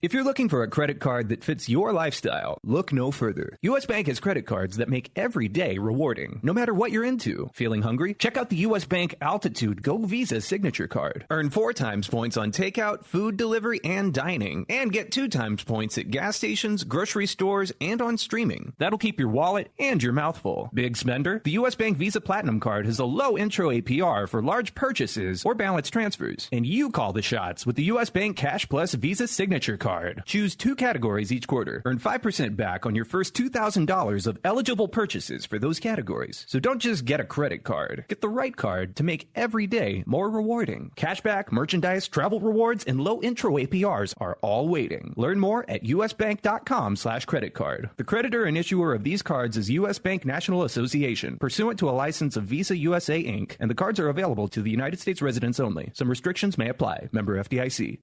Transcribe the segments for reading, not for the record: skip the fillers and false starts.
If you're looking for a credit card that fits your lifestyle, look no further. U.S. Bank has credit cards that make every day rewarding, no matter what you're into. Feeling hungry? Check out the U.S. Bank Altitude Go Visa Signature Card. Earn 4 times points on takeout, food delivery, and dining. And get 2 times points at gas stations, grocery stores, and on streaming. That'll keep your wallet and your mouth full. Big spender? The U.S. Bank Visa Platinum Card has a low intro APR for large purchases or balance transfers. And you call the shots with the U.S. Bank Cash Plus Visa Signature Card. Choose 2 categories each quarter. Earn 5% back on your first $2,000 of eligible purchases for those categories. So don't just get a credit card. Get the right card to make every day more rewarding. Cashback, merchandise, travel rewards, and low intro APRs are all waiting. Learn more at usbank.com/credit card. The creditor and issuer of these cards is U.S. Bank National Association, pursuant to a license of Visa USA Inc., and the cards are available to the United States residents only. Some restrictions may apply. Member FDIC.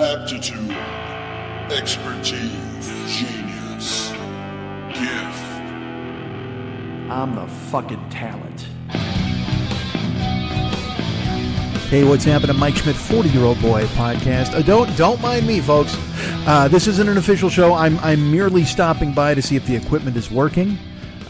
Aptitude, expertise, genius, gift. I'm the fucking talent. Hey, what's happening? Mike Schmidt, 40-Year-Old Boy podcast. Don't mind me, folks. This isn't an official show. I'm merely stopping by to see if the equipment is working.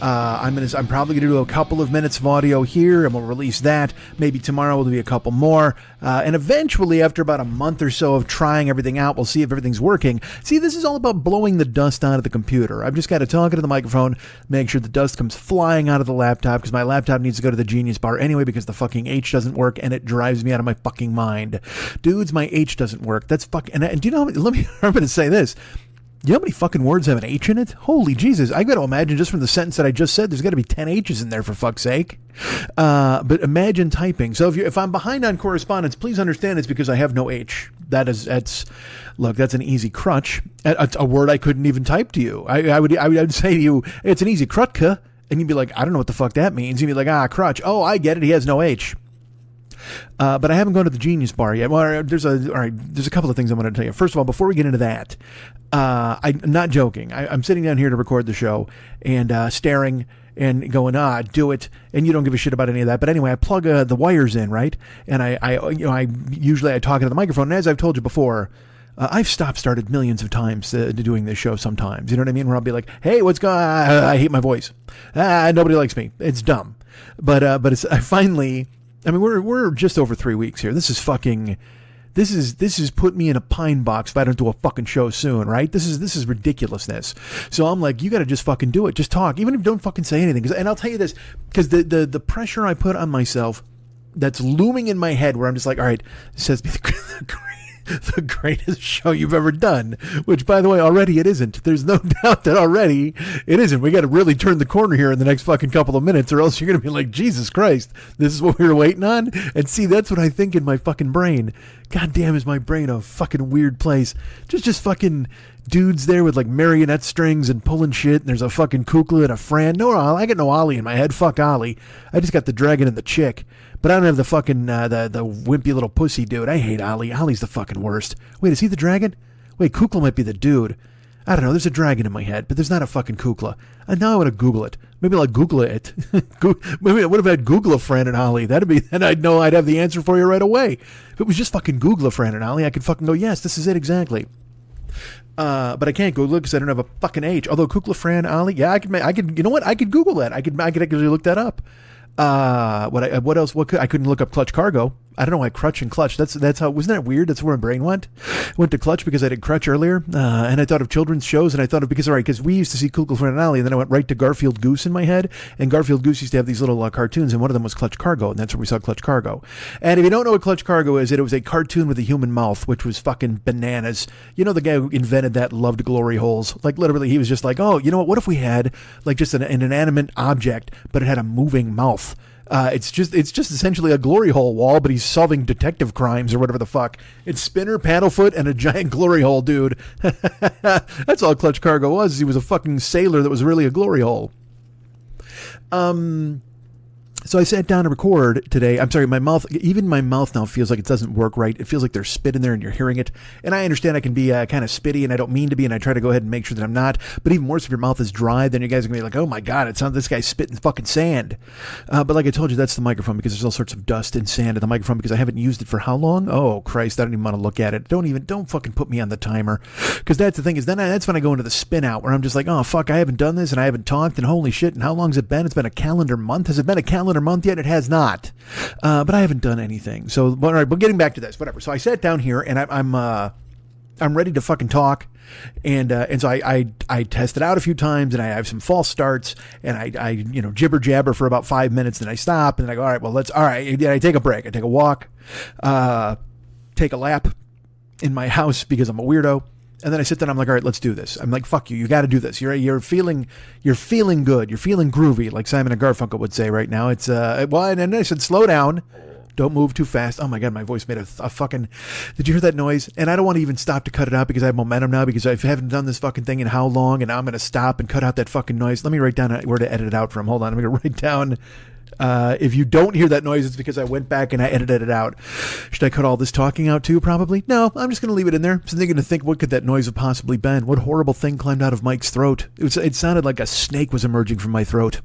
I'm probably going to do a couple of minutes of audio here, and we'll release that. Maybe tomorrow will be a couple more. And eventually, after about a month or so of trying everything out, we'll see if everything's working. See, this is all about blowing the dust out of the computer. I've just got to talk into the microphone, make sure the dust comes flying out of the laptop, because my laptop needs to go to the Genius Bar anyway, because the fucking H doesn't work, and it drives me out of my fucking mind. Dudes, my H doesn't work. That's fucking... And do you know how many... I'm going to say this. You know how many fucking words have an H in it? Holy Jesus. I got to imagine just from the sentence that I just said, there's got to be 10 H's in there, for fuck's sake. But imagine typing. So if I'm behind on correspondence, please understand it's because I have no H. That's an easy crutch. A word I couldn't even type to you. I would say to you, it's an easy krutka. And you'd be like, I don't know what the fuck that means. You'd be like, crutch. Oh, I get it. He has no H. But I haven't gone to the Genius Bar yet. Well, there's a couple of things I want to tell you. First of all, before we get into that, I'm not joking. I'm sitting down here to record the show and staring and going, do it. And you don't give a shit about any of that. But anyway, I plug the wires in, right? And I usually talk into the microphone. And as I've told you before, I've started millions of times doing this show sometimes. You know what I mean? Where I'll be like, hey, what's going on? I hate my voice. Nobody likes me. It's dumb. But I finally... I mean, we're just over 3 weeks here. This is put me in a pine box if I don't do a fucking show soon, right? This is ridiculousness. So I'm like, you got to just fucking do it. Just talk, even if you don't fucking say anything. And I'll tell you this, because the pressure I put on myself, that's looming in my head, where I'm just like, all right, this says the greatest show you've ever done, which, by the way, already it isn't. There's no doubt that already it isn't. We got to really turn the corner here in the next fucking couple of minutes, or else you're going to be like, Jesus Christ, this is what we were waiting on? And see, that's what I think in my fucking brain. God damn, is my brain a fucking weird place? Just fucking dudes there with like marionette strings and pulling shit, and there's a fucking kukla and a Fran. No, I got no Ollie in my head. Fuck Ollie. I just got the dragon and the chick. But I don't have the fucking, the wimpy little pussy dude. I hate Ollie. Ollie's the fucking worst. Wait, is he the dragon? Wait, Kukla might be the dude. I don't know. There's a dragon in my head, but there's not a fucking Kukla. And now I want to Google it. Maybe I'll Google it. Maybe what if I had Google a Fran and Ollie? Then I'd know I'd have the answer for you right away. If it was just fucking Google a Fran and Ollie, I could fucking go, yes, this is it exactly. But I can't Google it because I don't have a fucking H. Although Kukla, Fran, Ollie, yeah, I could. You know what? I could Google that. I could actually look that up. What else? I couldn't look up Clutch Cargo. I don't know why crutch and clutch. That's how, wasn't that weird? That's where my brain went. Went to clutch because I did crutch earlier. And I thought of children's shows, and I thought of, because we used to see Kukla Finale, and then I went right to Garfield Goose in my head. And Garfield Goose used to have these little cartoons, and one of them was Clutch Cargo, and that's where we saw Clutch Cargo. And if you don't know what Clutch Cargo is, it was a cartoon with a human mouth, which was fucking bananas. You know, the guy who invented that loved glory holes. Like, literally, he was just like, oh, you know what if we had, like, just an inanimate object, but it had a moving mouth? It's just essentially a glory hole wall, but he's solving detective crimes or whatever the fuck. It's Spinner, Paddlefoot, and a giant glory hole dude. That's all Clutch Cargo was. He was a fucking sailor that was really a glory hole. So I sat down to record today. I'm sorry, my mouth now feels like it doesn't work right. It feels like there's spit in there and you're hearing it. And I understand I can be kind of spitty, and I don't mean to be, and I try to go ahead and make sure that I'm not. But even worse, if your mouth is dry, then you guys are going to be like, oh my God, it sounds this guy's spitting fucking sand. But like I told you, that's the microphone, because there's all sorts of dust and sand in the microphone, because I haven't used it for how long? Oh Christ, I don't even want to look at it. Don't fucking put me on the timer. Because that's the thing, is that's when I go into the spin out, where I'm just like, oh fuck, I haven't done this, and I haven't talked, and holy shit, and how long's it been? It's been a calendar month. Has it been a calendar month yet? It has not. But I haven't done anything. So, all right, but getting back to this, whatever. So I sat down here, and I'm ready to fucking talk, and so I tested out a few times, and I have some false starts, and I jibber jabber for about 5 minutes, then I stop, and I go, all right, well, I take a break, I take a walk, take a lap in my house because I'm a weirdo. And then I sit down, I'm like, all right, let's do this. I'm like, fuck you. You got to do this. You're feeling good. You're feeling groovy, like Simon and Garfunkel would say right now. It's, and then I said, slow down. Don't move too fast. Oh my God, my voice made a fucking, did you hear that noise? And I don't want to even stop to cut it out because I have momentum now, because I haven't done this fucking thing in how long, and now I'm going to stop and cut out that fucking noise. Let me write down where to edit it out from. Hold on. I'm going to write down, if you don't hear that noise, it's because I went back and I edited it out. Should I cut all this talking out too? Probably. No, I'm just going to leave it in there. So they're going to think, what could that noise have possibly been? What horrible thing climbed out of Mike's throat? It sounded like a snake was emerging from my throat.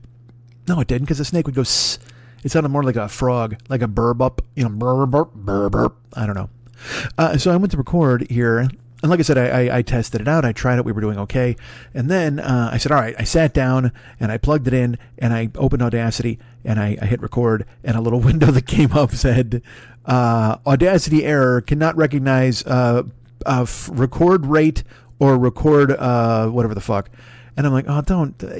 No, it didn't, because a snake would go sss. It sounded more like a frog, like a burp up, burp, burp, burp, burp. I don't know. So I went to record here. And like I said, I tested it out. I tried it. We were doing okay. And then I said, all right, I sat down and I plugged it in and I opened Audacity and I hit record, and a little window that came up said, Audacity error, cannot recognize record rate or record whatever the fuck. And I'm like, oh,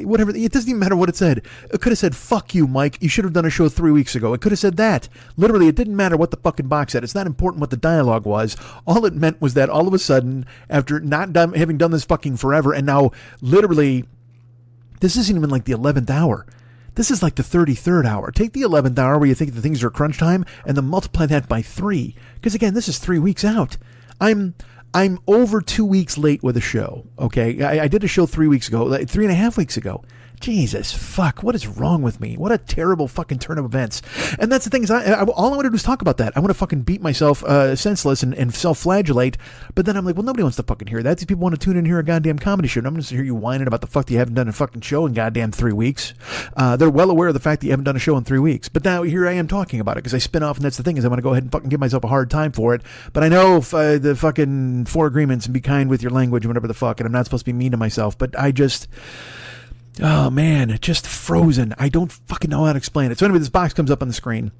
whatever. It doesn't even matter what it said. It could have said, fuck you, Mike. You should have done a show 3 weeks ago. It could have said that. Literally, it didn't matter what the fucking box said. It's not important what the dialogue was. All it meant was that all of a sudden, after having done this fucking forever, and now literally, this isn't even like the 11th hour. This is like the 33rd hour. Take the 11th hour where you think the things are crunch time, and then multiply that by 3. Because again, this is 3 weeks out. I'm over 2 weeks late with a show, okay? I did a show 3 weeks ago, 3.5 weeks ago. Jesus, fuck, what is wrong with me? What a terrible fucking turn of events. And that's the thing, is all I want to do is talk about that. I want to fucking beat myself senseless and self-flagellate, but then I'm like, well, nobody wants to fucking hear that. These people want to tune in and hear a goddamn comedy show, and I'm going to hear you whining about the fuck that you haven't done a fucking show in goddamn 3 weeks. They're well aware of the fact that you haven't done a show in 3 weeks, but now here I am talking about it, because I spin off, and that's the thing, is I want to go ahead and fucking give myself a hard time for it, but I know the fucking 4 agreements and be kind with your language and whatever the fuck, and I'm not supposed to be mean to myself, but I just... oh man, just frozen. I don't fucking know how to explain it. So anyway, this box comes up on the screen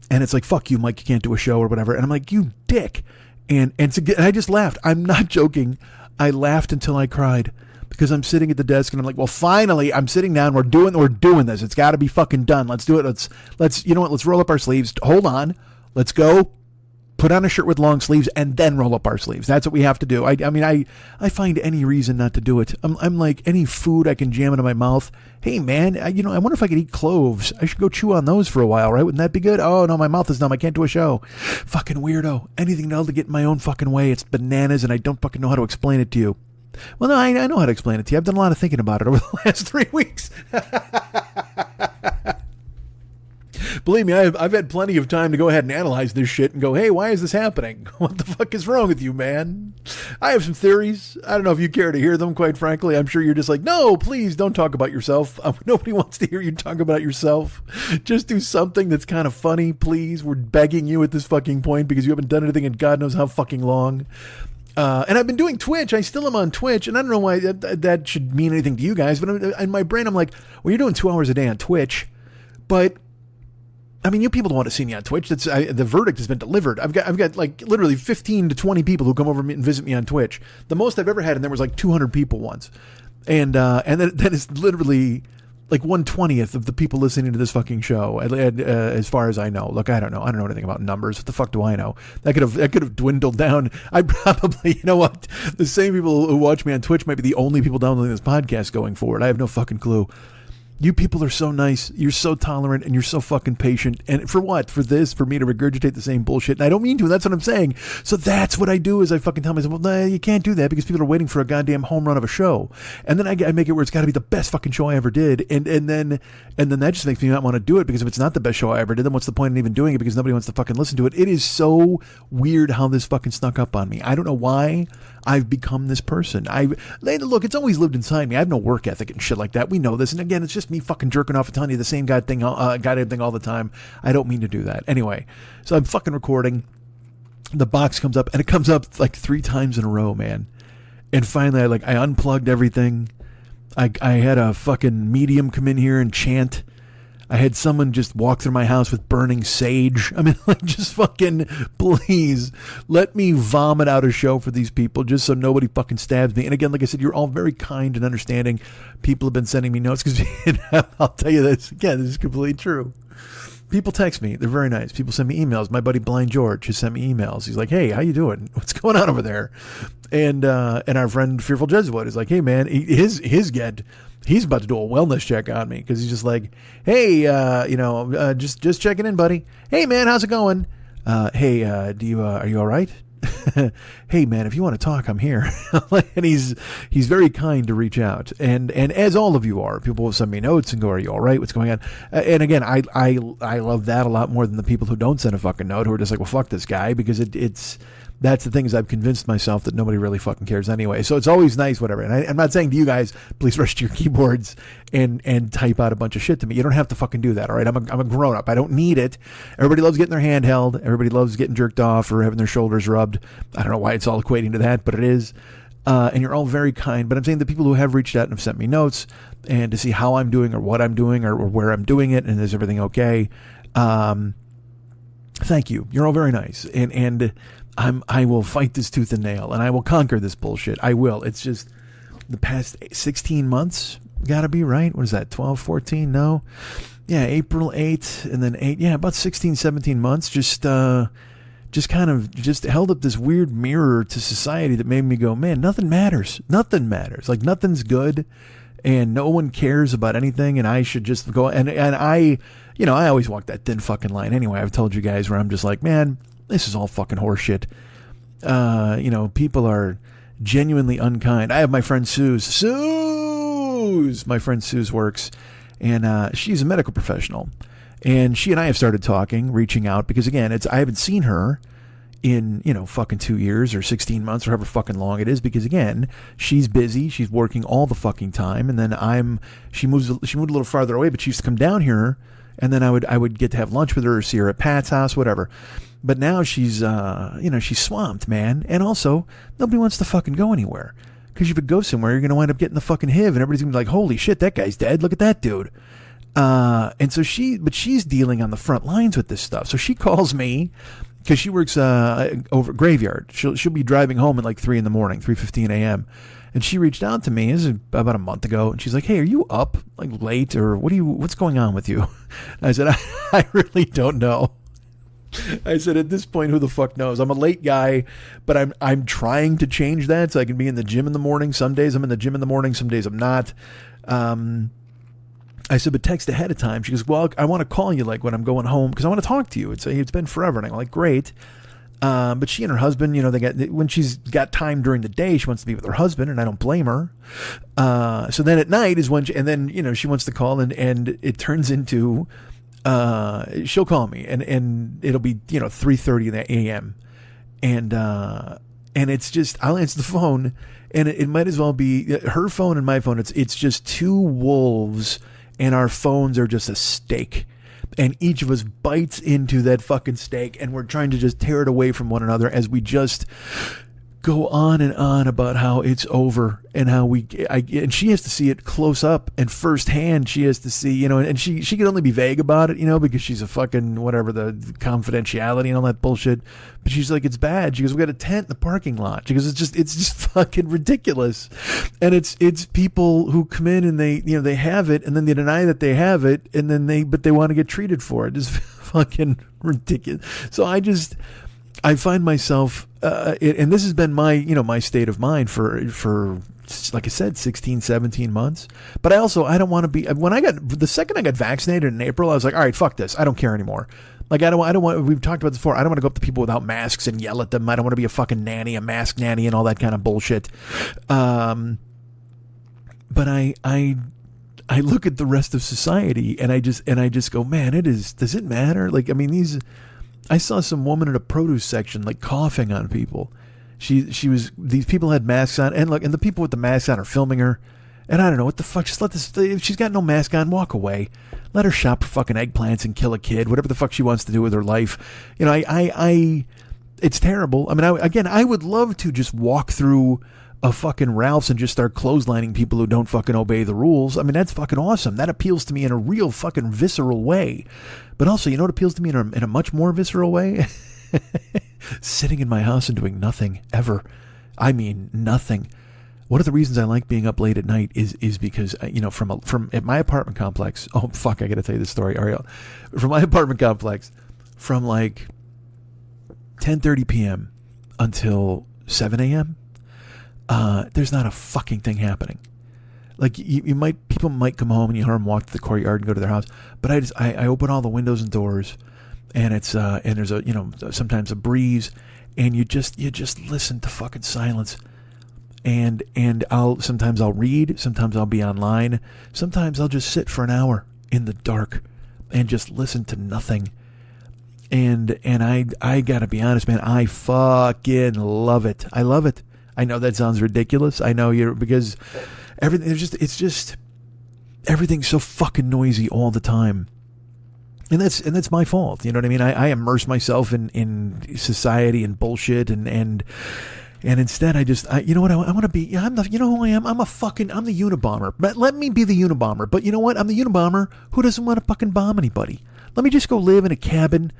and it's like, fuck you, Mike, you can't do a show or whatever. And I'm like, you dick. And I just laughed. I'm not joking. I laughed until I cried, because I'm sitting at the desk and I'm like, well, finally I'm sitting down. We're doing this. It's got to be fucking done. Let's do it. Let's, you know what? Let's roll up our sleeves. Hold on. Let's go. Put on a shirt with long sleeves and then roll up our sleeves. That's what we have to do. I mean, I find any reason not to do it. I'm like, any food I can jam into my mouth. Hey man, I wonder if I could eat cloves. I should go chew on those for a while, right? Wouldn't that be good? Oh no, my mouth is numb. I can't do a show. Fucking weirdo. Anything else to get in my own fucking way. It's bananas, and I don't fucking know how to explain it to you. Well, no, I know how to explain it to you. I've done a lot of thinking about it over the last 3 weeks. Believe me, I've had plenty of time to go ahead and analyze this shit and go, hey, why is this happening? What the fuck is wrong with you, man? I have some theories. I don't know if you care to hear them, quite frankly. I'm sure you're just like, no, please don't talk about yourself. Nobody wants to hear you talk about yourself. Just do something that's kind of funny, please. We're begging you at this fucking point, because you haven't done anything in God knows how fucking long. And I've been doing Twitch. I still am on Twitch, and I don't know why that should mean anything to you guys, but in my brain, I'm like, well, you're doing 2 hours a day on Twitch, but I mean, you people don't want to see me on Twitch. The verdict has been delivered. I've got like literally 15 to 20 people who come over and visit me on Twitch. The most I've ever had, and there was like 200 people once. And then it's literally like 1/20th of the people listening to this fucking show, as far as I know. Look, I don't know anything about numbers. What the fuck do I know? That could have dwindled down. I probably, you know what? The same people who watch me on Twitch might be the only people downloading this podcast going forward. I have no fucking clue. You people are so nice. You're so tolerant, and you're so fucking patient. And for what? For this? For me to regurgitate the same bullshit? And I don't mean to. That's what I'm saying. So that's what I do. Is I fucking tell myself, well, nah, you can't do that because people are waiting for a goddamn home run of a show. And then I make it where it's got to be the best fucking show I ever did. And then that just makes me not want to do it, because if it's not the best show I ever did, then what's the point in even doing it? Because nobody wants to fucking listen to it. It is so weird how this fucking snuck up on me. I don't know why I've become this person. Look, it's always lived inside me. I have no work ethic and shit like that. We know this. And again, it's just me fucking jerking off and telling you the same goddamn thing all the time. I don't mean to do that. Anyway, so I'm fucking recording. The box comes up, and it comes up like 3 times in a row, man. And finally, I unplugged everything. I had a fucking medium come in here and chant. I had someone just walk through my house with burning sage. I mean, like, just fucking, please, let me vomit out a show for these people just so nobody fucking stabs me. And again, like I said, you're all very kind and understanding. People have been sending me notes because, I'll tell you this, again, this is completely true. People text me. They're very nice. People send me emails. My buddy Blind George has sent me emails. He's like, hey, how you doing? What's going on over there? And our friend Fearful Jesuit is like, hey, man, he's about to do a wellness check on me, because he's just like, hey, just checking in, buddy. Hey, man, how's it going? Hey, are you all right? Hey, man, if you want to talk, I'm here. And he's very kind to reach out, and as all of you are. People will send me notes and go, are you all right? What's going on? And again, I love that a lot more than the people who don't send a fucking note, who are just like, well, fuck this guy, because that's the thing, is I've convinced myself that nobody really fucking cares anyway. So it's always nice, whatever. And I'm not saying to you guys, please rush to your keyboards and type out a bunch of shit to me. You don't have to fucking do that, all right? I'm a grown up. I don't need it. Everybody loves getting their hand held. Everybody loves getting jerked off or having their shoulders rubbed. I don't know why it's all equating to that, but it is. And you're all very kind. But I'm saying the people who have reached out and have sent me notes and to see how I'm doing or what I'm doing or where I'm doing it and is everything okay. Thank you. You're all very nice. And I will fight this tooth and nail, and I will conquer this bullshit. I will. It's just the past 16 months, gotta be, right? What is that, 12, 14? No. Yeah, April 8, and then 8. Yeah, about 16, 17 months. Just kind of held up this weird mirror to society that made me go, man, nothing matters. Nothing matters. Like, nothing's good, and no one cares about anything, and I should just go. And I always walk that thin fucking line anyway. I've told you guys where I'm just like, man, this is all fucking horseshit. People are genuinely unkind. I have my friend Suze. My friend Suze works, and she's a medical professional. And she and I have started talking, reaching out, because again, I haven't seen her in, fucking 2 years or 16 months or however fucking long it is, because again, she's busy. She's working all the fucking time. And then she moved a little farther away, but she used to come down here, and then I would get to have lunch with her or see her at Pat's house, whatever. But now she's swamped, man. And also, nobody wants to fucking go anywhere. Because if you go somewhere, you're going to wind up getting the fucking HIV, and everybody's going to be like, holy shit, that guy's dead. Look at that dude. And so she's dealing on the front lines with this stuff. So she calls me, because she works over Graveyard. She'll be driving home at like 3 in the morning, 3:15 a.m. And she reached out to me, this is about a month ago, and she's like, hey, are you up like late, or what's going on with you? And I said, I really don't know. I said, at this point, who the fuck knows? I'm a late guy, but I'm trying to change that so I can be in the gym in the morning. Some days I'm in the gym in the morning, some days I'm not. I said, but text ahead of time. She goes, well, I want to call you like when I'm going home because I want to talk to you. It's been forever. And I'm like, great. But she and her husband, when she's got time during the day, she wants to be with her husband, and I don't blame her. So then at night is when she wants to call, and it turns into, she'll call me and it'll be, 3:30 a.m. And it's just, I'll answer the phone, and it might as well be her phone and my phone. It's just two wolves, and our phones are just a steak. And each of us bites into that fucking steak, and we're trying to just tear it away from one another as we just go on and on about how it's over and how and she has to see it close up and firsthand. She has to see, and she can only be vague about it, because she's a fucking whatever, the confidentiality and all that bullshit. But she's like, it's bad. She goes, we got a tent in the parking lot. She goes, it's just fucking ridiculous. And it's people who come in and they have it and then they deny that they have it and then but they want to get treated for it. It's fucking ridiculous. So I find myself, and this has been my state of mind for like I said, 16, 17 months. But I don't want to be, the second I got vaccinated in April, I was like, all right, fuck this. I don't care anymore. Like, I don't want, we've talked about this before. I don't want to go up to people without masks and yell at them. I don't want to be a fucking nanny, a mask nanny and all that kind of bullshit. But I look at the rest of society and I just go, man, does it matter? Like, I mean, I saw some woman in a produce section like coughing on people. These people had masks on, and the people with the masks on are filming her. And I don't know what the fuck. Just if she's got no mask on, walk away. Let her shop for fucking eggplants and kill a kid. Whatever the fuck she wants to do with her life. It's terrible. I mean, I would love to just walk through a fucking Ralph's and just start clotheslining people who don't fucking obey the rules. I mean, that's fucking awesome. That appeals to me in a real fucking visceral way. But also, what appeals to me in a much more visceral way? Sitting in my house and doing nothing ever. I mean, nothing. One of the reasons I like being up late at night is because, from at my apartment complex. Oh, fuck, I got to tell you this story, Ariel. From my apartment complex, from like 10:30 p.m. until 7 a.m., there's not a fucking thing happening. Like people might come home and you hear them walk to the courtyard and go to their house. But I open all the windows and doors, and it's and there's sometimes a breeze, and you just listen to fucking silence. And sometimes I'll read, sometimes I'll be online, sometimes I'll just sit for an hour in the dark and just listen to nothing. And I gotta be honest, man, I fucking love it. I love it. I know that sounds ridiculous. I know because it's just everything's so fucking noisy all the time. And that's my fault. You know what I mean? I immerse myself in society and bullshit and instead you know what? I want to be, you know who I am? I'm the Unabomber. But let me be the Unabomber. But you know what? I'm the Unabomber who doesn't want to fucking bomb anybody. Let me just go live in a cabin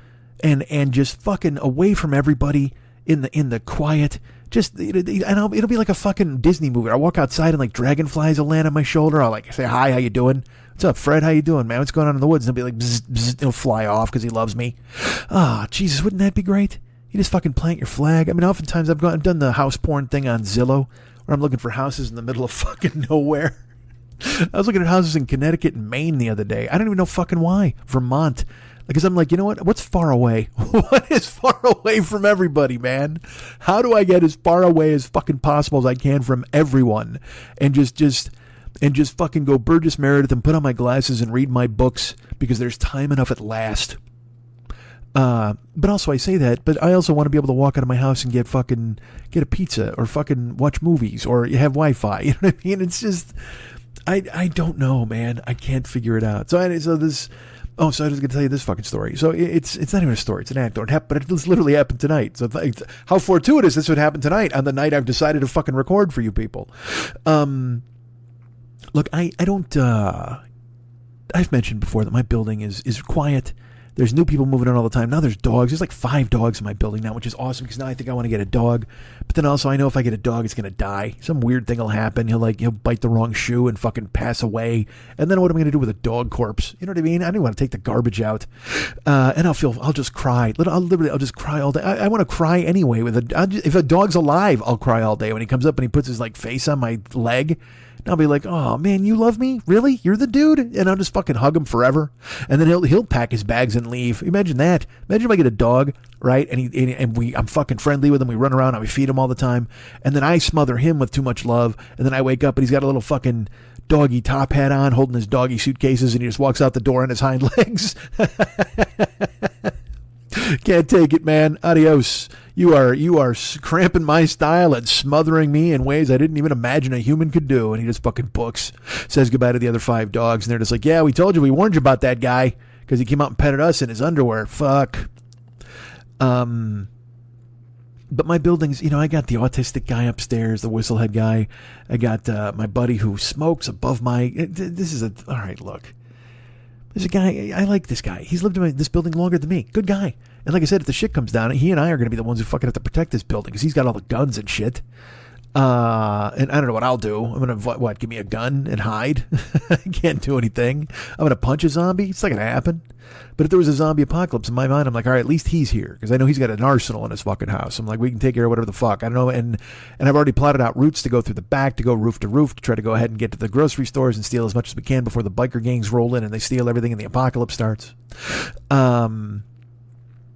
and just fucking away from everybody in the quiet. It'll be like a fucking Disney movie. I'll walk outside and like dragonflies will land on my shoulder. I'll like say, hi, how you doing? What's up, Fred? How you doing, man? What's going on in the woods? And he'll be like, bzz, bzz, he'll fly off because he loves me. Ah, Jesus, wouldn't that be great? You just fucking plant your flag. I mean, oftentimes I've done the house porn thing on Zillow where I'm looking for houses in the middle of fucking nowhere. I was looking at houses in Connecticut and Maine the other day. I don't even know fucking why. Vermont. Because I'm like, you know what? What's far away? What is far away from everybody, man? How do I get as far away as fucking possible as I can from everyone? And just fucking go Burgess Meredith and put on my glasses and read my books because there's time enough at last. But also I say that, but I also want to be able to walk out of my house and get a pizza or fucking watch movies or have Wi-Fi. You know what I mean? It's just, I don't know, man. I can't figure it out. So I was going to tell you this fucking story. So it's not even a story. It's an anecdote. But it literally happened tonight. So how fortuitous this would happen tonight on the night I've decided to fucking record for you people. Look, I don't, I've mentioned before that my building is quiet. There's new people moving in all the time. Now there's dogs. There's like 5 dogs in my building now, which is awesome because now I think I want to get a dog. But then also I know if I get a dog, it's going to die. Some weird thing will happen. He'll bite the wrong shoe and fucking pass away. And then what am I going to do with a dog corpse? You know what I mean? I don't want to take the garbage out. And I'll just cry. I'll just cry all day. I want to cry anyway. If a dog's alive, I'll cry all day. When he comes up and he puts his like face on my leg, I'll be like, oh man, you love me? Really? You're the dude? And I'll just fucking hug him forever. And then he'll pack his bags and leave. Imagine that. Imagine if I get a dog, right? And I'm fucking friendly with him. We run around and we feed him all the time. And then I smother him with too much love. And then I wake up and he's got a little fucking doggy top hat on, holding his doggy suitcases, and he just walks out the door on his hind legs. Can't take it, man. Adios. You are cramping my style and smothering me in ways I didn't even imagine a human could do. And he just fucking books, says goodbye to the other 5 dogs, and they're just like, yeah, we told you, we warned you about that guy because he came out and petted us in his underwear. Fuck. But But my buildings, I got the autistic guy upstairs, the whistlehead guy. I got my buddy who smokes above my... All right, look. There's a guy, I like this guy. He's lived in this building longer than me. Good guy. And like I said, if the shit comes down, he and I are going to be the ones who fucking have to protect this building because he's got all the guns and shit. And I don't know what I'll do. I'm going to, give me a gun and hide? I can't do anything. I'm going to punch a zombie? It's not going to happen. But if there was a zombie apocalypse in my mind, I'm like, all right, at least he's here. Because I know he's got an arsenal in his fucking house. I'm like, we can take care of whatever the fuck. I don't know. And I've already plotted out routes to go through the back, to go roof to roof, to try to go ahead and get to the grocery stores and steal as much as we can before the biker gangs roll in and they steal everything and the apocalypse starts.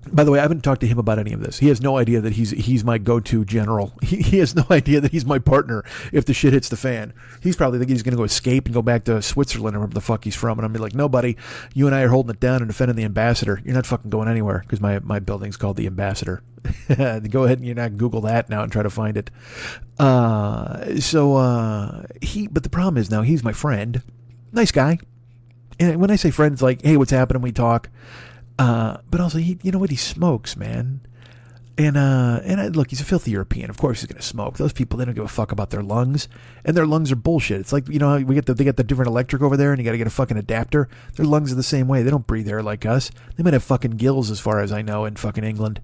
By the way, I haven't talked to him about any of this. He has no idea that he's my go-to general. He has no idea that he's my partner if the shit hits the fan. He's probably thinking he's going to go escape and go back to Switzerland or wherever the fuck he's from. And I'm be like, no, buddy, you and I are holding it down and defending the ambassador. You're not fucking going anywhere because my building's called the Ambassador. Go ahead and Google that now and try to find it. But the problem is now he's my friend. Nice guy. And when I say friend, it's like, hey, what's happening? We talk. But also, he smokes, man. And look, he's a filthy European. Of course he's going to smoke. Those people, they don't give a fuck about their lungs. And their lungs are bullshit. It's like, they get the different electric over there and you got to get a fucking adapter. Their lungs are the same way. They don't breathe air like us. They might have fucking gills as far as I know in fucking England.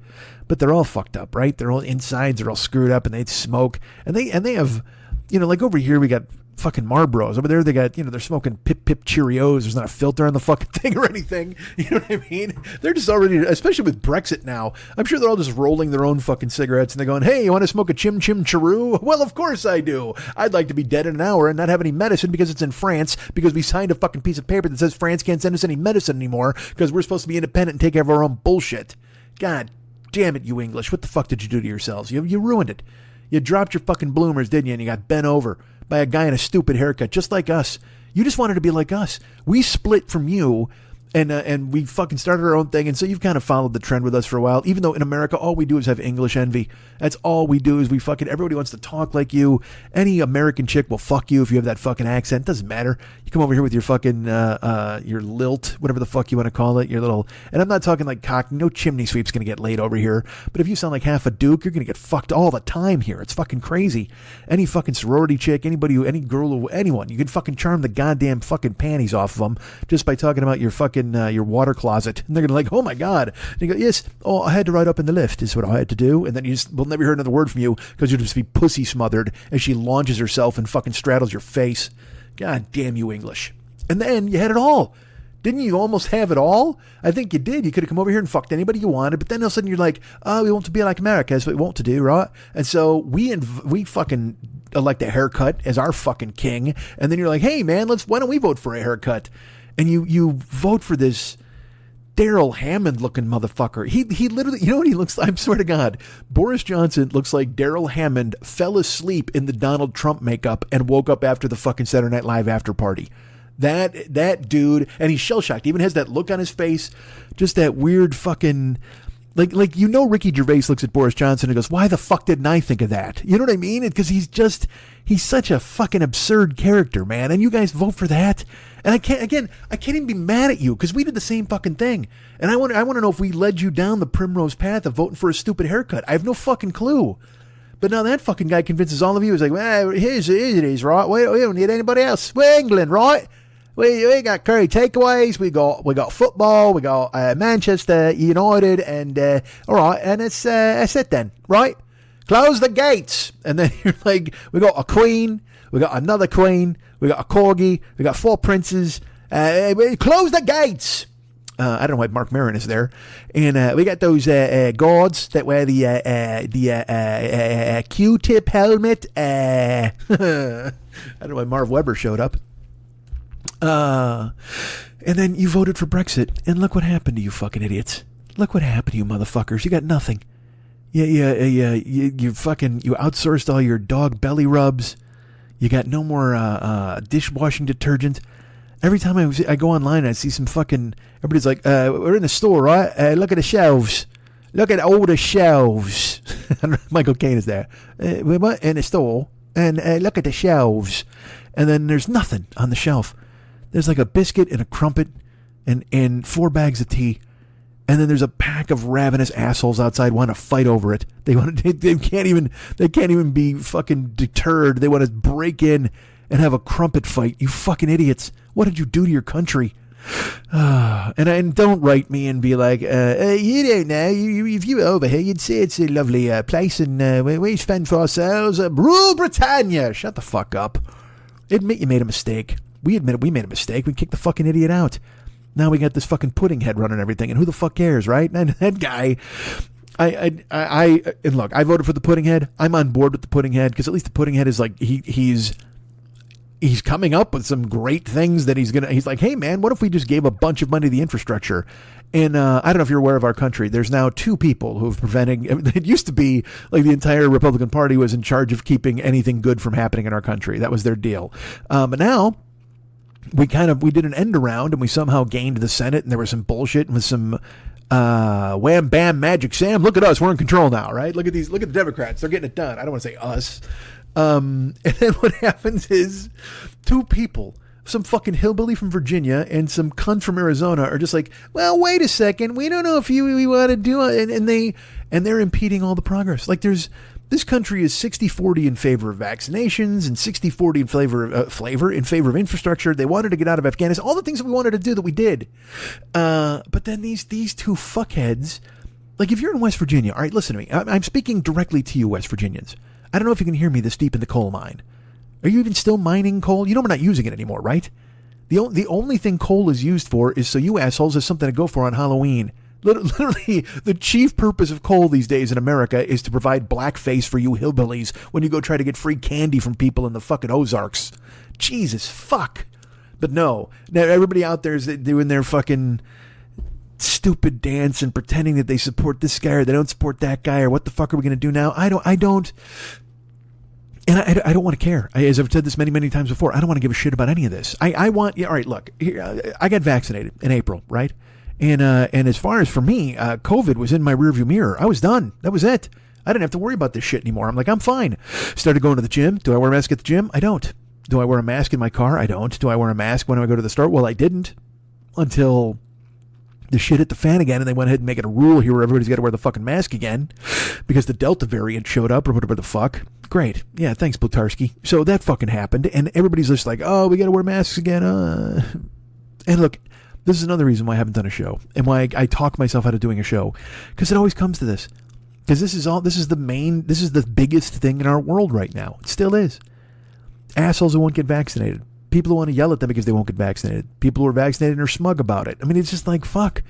But they're all fucked up, right? Their all insides are all screwed up and they smoke. And they have, like over here we got fucking Marlboros. Over there they got, they're smoking Pip Cheerios. There's not a filter on the fucking thing or anything. You know what I mean? They're just already, especially with Brexit now, I'm sure they're all just rolling their own fucking cigarettes and they're going, hey, you want to smoke a Chim Chiroo? Well, of course I do. I'd like to be dead in an hour and not have any medicine because it's in France, because we signed a fucking piece of paper that says France can't send us any medicine anymore because we're supposed to be independent and take care of our own bullshit. God damn it, you English. What the fuck did you do to yourselves? You ruined it. You dropped your fucking bloomers, didn't you? And you got bent over by a guy in a stupid haircut, just like us. You just wanted to be like us. We split from you, and we fucking started our own thing, and so you've kind of followed the trend with us for a while, even though in America, all we do is have English envy. That's all we do is everybody wants to talk like you. Any American chick will fuck you if you have that fucking accent. Doesn't matter. You come over here with your fucking, your lilt, whatever the fuck you want to call it, your little, and I'm not talking like cock, no chimney sweep's going to get laid over here, but if you sound like half a duke, you're going to get fucked all the time here. It's fucking crazy. Any fucking sorority chick, any girl, anyone, you can fucking charm the goddamn fucking panties off of them just by talking about your fucking, your water closet. And they're going to like, oh my God. And you go, yes, I had to ride up in the lift is what I had to do. And then we'll never hear another word from you because you'll just be pussy smothered as she launches herself and fucking straddles your face. God damn you English. And then you had it all. Didn't you almost have it all? I think you did. You could have come over here and fucked anybody you wanted, but then all of a sudden you're like, oh, we want to be like America. That's what we want to do, right? And so we fucking elect a haircut as our fucking king. And then you're like, hey man, why don't we vote for a haircut? And you vote for this Daryl Hammond looking motherfucker. He literally, you know what he looks like? I swear to God, Boris Johnson looks like Daryl Hammond fell asleep in the Donald Trump makeup and woke up after the fucking Saturday Night Live after party. That dude, and he's shell-shocked. He even has that look on his face, just that weird fucking, like Ricky Gervais looks at Boris Johnson and goes, why the fuck didn't I think of that? You know what I mean? Because he's such a fucking absurd character, man. And you guys vote for that? And I can't even be mad at you because we did the same fucking thing. And I want to know if we led you down the primrose path of voting for a stupid haircut. I have no fucking clue. But now that fucking guy convinces all of you. He's like, well, here it is, right? We don't need anybody else. We're England, right? We got curry takeaways. We got football. We got Manchester United, and all right, and that's it then, right? Close the gates, and then you're like, we got a queen, we got another queen, we got a corgi, we got 4 princes. Close the gates. I don't know why Mark Maron is there, and we got those guards that wear the Q-tip helmet. I don't know why Marv Webber showed up. And then you voted for Brexit, and look what happened to you fucking idiots. Look what happened to you motherfuckers. You got nothing. You outsourced all your dog belly rubs. You got no more dishwashing detergent. Every time I go online, I see some fucking, everybody's like, we're in the store, right? Look at the shelves. Look at all the shelves. Michael Caine is there. We're in the store, and look at the shelves. And then there's nothing on the shelf. There's like a biscuit and a crumpet and 4 bags of tea. And then there's a pack of ravenous assholes outside want to fight over it. They can't even be fucking deterred. They want to break in and have a crumpet fight. You fucking idiots. What did you do to your country? And don't write me and be like, you don't know. If you were over here, you'd see it's a lovely place and we spend for ourselves. Rule Britannia. Shut the fuck up. Admit you made a mistake. We admit we made a mistake. We kicked the fucking idiot out. Now we got this fucking pudding head running everything, and who the fuck cares, right? And that guy, and look, I voted for the pudding head. I'm on board with the pudding head because at least the pudding head is like he's coming up with some great things that he's like, hey man, what if we just gave a bunch of money to the infrastructure? And I don't know if you're aware of our country. There's now 2 people who've preventing. It used to be like the entire Republican Party was in charge of keeping anything good from happening in our country. That was their deal. But now we did an end around and we somehow gained the Senate, and there was some bullshit and with some wham bam magic Sam. Look at us, we're in control now, right? Look at the Democrats, they're getting it done. I don't want to say us. And then what happens is 2 people, some fucking hillbilly from Virginia and some cunt from Arizona, are just like, well, wait a second, we don't know if we want to do it, and they're impeding all the progress. Like this country is 60-40 in favor of vaccinations and 60-40 in favor of infrastructure. They wanted to get out of Afghanistan, all the things that we wanted to do that we did. But then these 2 fuckheads, like if you're in West Virginia, all right, listen to me. I'm speaking directly to you, West Virginians. I don't know if you can hear me this deep in the coal mine. Are you even still mining coal? You know we're not using it anymore, right? The only thing coal is used for is so you assholes have something to go for on Halloween. Literally, the chief purpose of coal these days in America is to provide blackface for you hillbillies when you go try to get free candy from people in the fucking Ozarks. Jesus, fuck. But no, now everybody out there is doing their fucking stupid dance and pretending that they support this guy or they don't support that guy or what the fuck are we going to do now? I don't. And I don't want to care. As I've said this many, many times before, I don't want to give a shit about any of this. I want, all right, look, here, I got vaccinated in April, right? And as far as for me, COVID was in my rearview mirror. I was done. That was it. I didn't have to worry about this shit anymore. I'm like, I'm fine. Started going to the gym. Do I wear a mask at the gym? I don't. Do I wear a mask in my car? I don't. Do I wear a mask when I go to the store? Well, I didn't until the shit hit the fan again, and they went ahead and make it a rule here where everybody's got to wear the fucking mask again because the Delta variant showed up or whatever the fuck. Great. Yeah, thanks, Blutarsky. So that fucking happened, and everybody's just like, oh, we got to wear masks again. And look, this is another reason why I haven't done a show and why I talk myself out of doing a show, because it always comes to this. Because this is the biggest thing in our world right now. It still is. Assholes who won't get vaccinated. People who want to yell at them because they won't get vaccinated. People who are vaccinated and are smug about it. I mean, it's just like, fuck.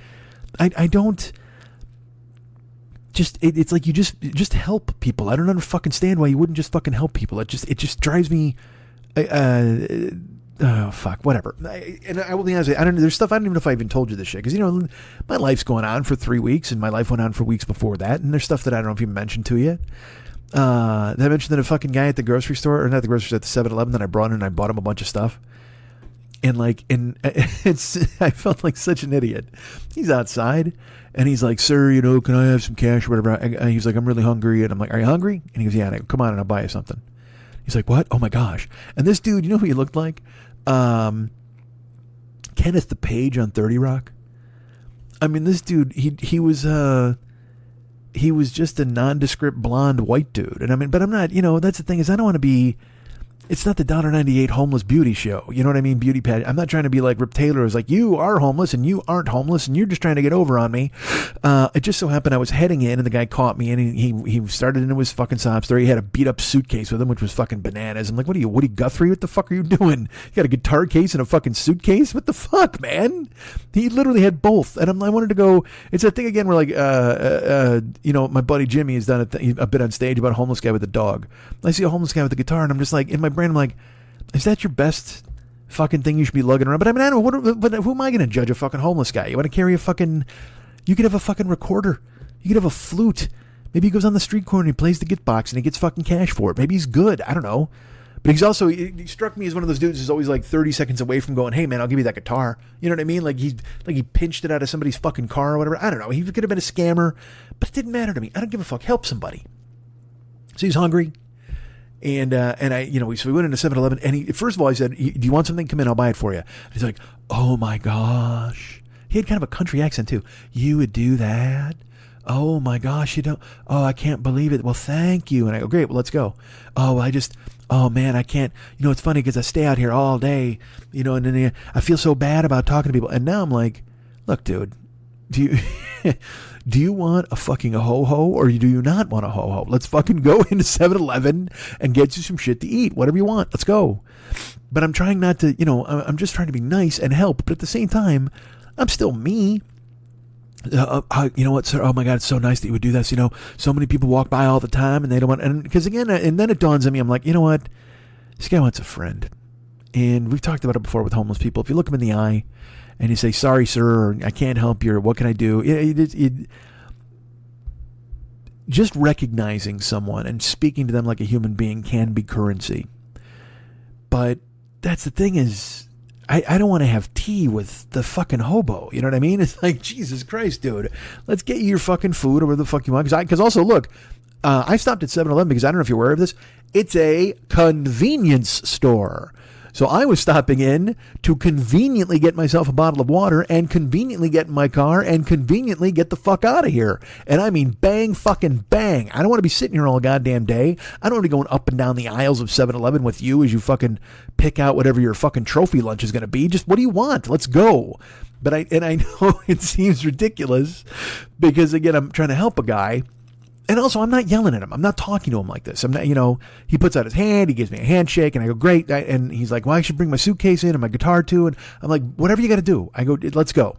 I don't. It's like you just help people. I don't understand why you wouldn't just fucking help people. It just drives me. Oh, fuck, whatever. And I will be honest, there's stuff I don't even know if I even told you this shit. Because, my life's going on for 3 weeks, and my life went on for weeks before that. And there's stuff that I don't know if you mentioned to you. Did I mention that a fucking guy at the grocery store, or not the grocery store, at the 7-Eleven, that I brought in and I bought him a bunch of stuff? And I felt like such an idiot. He's outside, and he's like, sir, can I have some cash or whatever? And he's like, I'm really hungry. And I'm like, are you hungry? And he goes, yeah. And I go, come on, and I'll buy you something. He's like, what? Oh my gosh. And this dude, you know who he looked like? Kenneth the Page on 30 Rock. I mean, this dude, he was just a nondescript blonde white dude. And I mean, but I'm not, that's the thing is I don't want to be, it's not the $1.98 homeless beauty show. You know what I mean? Beauty pageant. I'm not trying to be like Rip Taylor is like, you are homeless and you aren't homeless and you're just trying to get over on me. It just so happened I was heading in and the guy caught me and he started into his fucking sob story. He had a beat up suitcase with him, which was fucking bananas. I'm like, what are you, Woody Guthrie? What the fuck are you doing? You got a guitar case and a fucking suitcase? What the fuck, man? He literally had both. And I wanted to go, it's a thing again where like, my buddy Jimmy has done a bit on stage about a homeless guy with a dog. I see a homeless guy with a guitar and I'm just like, in my brain, I'm like, is that your best fucking thing you should be lugging around? But I mean, I don't know, but who am I going to judge a fucking homeless guy? You want to carry you could have a fucking recorder. You could have a flute. Maybe he goes on the street corner and he plays the gitbox and he gets fucking cash for it. Maybe he's good. I don't know. But he's also, he struck me as one of those dudes who's always like 30 seconds away from going, hey man, I'll give you that guitar. You know what I mean? Like he pinched it out of somebody's fucking car or whatever. I don't know. He could have been a scammer, but it didn't matter to me. I don't give a fuck. Help somebody. So he's hungry. And I, so we went into 7-Eleven and first of all, I said, do you want something? Come in, I'll buy it for you. And he's like, oh my gosh. He had kind of a country accent too. You would do that? Oh my gosh, you don't. Oh, I can't believe it. Well, thank you. And I go, great. Well, let's go. Oh man, I can't. You know, it's funny because I stay out here all day. You know, and then I feel so bad about talking to people. And now I'm like, look, dude, do you want a fucking ho-ho or do you not want a ho-ho? Let's fucking go into 7-Eleven and get you some shit to eat. Whatever you want. Let's go. But I'm trying not to, I'm just trying to be nice and help. But at the same time, I'm still me. You know what, sir? Oh my God, it's so nice that you would do this. So many people walk by all the time and they don't want, and because again, and then it dawns on me, I'm like, you know what? This guy wants a friend. And we've talked about it before with homeless people. If you look them in the eye and you say, sorry, sir, or I can't help you, or what can I do? Just recognizing someone and speaking to them like a human being can be currency. But that's the thing is, I don't want to have tea with the fucking hobo. You know what I mean? It's like, Jesus Christ, dude. Let's get you your fucking food or whatever the fuck you want. Because also, look, I stopped at 7-Eleven because I don't know if you're aware of this. It's a convenience store. So I was stopping in to conveniently get myself a bottle of water and conveniently get in my car and conveniently get the fuck out of here. And I mean bang fucking bang. I don't want to be sitting here all goddamn day. I don't want to be going up and down the aisles of 7-Eleven with you as you fucking pick out whatever your fucking trophy lunch is going to be. Just what do you want? Let's go. But I know it seems ridiculous because again, I'm trying to help a guy. And also, I'm not yelling at him. I'm not talking to him like this. I'm not, he puts out his hand, he gives me a handshake, and I go, great. And he's like, well, I should bring my suitcase in and my guitar too. And I'm like, whatever you got to do. I go, let's go.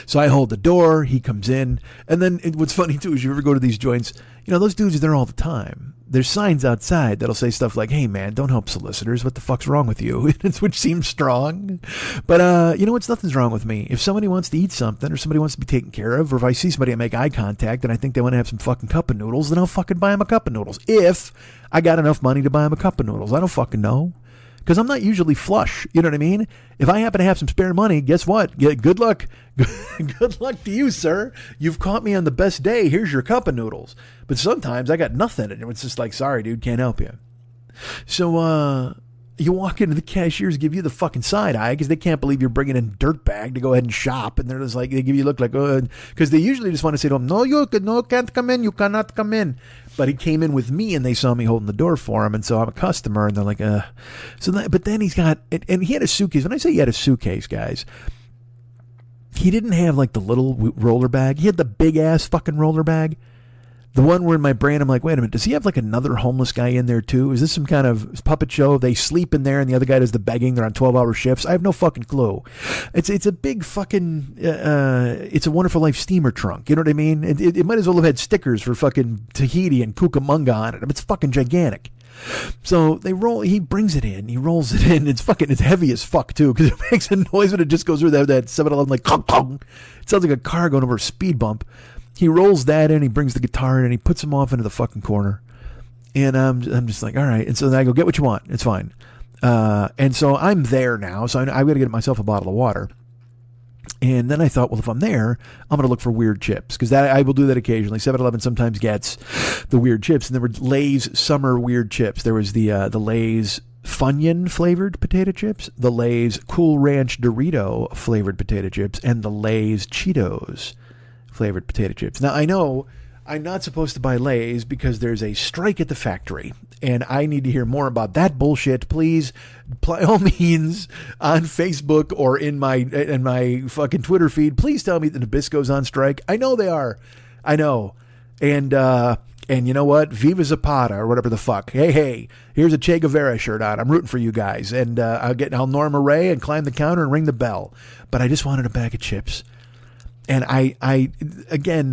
So I hold the door, he comes in. And then what's funny too is you ever go to these joints, those dudes are there all the time. There's signs outside that'll say stuff like, hey man, don't help solicitors. What the fuck's wrong with you? Which seems strong. But nothing's wrong with me. If somebody wants to eat something or somebody wants to be taken care of, or if I see somebody and make eye contact and I think they want to have some fucking cup of noodles, then I'll fucking buy them a cup of noodles. If I got enough money to buy them a cup of noodles. I don't fucking know. Because I'm not usually flush. You know what I mean? If I happen to have some spare money, guess what? Good luck. Good luck to you, sir. You've caught me on the best day. Here's your cup of noodles. But sometimes I got nothing. And it's just like, sorry, dude, can't help you. So, you walk into the cashiers, give you the fucking side eye because they can't believe you're bringing in dirt bag to go ahead and shop. And they're just like, they give you a look like, because they usually just want to say to him, no, can't come in. You cannot come in. But he came in with me and they saw me holding the door for him. And so I'm a customer and they're like, but then he's got, and he had a suitcase. When I say he had a suitcase, guys, he didn't have like the little roller bag. He had the big ass fucking roller bag. The one where in my brain, I'm like, wait a minute, does he have like another homeless guy in there too? Is this some kind of puppet show? They sleep in there and the other guy does the begging. They're on 12-hour shifts. I have no fucking clue. It's a big fucking, it's a Wonderful Life steamer trunk. You know what I mean? It might as well have had stickers for fucking Tahiti and Cucamonga on it. It's fucking gigantic. So he brings it in, he rolls it in. It's heavy as fuck too, because it makes a noise when it just goes through that 7-Eleven like, it sounds like a car going over a speed bump. He rolls that in, he brings the guitar in, and he puts him off into the fucking corner. And I'm just like, all right. And so then I go, get what you want. It's fine. And so I'm there now. So I've got to get myself a bottle of water. And then I thought, well, if I'm there, I'm going to look for weird chips. Because I will do that occasionally. 7-Eleven sometimes gets the weird chips. And there were Lay's summer weird chips. There was the Lay's Funyun flavored potato chips, the Lay's Cool Ranch Dorito flavored potato chips, and the Lay's Cheetos flavored potato chips. Now, I know I'm not supposed to buy Lay's because there's a strike at the factory, and I need to hear more about that bullshit. Please, by all means, on Facebook or in my fucking Twitter feed, please tell me that Nabisco's on strike. I know they are. I know. And you know what? Viva Zapata or whatever the fuck. Hey, here's a Che Guevara shirt on. I'm rooting for you guys. And I'll Norma Ray and climb the counter and ring the bell. But I just wanted a bag of chips. And I'm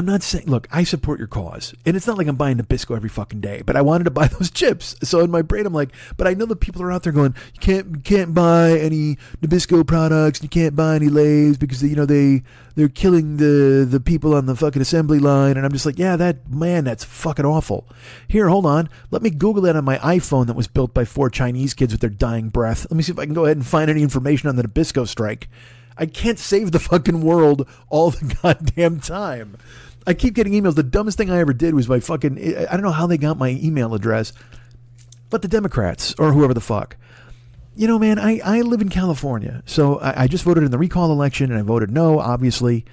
not saying, look, I support your cause. And it's not like I'm buying Nabisco every fucking day, but I wanted to buy those chips. So in my brain, I'm like, but I know that people are out there going, you can't buy any Nabisco products. You can't buy any Lay's because, they're killing the people on the fucking assembly line. And I'm just like, yeah, that's fucking awful. Here, hold on. Let me Google that on my iPhone that was built by 4 Chinese kids with their dying breath. Let me see if I can go ahead and find any information on the Nabisco strike. I can't save the fucking world all the goddamn time. I keep getting emails. The dumbest thing I ever did was I don't know how they got my email address, but the Democrats or whoever the fuck, you know, man, I live in California, so I just voted in the recall election, and I voted no, obviously,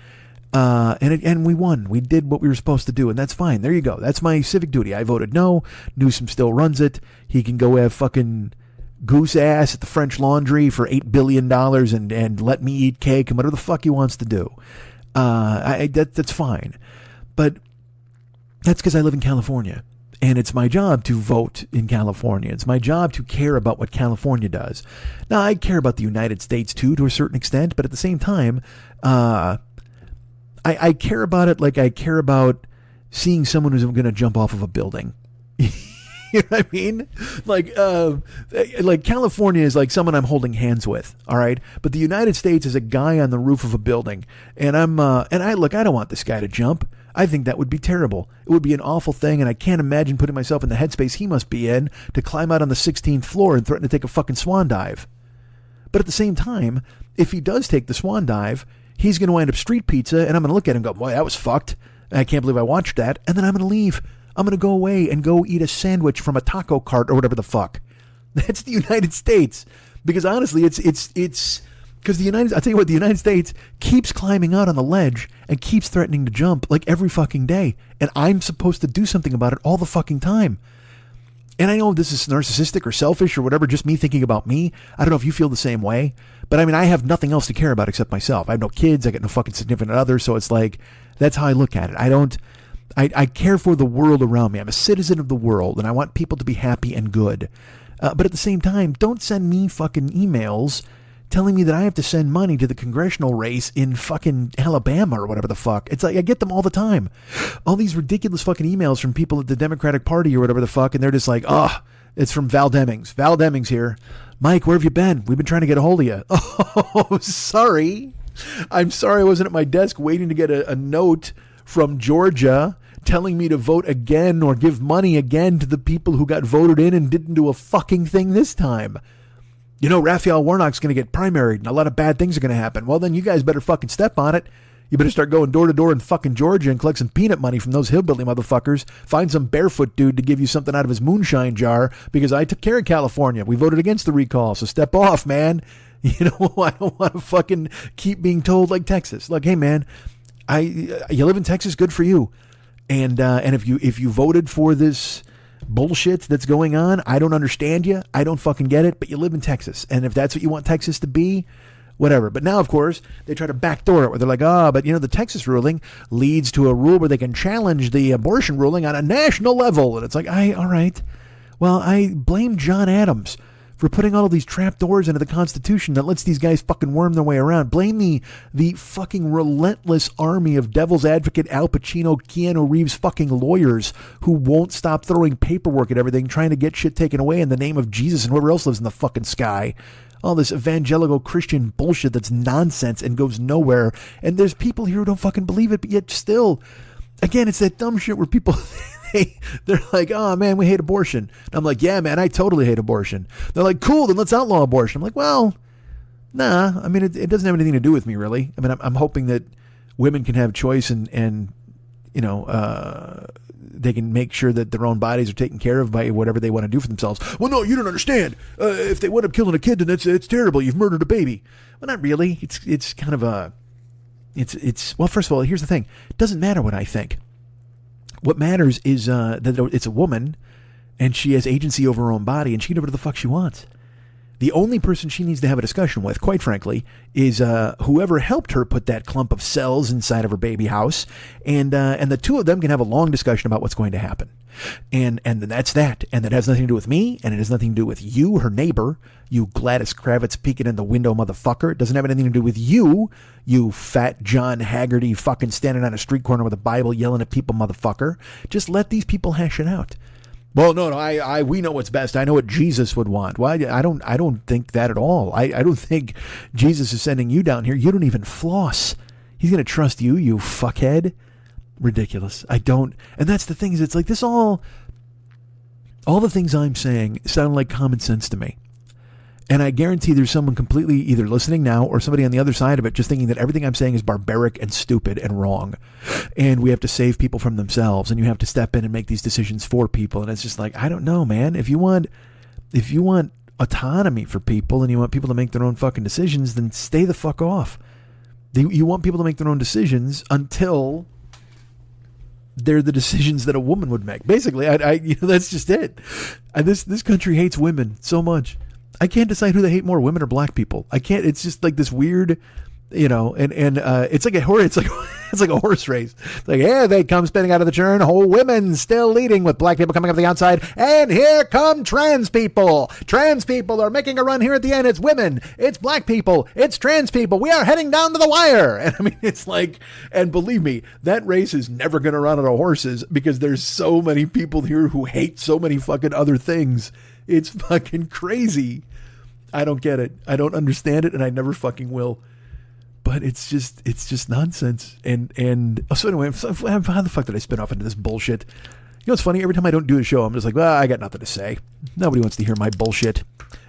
and we won. We did what we were supposed to do, and that's fine. There you go. That's my civic duty. I voted no. Newsom still runs it. He can go have fucking goose ass at the French Laundry for $8 billion and let me eat cake and whatever the fuck he wants to do. That's fine. But that's because I live in California. And it's my job to vote in California. It's my job to care about what California does. Now, I care about the United States, too, to a certain extent. But at the same time, I care about it like I care about seeing someone who's going to jump off of a building. You know what I mean? Like California is like someone I'm holding hands with, all right? But the United States is a guy on the roof of a building. And I don't want this guy to jump. I think that would be terrible. It would be an awful thing, and I can't imagine putting myself in the headspace he must be in to climb out on the 16th floor and threaten to take a fucking swan dive. But at the same time, if he does take the swan dive, he's going to wind up street pizza, and I'm going to look at him and go, boy, that was fucked. I can't believe I watched that. And then I'm going to leave. I'm going to go away and go eat a sandwich from a taco cart or whatever the fuck. That's the United States. Because honestly, it's because I'll tell you what, the United States keeps climbing out on the ledge and keeps threatening to jump like every fucking day. And I'm supposed to do something about it all the fucking time. And I know this is narcissistic or selfish or whatever, just me thinking about me. I don't know if you feel the same way. But I mean, I have nothing else to care about except myself. I have no kids. I got no fucking significant other. So it's like, that's how I look at it. I care for the world around me. I'm a citizen of the world, and I want people to be happy and good. But at the same time, don't send me fucking emails telling me that I have to send money to the congressional race in fucking Alabama or whatever the fuck. It's like, I get them all the time. All these ridiculous fucking emails from people at the Democratic Party or whatever the fuck, and they're just like, it's from Val Demings. Val Demings here. Mike, where have you been? We've been trying to get a hold of you. Oh, sorry. I'm sorry I wasn't at my desk waiting to get a note from Georgia telling me to vote again or give money again to the people who got voted in and didn't do a fucking thing this time. You know, Raphael Warnock's going to get primaried and a lot of bad things are going to happen. Well, then you guys better fucking step on it. You better start going door to door in fucking Georgia and collect some peanut money from those hillbilly motherfuckers. Find some barefoot dude to give you something out of his moonshine jar, because I took care of California. We voted against the recall, so step off, man. You know, I don't want to fucking keep being told like Texas. Like, hey, man, you live in Texas, good for you. And if you voted for this bullshit that's going on, I don't understand you. I don't fucking get it, but you live in Texas. And if that's what you want Texas to be, whatever. But now, of course, they try to backdoor it where they're like, but you know, the Texas ruling leads to a rule where they can challenge the abortion ruling on a national level. And it's like, all right. Well, I blame John Adams for putting all of these trap doors into the Constitution that lets these guys fucking worm their way around. Blame the fucking relentless army of devil's advocate Al Pacino, Keanu Reeves fucking lawyers who won't stop throwing paperwork at everything, trying to get shit taken away in the name of Jesus and whoever else lives in the fucking sky. All this evangelical Christian bullshit that's nonsense and goes nowhere. And there's people here who don't fucking believe it, but yet still, again, it's that dumb shit where people... They're like, oh, man, we hate abortion. And I'm like, yeah, man, I totally hate abortion. They're like, cool, then let's outlaw abortion. I'm like, well, nah. I mean, it doesn't have anything to do with me, really. I mean, I'm hoping that women can have choice and you know, they can make sure that their own bodies are taken care of by whatever they want to do for themselves. Well, no, you don't understand. If they wind up killing a kid, then it's terrible. You've murdered a baby. Well, not really. It's kind of a... Well, first of all, here's the thing. It doesn't matter what I think. What matters is that it's a woman, and she has agency over her own body, and she can do whatever the fuck she wants. The only person she needs to have a discussion with, quite frankly, is whoever helped her put that clump of cells inside of her baby house, and the two of them can have a long discussion about what's going to happen. And that's that. And that has nothing to do with me, and it has nothing to do with you, her neighbor, you Gladys Kravitz peeking in the window motherfucker. It doesn't have anything to do with you, you fat John Haggerty fucking standing on a street corner with a Bible yelling at people motherfucker. Just let these people hash it out. Well, no, we know what's best. I know what Jesus would want. Well, I don't think that at all. I don't think Jesus is sending you down here. You don't even floss. He's going to trust you, you fuckhead. Ridiculous. I don't. And that's the thing, is it's like this all the things I'm saying sound like common sense to me. And I guarantee there's someone completely either listening now or somebody on the other side of it just thinking that everything I'm saying is barbaric and stupid and wrong. And we have to save people from themselves, and you have to step in and make these decisions for people. And it's just like, I don't know, man. If you want autonomy for people and you want people to make their own fucking decisions, then stay the fuck off. You want people to make their own decisions until they're the decisions that a woman would make. Basically, that's just it. This country hates women so much. I can't decide who they hate more, women or black people. I can't. It's just like this weird, and it's like it's like a horse race. It's like, here they come spinning out of the turn. Whole women still leading with black people coming up the outside. And here come trans people. Trans people are making a run here at the end. It's women. It's black people. It's trans people. We are heading down to the wire. And I mean, it's like, and believe me, that race is never going to run out of horses because there's so many people here who hate so many fucking other things. It's fucking crazy. I don't get it. I don't understand it, and I never fucking will. But it's just nonsense. And so anyway, how the fuck did I spin off into this bullshit? You know what's funny? Every time I don't do a show, I'm just like, well, I got nothing to say. Nobody wants to hear my bullshit.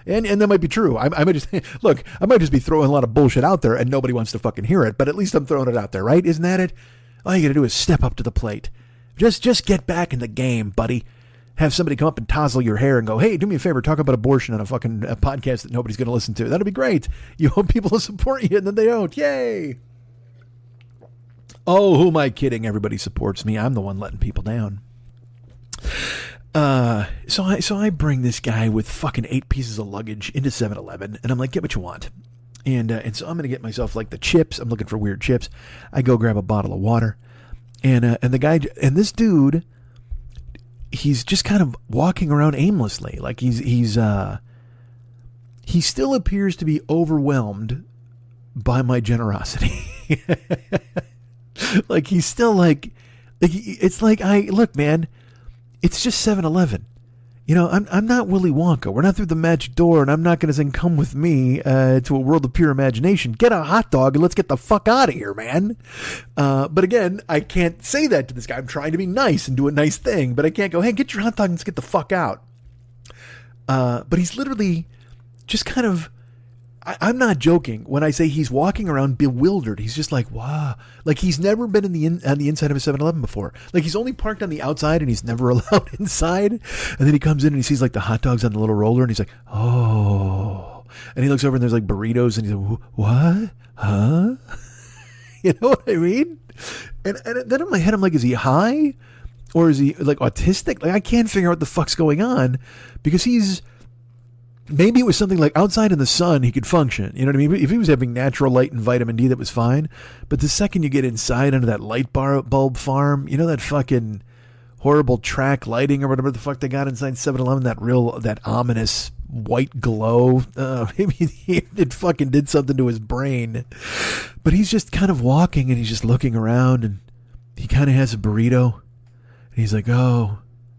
And that might be true. I might just look. I might just be throwing a lot of bullshit out there, and nobody wants to fucking hear it. But at least I'm throwing it out there, right? Isn't that it? All you got to do is step up to the plate. Just get back in the game, buddy. Have somebody come up and tousle your hair and go, hey, do me a favor, talk about abortion on a fucking podcast that nobody's going to listen to. That'll be great. You hope people will support you, and then they don't. Yay. Oh, who am I kidding? Everybody supports me. I'm the one letting people down. So I bring this guy with fucking 8 pieces of luggage into 7-Eleven, and I'm like, get what you want. And so I'm going to get myself like the chips. I'm looking for weird chips. I go grab a bottle of water, and the guy, and this dude, he's just kind of walking around aimlessly. Like he still appears to be overwhelmed by my generosity. Like he's still like it's like, look, man, it's just 7-Eleven. You know, I'm not Willy Wonka. We're not through the magic door, and I'm not going to say, come with me to a world of pure imagination. Get a hot dog and let's get the fuck out of here, man. But again, I can't say that to this guy. I'm trying to be nice and do a nice thing, but I can't go, hey, get your hot dog and let's get the fuck out. But he's literally just kind of, I'm not joking when I say he's walking around bewildered. He's just like, wow. Like he's never been on the inside of a 7-Eleven before. Like he's only parked on the outside and he's never allowed inside. And then he comes in and he sees like the hot dogs on the little roller and he's like, oh. And he looks over and there's like burritos and he's like, what? Huh? You know what I mean? And then in my head, I'm like, is he high? Or is he like autistic? Like I can't figure out what the fuck's going on because maybe it was something like outside in the sun, he could function. You know what I mean? If he was having natural light and vitamin D, that was fine. But the second you get inside under that light bulb farm, you know, that fucking horrible track lighting or whatever the fuck they got inside 7-Eleven, that ominous white glow. Maybe it fucking did something to his brain. But he's just kind of walking and he's just looking around and he kind of has a burrito. And he's like, oh.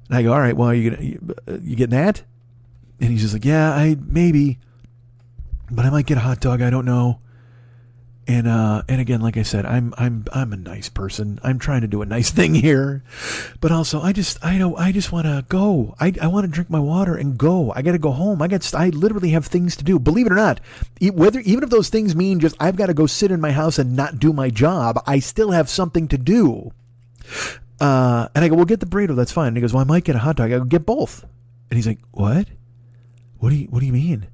And I go, all right, well, you getting that? And he's just like, yeah, maybe, but I might get a hot dog. I don't know. And again, like I said, I'm a nice person. I'm trying to do a nice thing here, but also I just want to go. I want to drink my water and go. I got to go home. I literally have things to do. Believe it or not, even if those things mean just I've got to go sit in my house and not do my job, I still have something to do. And I go, well, get the burrito. That's fine. And he goes, well, I might get a hot dog. I go, get both. And he's like, what? What do you mean?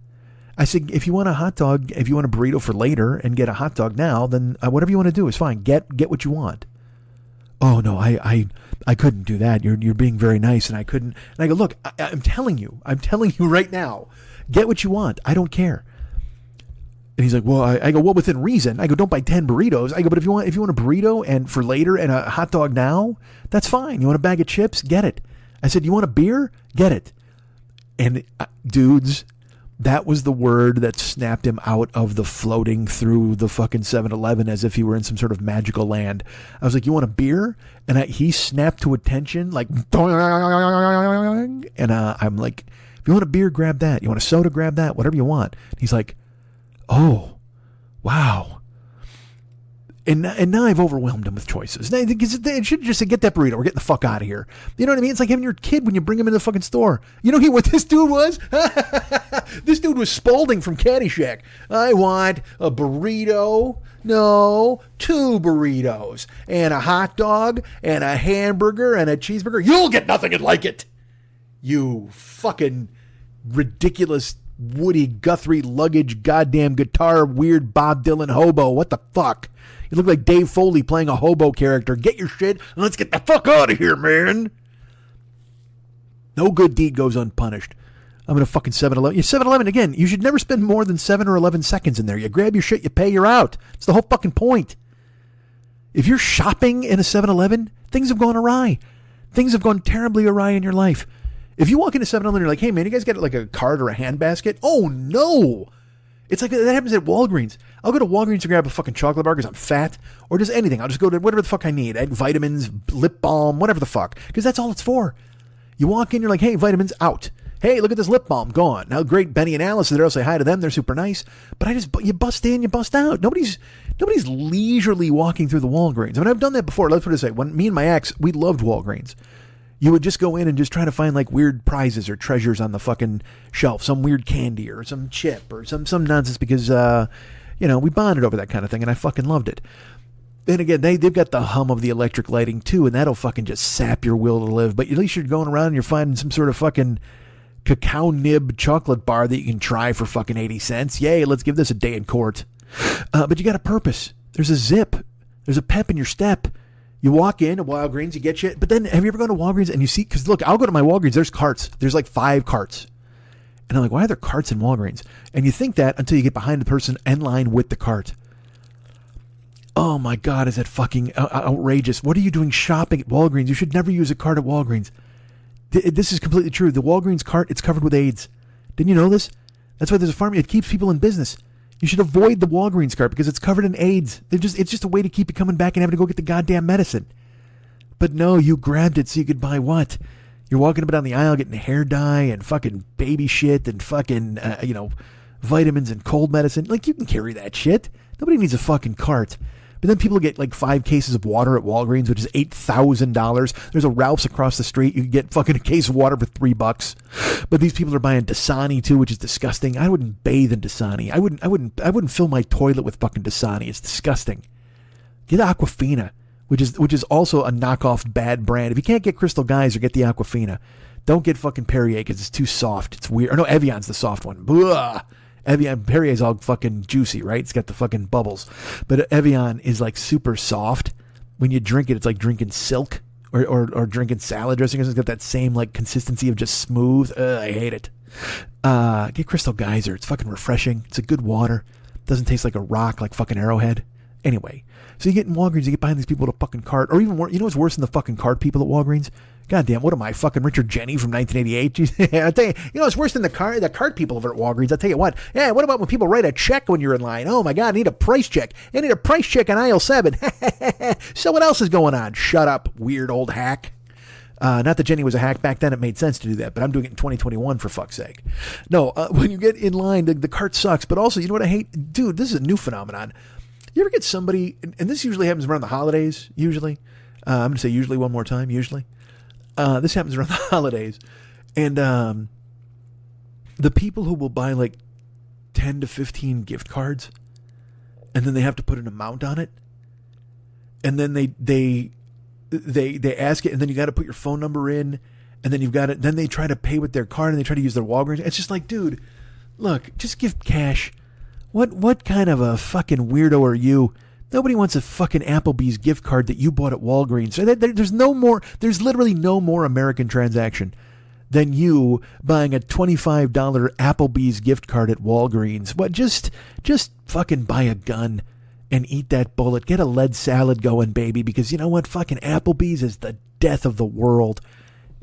I said, if you want a hot dog, if you want a burrito for later and get a hot dog now, then whatever you want to do is fine. Get what you want. Oh no, I couldn't do that. You're being very nice, and I couldn't. And I go, look, I'm telling you right now, get what you want. I don't care. And he's like, well, I go, well, within reason. I go, don't buy 10 burritos. I go, but if you want a burrito and for later and a hot dog now, that's fine. You want a bag of chips? Get it. I said, you want a beer? Get it. And dudes, that was the word that snapped him out of the floating through the fucking 7-Eleven as if he were in some sort of magical land. I was like, you want a beer? And he snapped to attention like, and I'm like, if you want a beer, grab that. You want a soda, grab that. Whatever you want. He's like, oh, wow. And now I've overwhelmed him with choices. It should just say, get that burrito. We're getting the fuck out of here. You know what I mean? It's like having your kid when you bring him into the fucking store. You know what this dude was? This dude was Spaulding from Caddyshack. I want a burrito. No, 2 burritos. And a hot dog and a hamburger and a cheeseburger. You'll get nothing and like it. You fucking ridiculous Woody Guthrie luggage, goddamn guitar, weird Bob Dylan hobo. What the fuck? You look like Dave Foley playing a hobo character. Get your shit and let's get the fuck out of here, man. No good deed goes unpunished. I'm in a fucking 7-Eleven. You 7-Eleven, again, you should never spend more than 7 or 11 seconds in there. You grab your shit, you pay, you're out. It's the whole fucking point. If you're shopping in a 7-Eleven, things have gone awry. Things have gone terribly awry in your life. If you walk into 7-Eleven and you're like, hey, man, you guys got like a cart or a handbasket? Oh, no. It's like that happens at Walgreens. I'll go to Walgreens to grab a fucking chocolate bar because I'm fat, or just anything. I'll just go to whatever the fuck I need. Vitamins, lip balm, whatever the fuck, because that's all it's for. You walk in, you're like, hey, vitamins, out. Hey, look at this lip balm, gone. Now, great, Benny and Alice are there. I'll say hi to them. They're super nice. But you bust in, you bust out. Nobody's leisurely walking through the Walgreens. I mean, I've done that before. Let's put it this way. When me and my ex, we loved Walgreens. You would just go in and just try to find like weird prizes or treasures on the fucking shelf. Some weird candy or some chip or some nonsense because, we bonded over that kind of thing and I fucking loved it. Then again, they've got the hum of the electric lighting too, and that'll fucking just sap your will to live. But at least you're going around and you're finding some sort of fucking cacao nib chocolate bar that you can try for fucking 80 cents. Yay, let's give this a day in court. But you got a purpose. There's a zip. There's a pep in your step. You walk in at Walgreens, you get shit. But then have you ever gone to Walgreens and you see, because look, I'll go to my Walgreens, there's carts. There's like 5 carts. And I'm like, why are there carts in Walgreens? And you think that until you get behind the person in line with the cart. Oh my God, is that fucking outrageous. What are you doing shopping at Walgreens? You should never use a cart at Walgreens. This is completely true. The Walgreens cart, it's covered with AIDS. Didn't you know this? That's why there's a pharmacy. It keeps people in business. You should avoid the Walgreens cart because it's covered in AIDS. It's just a way to keep you coming back and having to go get the goddamn medicine. But no, you grabbed it so you could buy what? You're walking up and down the aisle getting hair dye and fucking baby shit and fucking, vitamins and cold medicine. Like, you can carry that shit. Nobody needs a fucking cart. But then people get like 5 cases of water at Walgreens, which is $8,000. There's a Ralph's across the street. You can get fucking a case of water for $3. But these people are buying Dasani too, which is disgusting. I wouldn't bathe in Dasani. I wouldn't fill my toilet with fucking Dasani. It's disgusting. Get Aquafina, which is also a knockoff bad brand. If you can't get Crystal Geyser, get the Aquafina. Don't get fucking Perrier because it's too soft. It's weird. Or no, Evian's the soft one. Blah. Evian, Perrier's all fucking juicy, right? It's got the fucking bubbles. But Evian is like super soft. When you drink it, it's like drinking silk or drinking salad dressing. It's got that same like consistency of just smooth. I hate it. Get Crystal Geyser. It's fucking refreshing. It's a good water. Doesn't taste like a rock like fucking Arrowhead. Anyway, so you get in Walgreens, you get behind these people with a fucking cart. Or even more, you know what's worse than the fucking cart people at Walgreens? Goddamn, what am I, fucking Richard Jenny from 1988? I'll tell you, it's worse than the cart people over at Walgreens. I'll tell you what. Yeah, what about when people write a check when you're in line? Oh my God, I need a price check. I need a price check on aisle 7. So what else is going on? Shut up, weird old hack. Not that Jenny was a hack back then. It made sense to do that, but I'm doing it in 2021 for fuck's sake. No, when you get in line, the cart sucks. But also, you know what I hate? Dude, this is a new phenomenon. You ever get somebody, and this usually happens around the holidays, usually. I'm going to say usually one more time, usually. This happens around the holidays. And the people who will buy like 10 to 15 gift cards, and then they have to put an amount on it. And then they ask it, and then you got to put your phone number in, and then you've got it. Then they try to pay with their card, and they try to use their Walgreens. It's just like, dude, look, just give cash. What kind of a fucking weirdo are you? Nobody wants a fucking Applebee's gift card that you bought at Walgreens. There's literally no more American transaction than you buying a $25 Applebee's gift card at Walgreens. What? Just fucking buy a gun and eat that bullet. Get a lead salad going, baby, because you know what? Fucking Applebee's is the death of the world.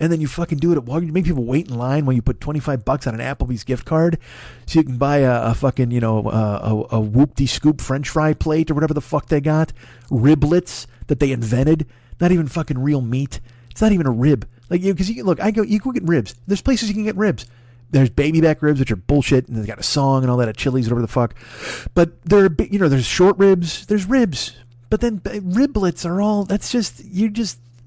And then you fucking do it at Walgreens. You make people wait in line when you put $25 on an Applebee's gift card so you can buy a fucking, a whoop-de-scoop French fry plate or whatever the fuck they got. Riblets that they invented. Not even fucking real meat. It's not even a rib. Like, because you can get ribs. There's places you can get ribs. There's baby back ribs, which are bullshit, and they got a song and all that at Chili's, whatever the fuck. But there's short ribs. There's ribs. But then riblets are all,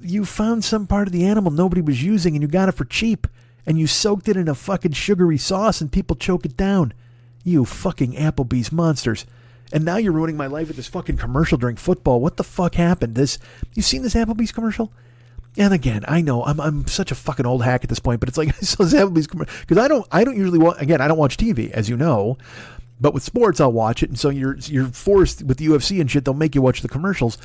you found some part of the animal nobody was using and you got it for cheap and you soaked it in a fucking sugary sauce and people choke it down. You fucking Applebee's monsters. And now you're ruining my life with this fucking commercial during football. What the fuck happened? You seen this Applebee's commercial? And again, I know I'm such a fucking old hack at this point, but it's like I saw Applebee's commercial because I don't usually watch. Again, I don't watch TV, as you know, but with sports I'll watch it, and so you're forced with the UFC and shit. They'll make you watch the commercials,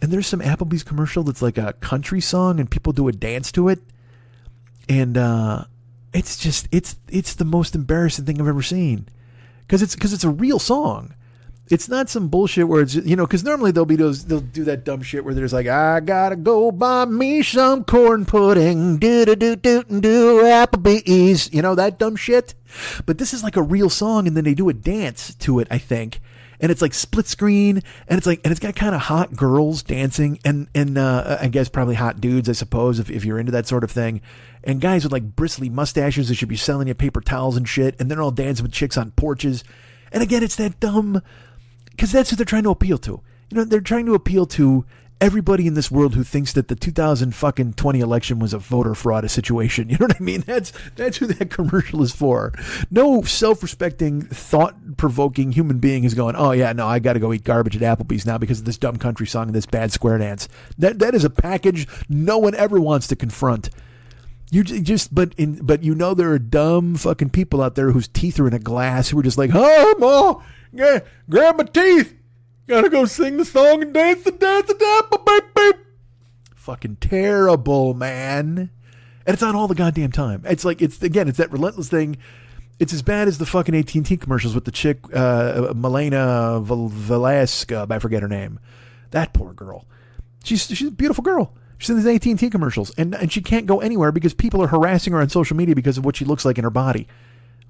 and there's some Applebee's commercial that's like a country song, and people do a dance to it, and it's just it's the most embarrassing thing I've ever seen because it's a real song. It's not some bullshit where it's, because normally they'll do that dumb shit where there's like, I gotta go buy me some corn pudding, do Applebee's, that dumb shit. But this is like a real song, and then they do a dance to it, I think, and it's like split screen, and it's got kind of hot girls dancing, and I guess probably hot dudes, I suppose, if you're into that sort of thing, and guys with like bristly mustaches that should be selling you paper towels and shit, and they're all dancing with chicks on porches, and again, it's that dumb. Because that's what they're trying to appeal to. They're trying to appeal to everybody in this world who thinks that the 2020 election was a voter fraud situation. You know what I mean? That's who that commercial is for. No self-respecting, thought-provoking human being is going, oh yeah, no, I got to go eat garbage at Applebee's now because of this dumb country song and this bad square dance. That is a package no one ever wants to confront. But there are dumb fucking people out there whose teeth are in a glass who are just like, oh, Ma, yeah, grab my teeth. Gotta go sing the song and dance the apple, baby. Fucking terrible, man. And it's on all the goddamn time. It's like, it's that relentless thing. It's as bad as the fucking AT&T commercials with the chick, Milena Velasquez, I forget her name. That poor girl. She's a beautiful girl. She's in these AT&T commercials, and she can't go anywhere because people are harassing her on social media because of what she looks like in her body.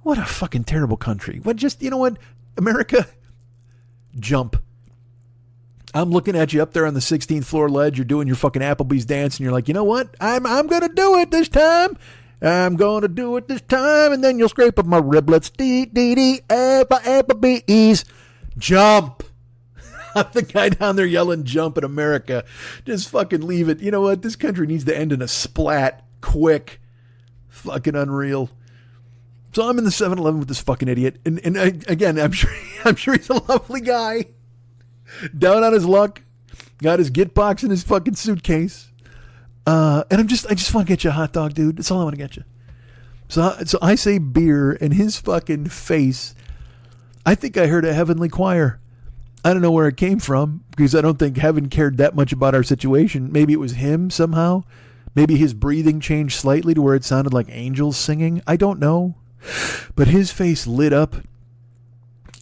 What a fucking terrible country. You know what? America, jump. I'm looking at you up there on the 16th floor ledge. You're doing your fucking Applebee's dance, and you're like, you know what? I'm going to do it this time. I'm going to do it this time, and then you'll scrape up my riblets. Applebee's. Jump. I'm the guy down there yelling jump in America. Just fucking leave it. You know what? This country needs to end in a splat. Quick. Fucking unreal. So I'm in the 7-Eleven with this fucking idiot. And again, I'm sure he's a lovely guy. Down on his luck. Got his Git box in his fucking suitcase. And I just want to get you a hot dog, dude. That's all I want to get you. So I say beer, and his fucking face, I think I heard a heavenly choir. I don't know where it came from because I don't think heaven cared that much about our situation. Maybe it was him somehow. Maybe his breathing changed slightly to where it sounded like angels singing. I don't know. But his face lit up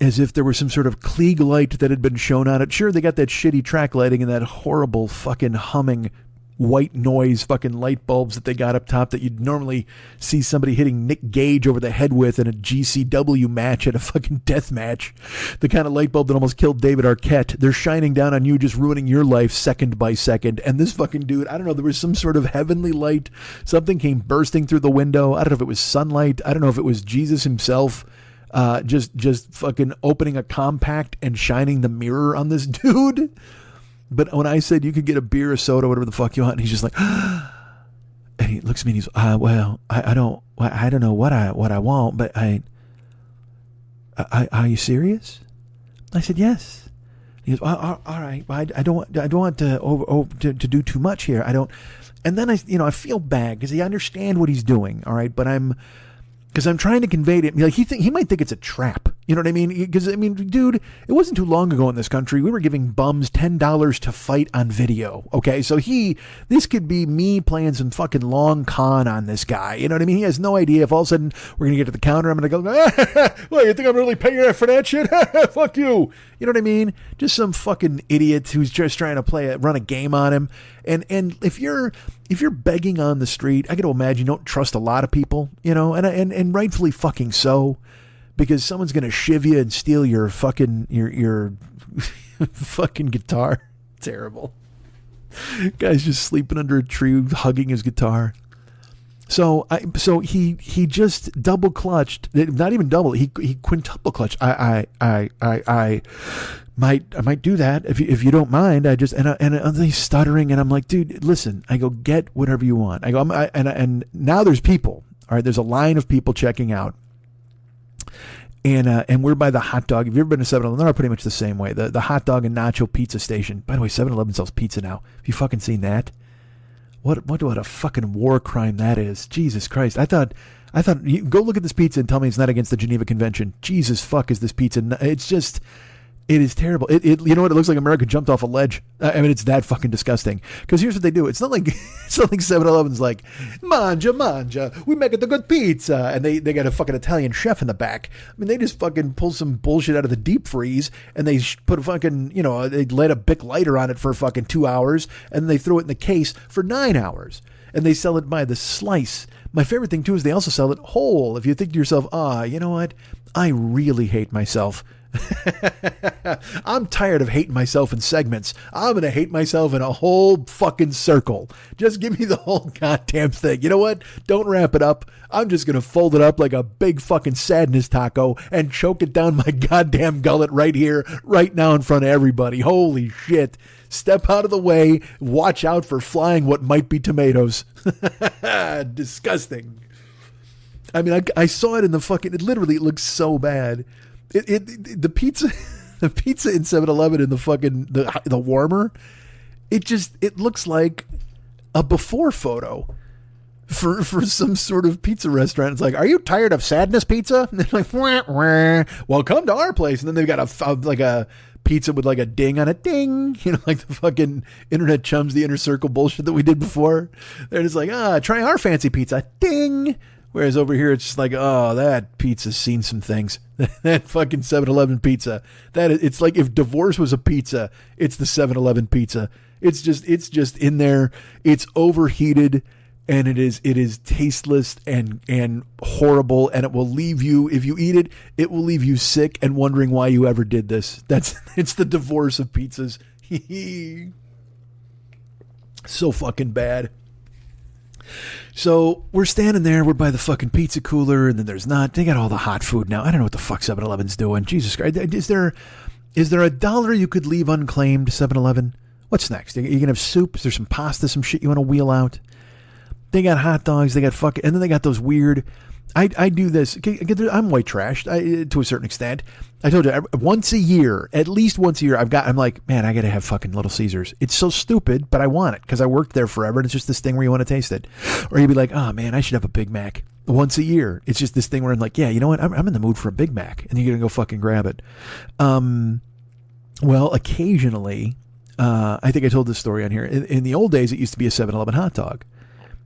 as if there was some sort of Klieg light that had been shown on it. Sure, they got that shitty track lighting and that horrible fucking humming white noise fucking light bulbs that they got up top that you'd normally see somebody hitting Nick Gage over the head with in a GCW match at a fucking death match. The kind of light bulb that almost killed David Arquette. They're shining down on you, just ruining your life second by second. And this fucking dude, I don't know, there was some sort of heavenly light. Something came bursting through the window. I don't know if it was sunlight. I don't know if it was Jesus himself. Just fucking opening a compact and shining the mirror on this dude. But when I said you could get a beer, a soda, whatever the fuck you want, and he's just like, and he looks at me and he's, I don't know what I want, but are you serious? I said yes. He goes, all right, I don't want to do too much here. I don't, and then I feel bad because I understand what he's doing, all right, but I'm trying to convey to him, like he might think it's a trap. You know what I mean? Because, I mean, dude, it wasn't too long ago in this country, we were giving bums $10 to fight on video. Okay, so this could be me playing some fucking long con on this guy. You know what I mean? He has no idea if all of a sudden we're going to get to the counter, I'm going to go, well, you think I'm really paying you for that shit? Fuck you. You know what I mean? Just some fucking idiot who's just trying to run a game on him. And if you're begging on the street, I got to imagine you don't trust a lot of people, and rightfully fucking so. Because someone's going to shiv you and steal your fucking your fucking guitar. Terrible. Guy's just sleeping under a tree, hugging his guitar. So he just double clutched, not even double. He quintuple clutched. I might do that if you don't mind. And he's stuttering, and I'm like, dude, listen. I go, get whatever you want. I go, and now there's people. All right, there's a line of people checking out. And we're by the hot dog. If you've ever been to 7-Eleven, they're pretty much the same way. The hot dog and nacho pizza station. By the way, 7-Eleven sells pizza now. Have you fucking seen that? What a fucking war crime that is. Jesus Christ. I thought you, go look at this pizza and tell me it's not against the Geneva Convention. Jesus fuck is this pizza. It's just, it is terrible. It you know what? It looks like America jumped off a ledge. I mean, it's that fucking disgusting. Because here's what they do. It's not like 7-Eleven's like, manja, we make it a good pizza. And they got a fucking Italian chef in the back. I mean, they just fucking pull some bullshit out of the deep freeze and they put a fucking, they light a Bic lighter on it for fucking 2 hours and then they throw it in the case for 9 hours. And they sell it by the slice. My favorite thing too is they also sell it whole. If you think to yourself, you know what? I really hate myself. I'm tired of hating myself in segments. I'm going to hate myself in a whole fucking circle. Just give me the whole goddamn thing. You know what? Don't wrap it up. I'm just going to fold it up like a big fucking sadness taco and choke it down my goddamn gullet right here, right now in front of everybody. Holy shit. Step out of the way. Watch out for flying what might be tomatoes. Disgusting. I mean, I saw it in the fucking, it literally looks so bad. The pizza in 7-Eleven in the fucking the warmer, it looks like a before photo for some sort of pizza restaurant. It's like, are you tired of sadness pizza? And they're like, wah, wah. Well, come to our place. And then they've got a pizza with like a ding on it, ding, like the fucking internet chums, the inner circle bullshit that we did before. They're just like, try our fancy pizza, ding. Whereas over here, it's just like, that pizza's seen some things. That fucking 7-Eleven pizza. It's like if divorce was a pizza, it's the 7-Eleven pizza. It's just in there. It's overheated, and it is tasteless and horrible, and it will leave you, if you eat it, it will leave you sick and wondering why you ever did this. It's the divorce of pizzas. So fucking bad. So we're standing there, we're by the fucking pizza cooler, and then they got all the hot food now. I don't know what the fuck 7-Eleven's doing. Jesus Christ. Is there $1 you could leave unclaimed, 7-Eleven? What's next? You can have soup? Is there some pasta, some shit you want to wheel out? They got hot dogs, they got fucking, and then they got those weird, I do this, I'm white trashed to a certain extent. I told you, once a year, at least once a year, I'm like, man, I got to have fucking Little Caesars. It's so stupid, but I want it because I worked there forever and it's just this thing where you want to taste it. Or you'd be like, oh man, I should have a Big Mac once a year. It's just this thing where I'm like, yeah, you know what? I'm in the mood for a Big Mac. And you're going to go fucking grab it. Well, occasionally, I think I told this story on here. In the old days, it used to be a 7-Eleven hot dog.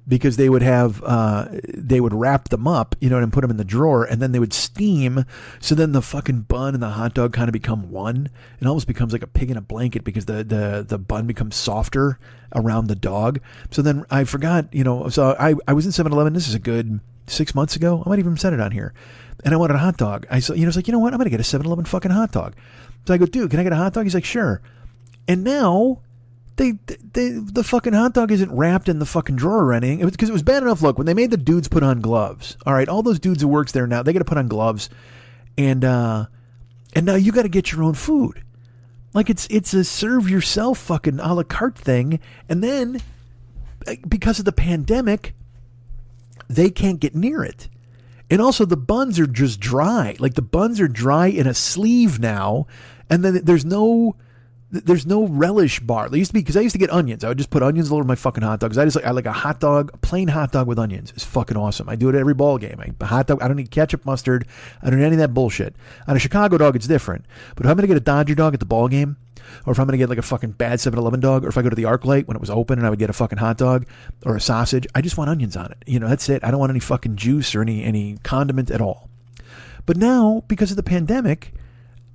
Because they would wrap them up, and put them in the drawer, and then they would steam. So then the fucking bun and the hot dog kind of become one. It almost becomes like a pig in a blanket because the bun becomes softer around the dog. So then I forgot, so I was in 7-Eleven. This is a good 6 months ago. I might even said it on here. And I wanted a hot dog. I saw, it's like, you know what? I'm going to get a 7-Eleven fucking hot dog. So I go, dude, can I get a hot dog? He's like, sure. And now the fucking hot dog isn't wrapped in the fucking drawer or anything. Because it was bad enough. Look, when they made the dudes put on gloves, all right, all those dudes who works there now, they got to put on gloves, and now you got to get your own food. Like it's a serve yourself fucking a la carte thing, and then because of the pandemic, they can't get near it, and also the buns are just dry. Like the buns are dry in a sleeve now, and then there's no relish bar. There used to be, because I used to get onions. I would just put onions all over my fucking hot dogs. I like a hot dog, a plain hot dog with onions. It's fucking awesome. I do it at every ball game. A hot dog. I don't need ketchup, mustard. I don't need any of that bullshit. On a Chicago dog, it's different. But if I'm going to get a Dodger dog at the ball game, or if I'm going to get like a fucking bad 7-Eleven dog, or if I go to the ArcLight when it was open and I would get a fucking hot dog or a sausage, I just want onions on it. That's it. I don't want any fucking juice or any condiment at all. But now, because of the pandemic,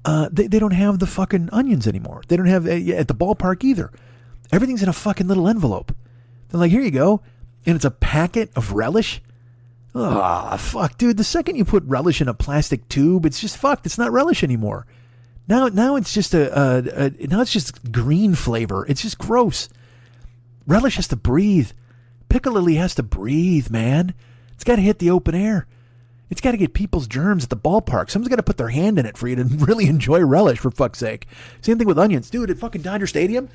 they don't have the fucking onions anymore. They don't have at the ballpark either. Everything's in a fucking little envelope. They're like, here you go. And it's a packet of relish. Ah, fuck, dude. The second you put relish in a plastic tube, it's just fucked. It's not relish anymore. Now it's just now it's just green flavor. It's just gross. Relish has to breathe. Piccalilli has to breathe, man. It's got to hit the open air. It's got to get people's germs at the ballpark. Someone's got to put their hand in it for you to really enjoy relish, for fuck's sake. Same thing with onions. Dude, at fucking Dodger Stadium,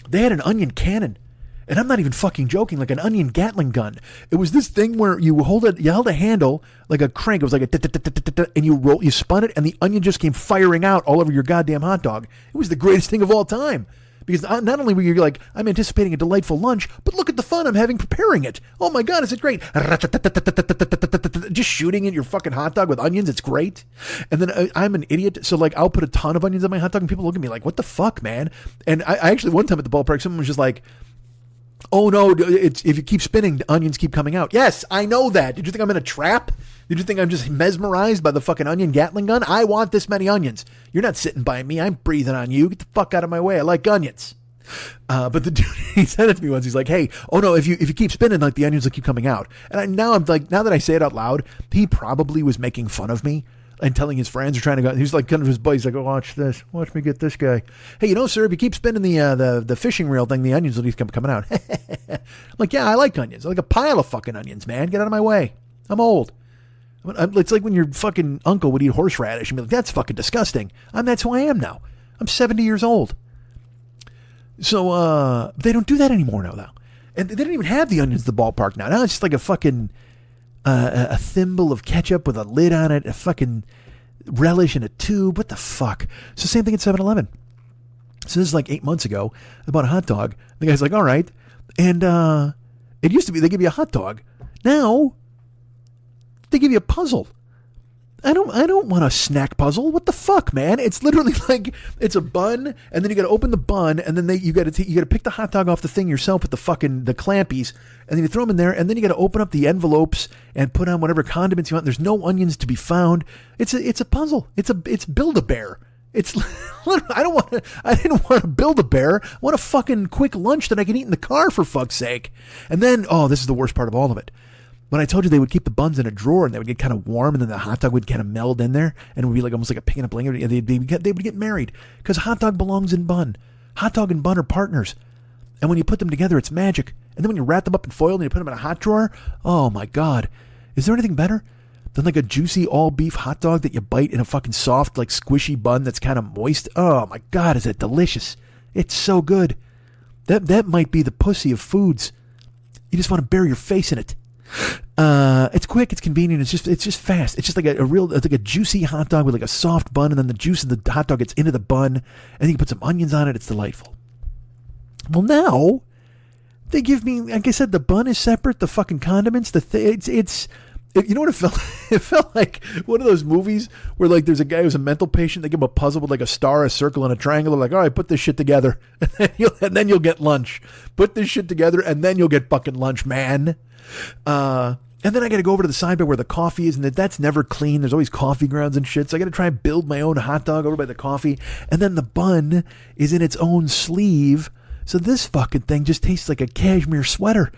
they had an onion cannon. And I'm not even fucking joking, like an onion Gatling gun. It was this thing where you held a handle like a crank. It was like a and you spun it, and the onion just came firing out all over your goddamn hot dog. It was the greatest thing of all time. Because not only were you like, I'm anticipating a delightful lunch, but look at the fun I'm having preparing it. Oh my God, is it great? Just shooting in your fucking hot dog with onions, it's great. And then I'm an idiot, so like I'll put a ton of onions on my hot dog and people look at me like, what the fuck, man? And I actually, one time at the ballpark, someone was just like, oh no, if you keep spinning, the onions keep coming out. Yes, I know that. Did you think I'm in a trap? Did you think I'm just mesmerized by the fucking onion Gatling gun? I want this many onions. You're not sitting by me. I'm breathing on you. Get the fuck out of my way. I like onions. But the dude, he said it to me once. He's like, hey, oh no, if you keep spinning, like the onions will keep coming out. And now that I say it out loud, he probably was making fun of me and telling his friends or trying to go. He's like, kind of his buddies like, oh, watch this. Watch me get this guy. Hey, you know, sir, if you keep spinning the fishing reel thing, the onions will keep coming out. I'm like, yeah, I like onions. I like a pile of fucking onions, man. Get out of my way. I'm old. It's like when your fucking uncle would eat horseradish and be like, that's fucking disgusting. That's who I am now. I'm 70 years old. So they don't do that anymore now, though. And they don't even have the onions at the ballpark now. Now it's just like a fucking a thimble of ketchup with a lid on it, a fucking relish in a tube. What the fuck? So same thing at 7-Eleven. So this is like 8 months ago. I bought a hot dog. The guy's like, all right. And it used to be they give you a hot dog. Now they give you a puzzle. I don't want a snack puzzle. What the fuck, man? It's literally like it's a bun, and then you got to open the bun, and then you got to pick the hot dog off the thing yourself with the clampies, and then you throw them in there, and then you got to open up the envelopes and put on whatever condiments you want. There's no onions to be found. It's a puzzle. It's Build-A-Bear. It's I didn't want to build a bear. I want a fucking quick lunch that I can eat in the car, for fuck's sake. And then, this is the worst part of all of it. When I told you they would keep the buns in a drawer and they would get kind of warm and then the hot dog would kind of meld in there and it would be like almost like a pig in a blanket. They would get married because hot dog belongs in bun. Hot dog and bun are partners. And when you put them together, it's magic. And then when you wrap them up in foil and you put them in a hot drawer, oh my God. Is there anything better than like a juicy all beef hot dog that you bite in a fucking soft, like squishy bun that's kind of moist? Oh my God, is it delicious? It's so good. That might be the pussy of foods. You just want to bury your face in it. It's quick, it's convenient, it's just fast. It's just like it's like a juicy hot dog with like a soft bun, and then the juice of the hot dog gets into the bun, and then you put some onions on it. It's delightful. Well, now they give me, like I said, the bun is separate, the fucking condiments, you know what it felt? It felt like one of those movies where like there's a guy who's a mental patient. They give him a puzzle with like a star, a circle, and a triangle. They're like, all right, put this shit together, and then you'll get lunch. Put this shit together, and then you'll get fucking lunch, man. And then I got to go over to the side by where the coffee is, and that's never clean. There's always coffee grounds and shit. So I got to try and build my own hot dog over by the coffee. And then the bun is in its own sleeve. So this fucking thing just tastes like a cashmere sweater.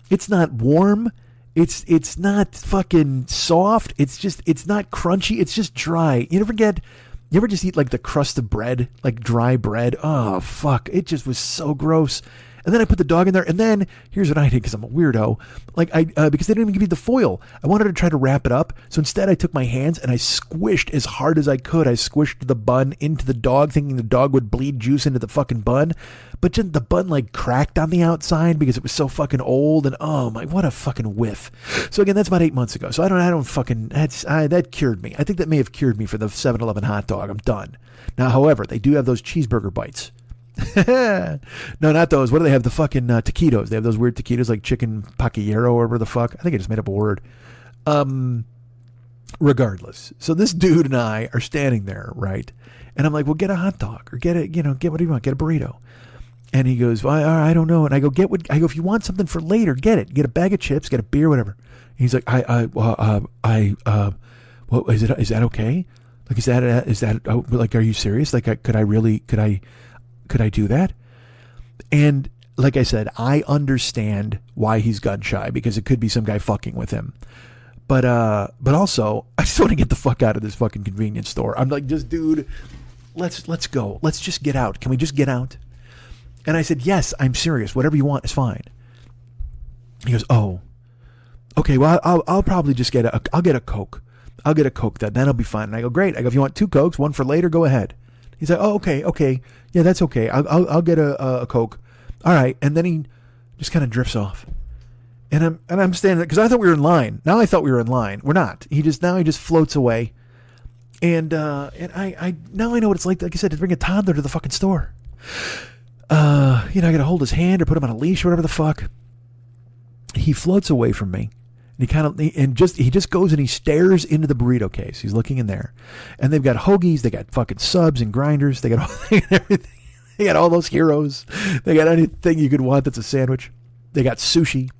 It's not warm. It's not fucking soft. It's not crunchy. It's just dry. You ever just eat like the crust of bread, like dry bread? Oh, fuck. It just was so gross. And then I put the dog in there, and then here's what I did because I'm a weirdo. Like because they didn't even give me the foil. I wanted to try to wrap it up, so instead I took my hands and I squished as hard as I could. I squished the bun into the dog, thinking the dog would bleed juice into the fucking bun. But then the bun like cracked on the outside because it was so fucking old, and oh my, what a fucking whiff. So again, that's about 8 months ago. So I don't fucking that cured me. I think that may have cured me for the 7-Eleven hot dog. I'm done. Now, however, they do have those cheeseburger bites. No, not those. What do they have? The fucking taquitos. They have those weird taquitos like chicken paquillero or whatever the fuck. I think I just made up a word. Regardless. So this dude and I are standing there, right? And I'm like, well, get a hot dog or get what do you want? Get a burrito. And he goes, well, I don't know. And I go, if you want something for later, get it. Get a bag of chips, get a beer, whatever. And he's like, well, is that okay? Like, is that, like, are you serious? Like, could I do that? And like I said, I understand why he's gun shy because it could be some guy fucking with him. But also, I just want to get the fuck out of this fucking convenience store. I'm like, just dude, let's go. Let's just get out. Can we just get out? And I said, yes, I'm serious. Whatever you want is fine. He goes, oh, okay. Well, I'll probably just I'll get a Coke. I'll get a Coke then I'll be fine. And I go, great. I go, if you want 2 Cokes, one for later, go ahead. He's like, oh, okay. Yeah, that's okay. I'll get a Coke. All right. And then he just kind of drifts off. And I'm standing there because I thought we were in line. Now I thought we were in line. We're not. He just floats away. And I now I know what it's like I said, to bring a toddler to the fucking store. I got to hold his hand or put him on a leash or whatever the fuck. He floats away from me. And he just goes and he stares into the burrito case. He's looking in there. And they've got hoagies, they got fucking subs and grinders, they got everything. They got all those heroes. They got anything you could want that's a sandwich. They got sushi.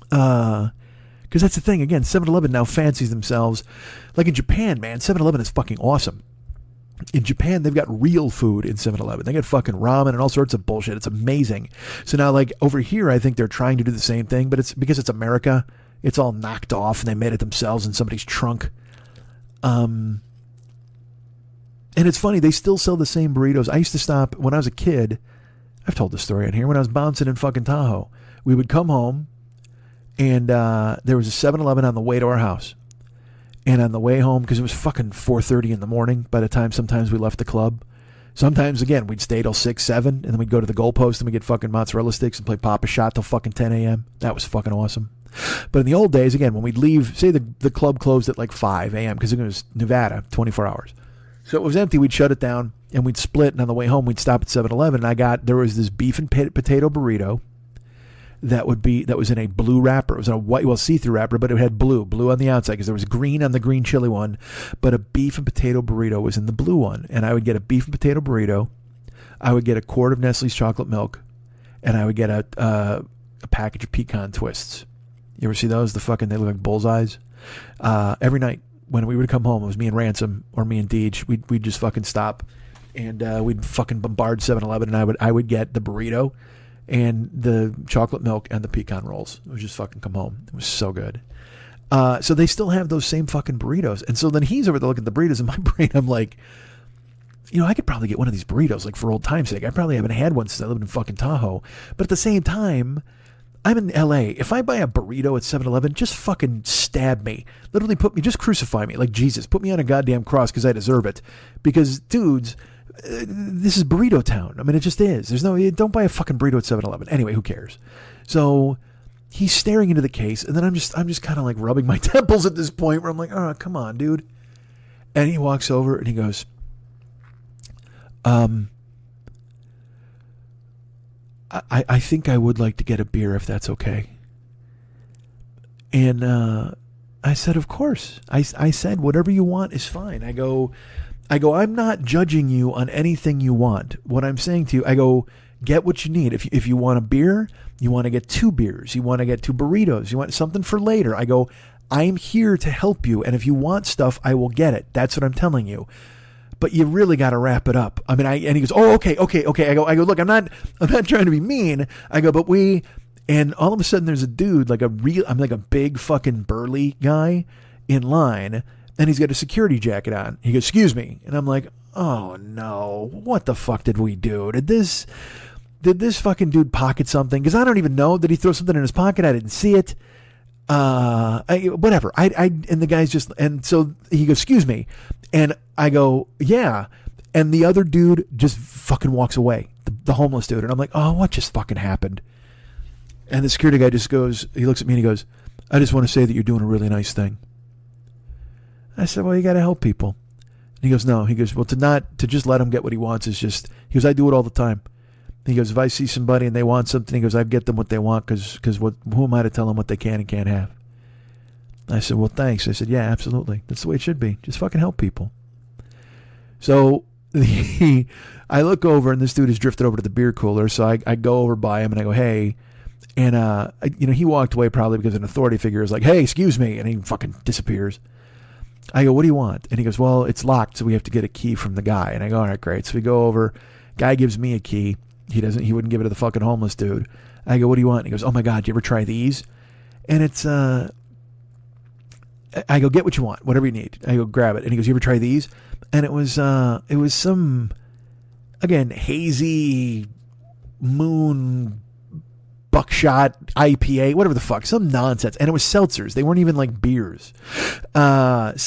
Because that's the thing. Again, 7-Eleven now fancies themselves. Like in Japan, man, 7-Eleven is fucking awesome. In Japan, they've got real food in 7-Eleven. They got fucking ramen and all sorts of bullshit. It's amazing. So now, like, over here, I think they're trying to do the same thing, but it's because it's America. It's all knocked off, and they made it themselves in somebody's trunk. And it's funny, they still sell the same burritos. I used to stop, when I was a kid, I've told this story on here, when I was bouncing in fucking Tahoe, we would come home, and there was a 7-Eleven on the way to our house. And on the way home, because it was fucking 4:30 in the morning by the time sometimes we left the club. Sometimes, again, we'd stay till 6, 7, and then we'd go to the goalpost and we'd get fucking mozzarella sticks and play Pop-A-Shot till fucking 10 a.m. That was fucking awesome. But in the old days, again, when we'd leave, say the club closed at like 5 a.m., because it was Nevada, 24 hours. So it was empty, we'd shut it down, and we'd split, and on the way home, we'd stop at 7-Eleven, and there was this beef and potato burrito that was in a blue wrapper. It was in a white, see-through wrapper, but it had blue on the outside, because there was green on the green chili one, but a beef and potato burrito was in the blue one, and I would get a beef and potato burrito, I would get a quart of Nestle's chocolate milk, and I would get a package of pecan twists. You ever see those? They look like bullseyes. Every night when we would come home, it was me and Ransom or me and Deej. We'd just fucking stop, and we'd fucking bombard 7-Eleven, and I would get the burrito and the chocolate milk and the pecan rolls. It was just fucking come home. It was so good. So they still have those same fucking burritos. And so then he's over there looking at the burritos in my brain. I'm like, I could probably get one of these burritos, like for old time's sake. I probably haven't had one since I lived in fucking Tahoe. But at the same time, I'm in LA. If I buy a burrito at 7-Eleven, just fucking stab me. Literally just crucify me like Jesus. Put me on a goddamn cross because I deserve it. Because, dudes, this is burrito town. I mean, it just is. Don't buy a fucking burrito at 7-Eleven. Anyway, who cares? So he's staring into the case, and then I'm just kind of like rubbing my temples at this point where I'm like, oh, come on, dude. And he walks over and he goes, I think I would like to get a beer if that's okay. And I said, of course. I said, whatever you want is fine. I go, I'm not judging you on anything you want. What I'm saying to you, I go, get what you need. If you want a beer, you want to get 2 beers. You want to get 2 burritos. You want something for later. I go, I'm here to help you. And if you want stuff, I will get it. That's what I'm telling you. But you really got to wrap it up. I mean, and he goes, oh, okay. I go, look, I'm not trying to be mean. I go, but and all of a sudden there's a dude, I'm like a big fucking burly guy in line, and he's got a security jacket on. He goes, excuse me. And I'm like, oh no, what the fuck did we do? Did this fucking dude pocket something? Because I don't even know. Did he throw something in his pocket? I didn't see it. Whatever. And the guy's just, and so he goes, excuse me. And I go, yeah. And the other dude just fucking walks away, the homeless dude. And I'm like, oh, what just fucking happened? And the security guy just goes, he looks at me and he goes, I just want to say that you're doing a really nice thing. I said, well, you got to help people. And he goes, no. He goes, well, to just let him get what he wants is just, he goes, I do it all the time. He goes, if I see somebody and they want something, he goes, I get them what they want because who am I to tell them what they can and can't have? I said, well, thanks. I said, yeah, absolutely. That's the way it should be. Just fucking help people. So I look over and this dude has drifted over to the beer cooler. So I go over by him and I go, hey. And, he walked away probably because an authority figure is like, hey, excuse me. And he fucking disappears. I go, what do you want? And he goes, well, it's locked. So we have to get a key from the guy. And I go, all right, great. So we go over. Guy gives me a key. He wouldn't give it to the fucking homeless dude. I go, what do you want? And he goes, oh my God, do you ever try these? And it's, I go, get what you want, whatever you need. I go, grab it. And he goes, you ever try these? And it was some, again, hazy moon buckshot IPA, whatever the fuck, some nonsense. And it was seltzers. They weren't even like beers. I'd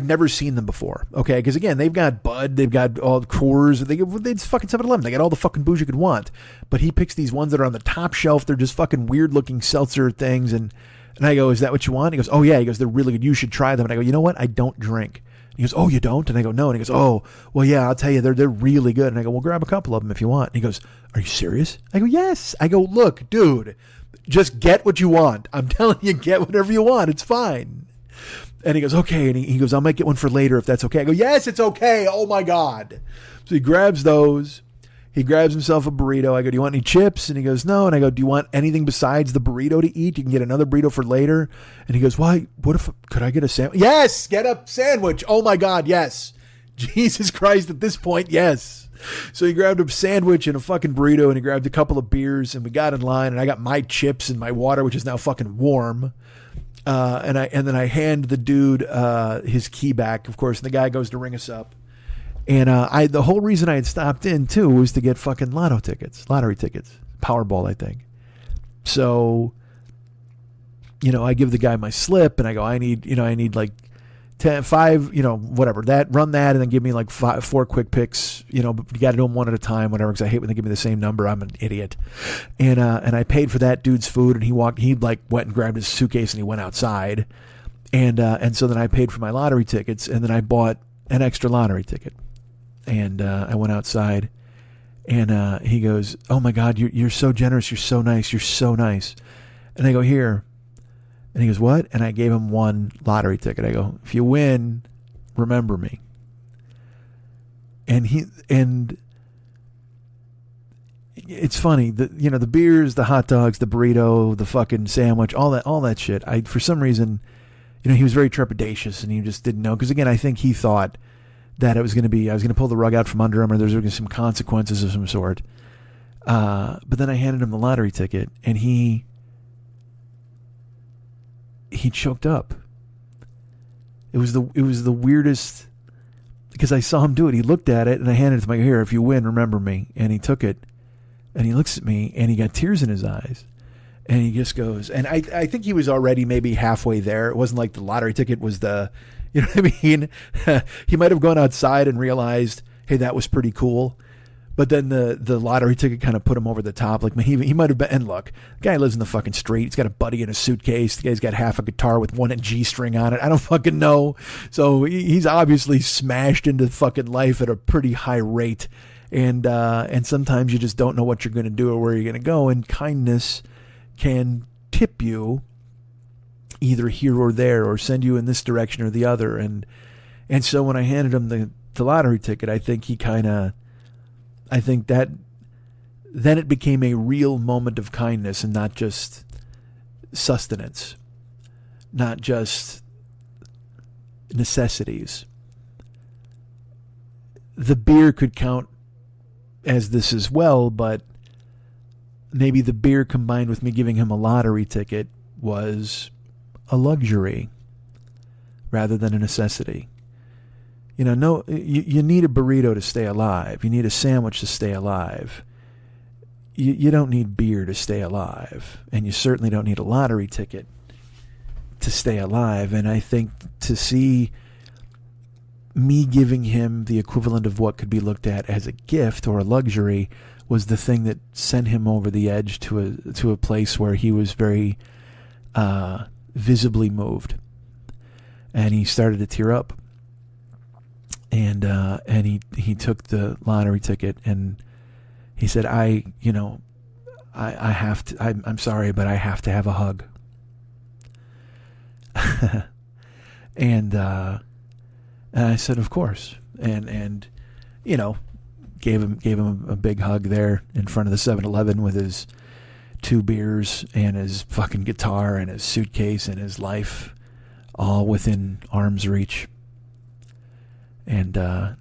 never seen them before. Okay. Cause again, they've got Bud, they've got all the Coors, it's fucking 7-Eleven. They got all the fucking booze you could want, but he picks these ones that are on the top shelf. They're just fucking weird looking seltzer things. And I go, is that what you want? He goes, oh yeah. He goes, they're really good. You should try them. And I go, you know what? I don't drink. He goes, oh, you don't? And I go, no. And he goes, oh, well, yeah, I'll tell you, they're really good. And I go, well, grab a couple of them if you want. And he goes, are you serious? I go, yes. I go, look, dude, just get what you want. I'm telling you, get whatever you want. It's fine. And he goes, okay. And he goes, I might get one for later if that's okay. I go, yes, it's okay. Oh, my God. So he grabs those. He grabs himself a burrito. I go, do you want any chips? And he goes, no. And I go, do you want anything besides the burrito to eat? You can get another burrito for later. And he goes, why? Could I get a sandwich? Yes, get a sandwich. Oh my God, yes. Jesus Christ, at this point, yes. So he grabbed a sandwich and a fucking burrito, and he grabbed a couple of beers, and we got in line, and I got my chips and my water, which is now fucking warm. And then I hand the dude his key back, of course, and the guy goes to ring us up. And the whole reason I had stopped in too was to get fucking lottery tickets, Powerball, I think. So, I give the guy my slip and I go, I need like 10, 5, whatever run that, and then give me like 4 quick picks. But you got to do them one at a time, whatever. Because I hate when they give me the same number. I'm an idiot. And I paid for that dude's food, and he went and grabbed his suitcase and he went outside. And so then I paid for my lottery tickets, and then I bought an extra lottery ticket. And I went outside, and he goes, oh, my God, you're so generous. You're so nice. You're so nice. And I go, here. And he goes, what? And I gave him 1 lottery ticket. I go, if you win, remember me. And it's funny, the beers, the hot dogs, the burrito, the fucking sandwich, all that shit. For some reason, he was very trepidatious, and he just didn't know. Because again, I think he thought that I was going to pull the rug out from under him, or there's going to be some consequences of some sort. But then I handed him the lottery ticket, and he choked up. It was the weirdest, because I saw him do it. He looked at it, and I handed it to him. Here, if you win, remember me. And he took it, and he looks at me, and he got tears in his eyes. And he just goes, and I think he was already maybe halfway there. It wasn't like the lottery ticket was the, you know what I mean? He might have gone outside and realized, hey, that was pretty cool. But then the lottery ticket kind of put him over the top. Like, he might have been, and look, the guy lives in the fucking street. He's got a buddy in a suitcase. The guy's got half a guitar with 1 G string on it. I don't fucking know. So he's obviously smashed into fucking life at a pretty high rate. And sometimes you just don't know what you're going to do or where you're going to go. And kindness can tip you either here or there, or send you in this direction or the other. And so when I handed him the lottery ticket, I think that then it became a real moment of kindness, and not just sustenance, not just necessities. The beer could count as this as well, but maybe the beer combined with me giving him a lottery ticket was a luxury rather than a necessity. You need a burrito to stay alive. You need a sandwich to stay alive. You don't need beer to stay alive. And you certainly don't need a lottery ticket to stay alive. And I think to see me giving him the equivalent of what could be looked at as a gift or a luxury was the thing that sent him over the edge to a place where he was very visibly moved. And he started to tear up. And he took the lottery ticket, and he said, I have to, I'm sorry, but I have to have a hug. And I said, of course. And gave him a big hug there in front of the 7-Eleven with his 2 beers and his fucking guitar and his suitcase and his life all within arm's reach. And, I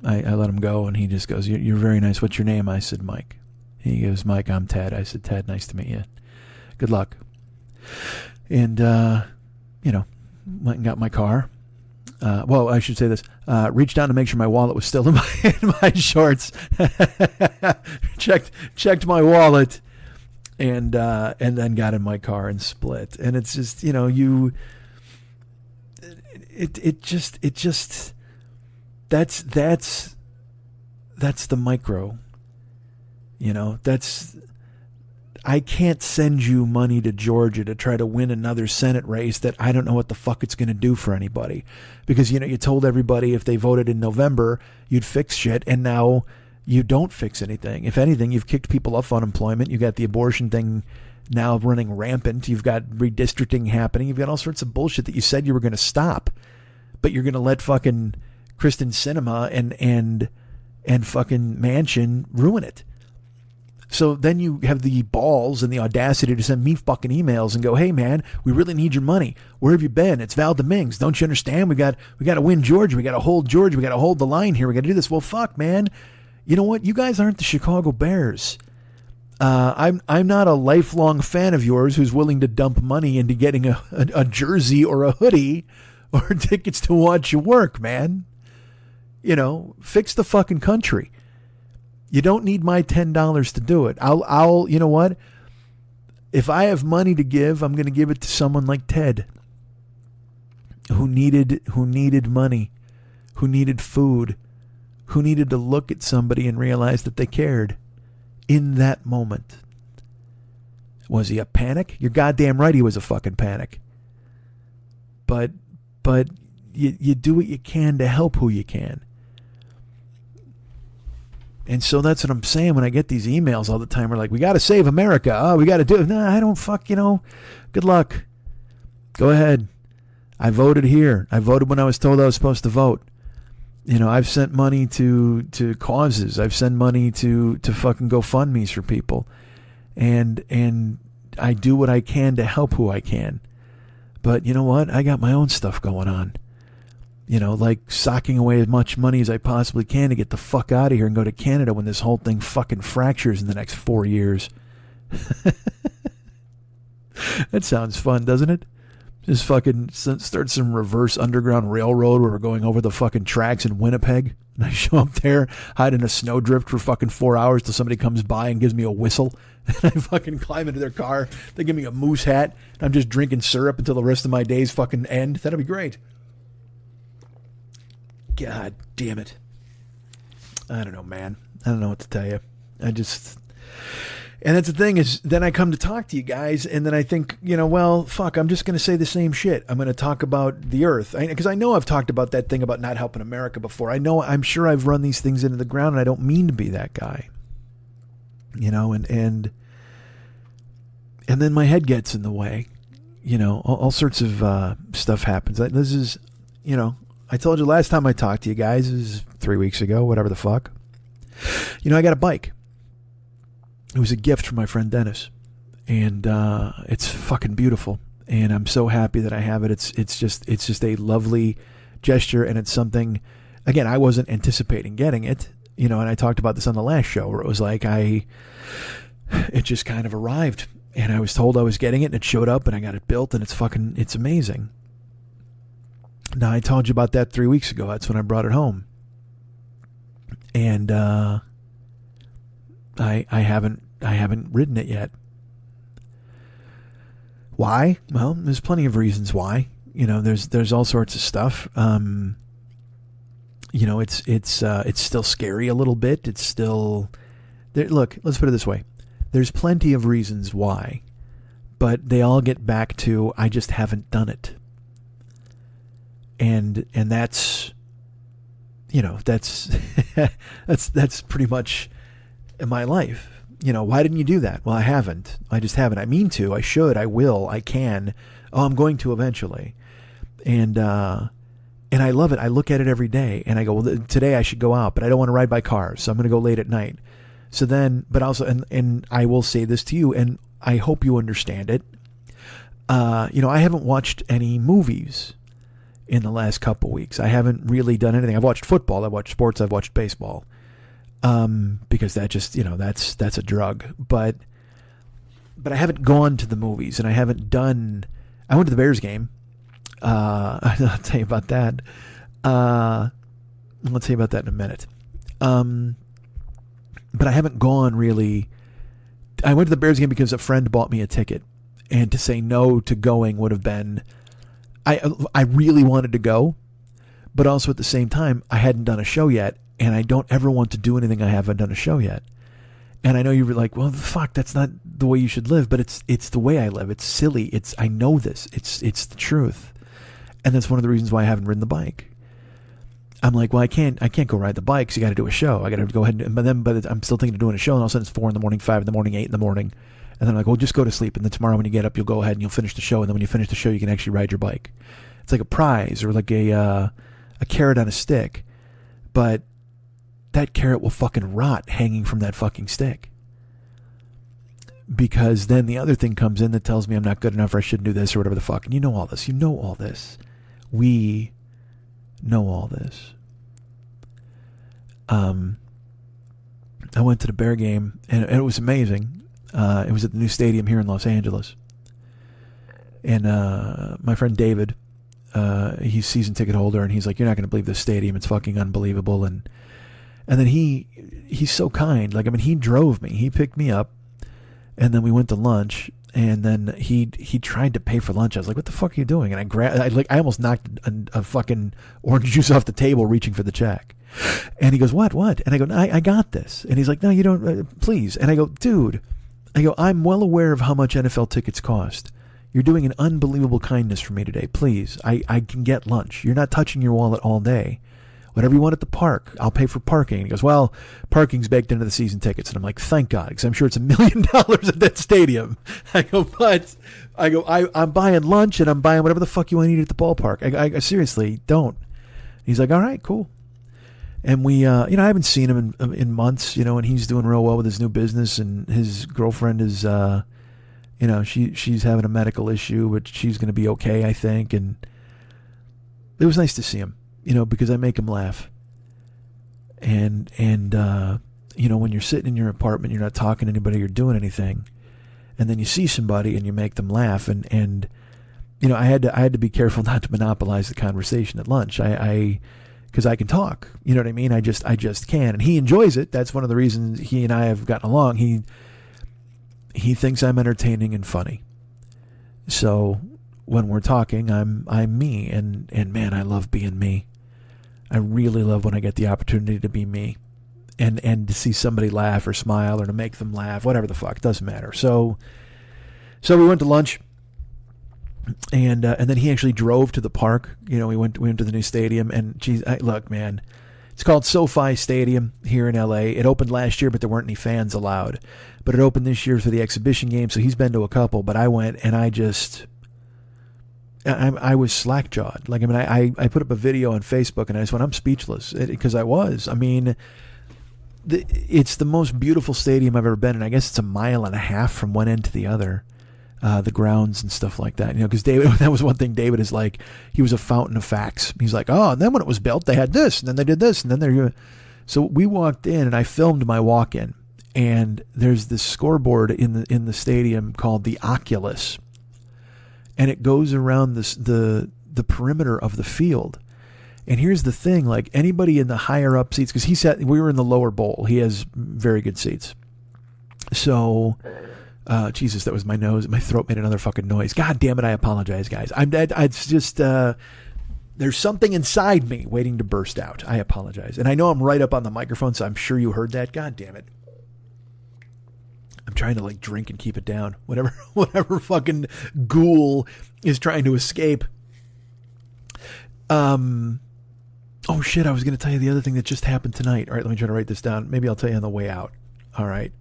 let him go, and he just goes, you're very nice. What's your name? I said, Mike. He goes, Mike, I'm Ted. I said, Ted, nice to meet you. Good luck. And, went and got my car. Well, I should say this. Reached down to make sure my wallet was still in my shorts. checked my wallet, and then got in my car and split. And it's just, It just that's the micro, that's I can't send you money to Georgia to try to win another Senate race that I don't know what the fuck it's going to do for anybody. Because, you told everybody if they voted in November, you'd fix shit, and now you don't fix anything. If anything, you've kicked people off unemployment. You've got the abortion thing now running rampant. You've got redistricting happening. You've got all sorts of bullshit that you said you were going to stop. But you're going to let fucking Kristen Sinema and fucking Manchin ruin it. So then you have the balls and the audacity to send me fucking emails and go, hey man, we really need your money. Where have you been? It's Val Dominguez. Don't you understand? We got to win Georgia. We got to hold Georgia. We got to hold the line here. We got to do this. Well, fuck, man. You know what? You guys aren't the Chicago Bears. I'm not a lifelong fan of yours who's willing to dump money into getting a jersey or a hoodie or tickets to watch you work, man. Fix the fucking country. You don't need my $10 to do it. I'll you know what? If I have money to give, I'm going to give it to someone like Ted, who needed money, who needed food, who needed to look at somebody and realize that they cared in that moment. Was he a panic? You're goddamn right he was a fucking panic. But you do what you can to help who you can. And so that's what I'm saying when I get these emails all the time. We're like, we got to save America. Oh, we got to do it. No, I don't good luck. Go ahead. I voted here. I voted when I was told I was supposed to vote. I've sent money to causes. I've sent money to fucking GoFundMes for people. And I do what I can to help who I can. But you know what? I got my own stuff going on. Like socking away as much money as I possibly can to get the fuck out of here and go to Canada when this whole thing fucking fractures in the next 4 years. That sounds fun, doesn't it? Just fucking start some reverse underground railroad where we're going over the fucking tracks in Winnipeg. And I show up there, hide in a snowdrift for fucking 4 hours till somebody comes by and gives me a whistle. And I fucking climb into their car. They give me a moose hat. And I'm just drinking syrup until the rest of my days fucking end. That'll be great. God damn it. I don't know, man. I don't know what to tell you. And that's the thing is, then I come to talk to you guys, and then I think, well, fuck, I'm just going to say the same shit. I'm going to talk about the earth. Because I know I've talked about that thing about not helping America before. I'm sure I've run these things into the ground, and I don't mean to be that guy. And then my head gets in the way. All sorts of stuff happens. This is, I told you last time I talked to you guys is 3 weeks ago, whatever the fuck. I got a bike. It was a gift from my friend Dennis, and it's fucking beautiful. And I'm so happy that I have it. It's just a lovely gesture, and it's something. Again, I wasn't anticipating getting it, and I talked about this on the last show where it was like it just kind of arrived, and I was told I was getting it, and it showed up, and I got it built, and it's amazing. Now, I told you about that 3 weeks ago. That's when I brought it home. And I haven't ridden it yet. Why? Well, there's plenty of reasons why. There's all sorts of stuff. It's still scary a little bit. It's still look, let's put it this way. There's plenty of reasons why, but they all get back to I just haven't done it. And that's that's pretty much my life. Why didn't you do that? Well, I haven't. I just haven't. I mean to. I should. I will. I can. Oh, I'm going to eventually. And I love it. I look at it every day, and I go, well, today I should go out, but I don't want to ride by cars, so I'm going to go late at night. So then, but also, and I will say this to you, and I hope you understand it. I haven't watched any movies in the last couple weeks. I haven't really done anything. I've watched football. I've watched sports. I've watched baseball. Because that just, that's a drug. But I haven't gone to the movies, and I went to the Bears game. I'll tell you about that. I'll tell you about that in a minute. But I haven't gone really. I went to the Bears game because a friend bought me a ticket, and to say no to going would have been, I really wanted to go, but also at the same time, I hadn't done a show yet, and I don't ever want to do anything I haven't done a show yet. And I know you were like, well, fuck, that's not the way you should live, but it's the way I live. It's silly. I know this. It's the truth. And that's one of the reasons why I haven't ridden the bike. I'm like, well, I can't go ride the bike because you got to do a show. I got to go ahead but I'm still thinking of doing a show, and all of a sudden it's 4 a.m, 5 a.m, 8 a.m, and then I'm like, well, just go to sleep, and then tomorrow when you get up, you'll go ahead and you'll finish the show, and then when you finish the show, you can actually ride your bike. It's like a prize or like a carrot on a stick, but that carrot will fucking rot hanging from that fucking stick. Because then the other thing comes in that tells me I'm not good enough or I shouldn't do this or whatever the fuck. And you know all this. You know all this. We know all this. I went to the Bear game and it was amazing. It was at the new stadium here in Los Angeles. And my friend David, he's season ticket holder, and he's like, you're not going to believe this stadium. It's fucking unbelievable. And then he's so kind. Like, I mean, he drove me. He picked me up, and then we went to lunch, and then he tried to pay for lunch. I was like, what the fuck are you doing? And I almost knocked a fucking orange juice off the table reaching for the check. And he goes, what? And I go, I got this. And he's like, no, you don't, please. And I go, dude, I'm well aware of how much NFL tickets cost. You're doing an unbelievable kindness for me today. Please, I can get lunch. You're not touching your wallet all day. Whatever you want at the park, I'll pay for parking. And he goes, well, parking's baked into the season tickets. And I'm like, thank God, because I'm sure it's $1 million at that stadium. I go, I'm buying lunch and I'm buying whatever the fuck you want to eat at the ballpark. I seriously don't. He's like, all right, cool. And we, I haven't seen him in months, and he's doing real well with his new business, and his girlfriend is, she's having a medical issue, but she's going to be okay, I think. And it was nice to see him, because I make him laugh. And when you're sitting in your apartment, you're not talking to anybody, you're doing anything, and then you see somebody and you make them laugh. And I had to be careful not to monopolize the conversation at lunch. Because I can talk, you know what I mean? I just can, and he enjoys it. That's one of the reasons he and I have gotten along. He thinks I'm entertaining and funny. So when we're talking, I'm me, and man, I love being me. I really love when I get the opportunity to be me, and to see somebody laugh or smile or to make them laugh, whatever the fuck, doesn't matter. So we went to lunch. And then he actually drove to the park. We went to the new stadium, and geez, look, man, it's called SoFi Stadium here in LA. It opened last year, but there weren't any fans allowed. But it opened this year for the exhibition game, so he's been to a couple. But I went, and I was slack-jawed. Like, I mean, I put up a video on Facebook, and I just went, I'm speechless, because I was. I mean, it's the most beautiful stadium I've ever been in. I guess it's 1.5 miles from one end to the other. The grounds and stuff like that, because David, that was one thing. David is like, he was a fountain of facts. He's like, oh, and then when it was built, they had this, and then they did this, and then they're. So we walked in, and I filmed my walk-in, and there's this scoreboard in the stadium called the Oculus, and it goes around the perimeter of the field. And here's the thing: like, anybody in the higher up seats, because we were in the lower bowl. He has very good seats, so. Jesus, that was my nose. My throat made another fucking noise. God damn it, I apologize, guys. It's just, there's something inside me waiting to burst out. I apologize. And I know I'm right up on the microphone, so I'm sure you heard that. God damn it. I'm trying to, drink and keep it down. Whatever fucking ghoul is trying to escape. Oh, shit, I was going to tell you the other thing that just happened tonight. All right, let me try to write this down. Maybe I'll tell you on the way out. All right.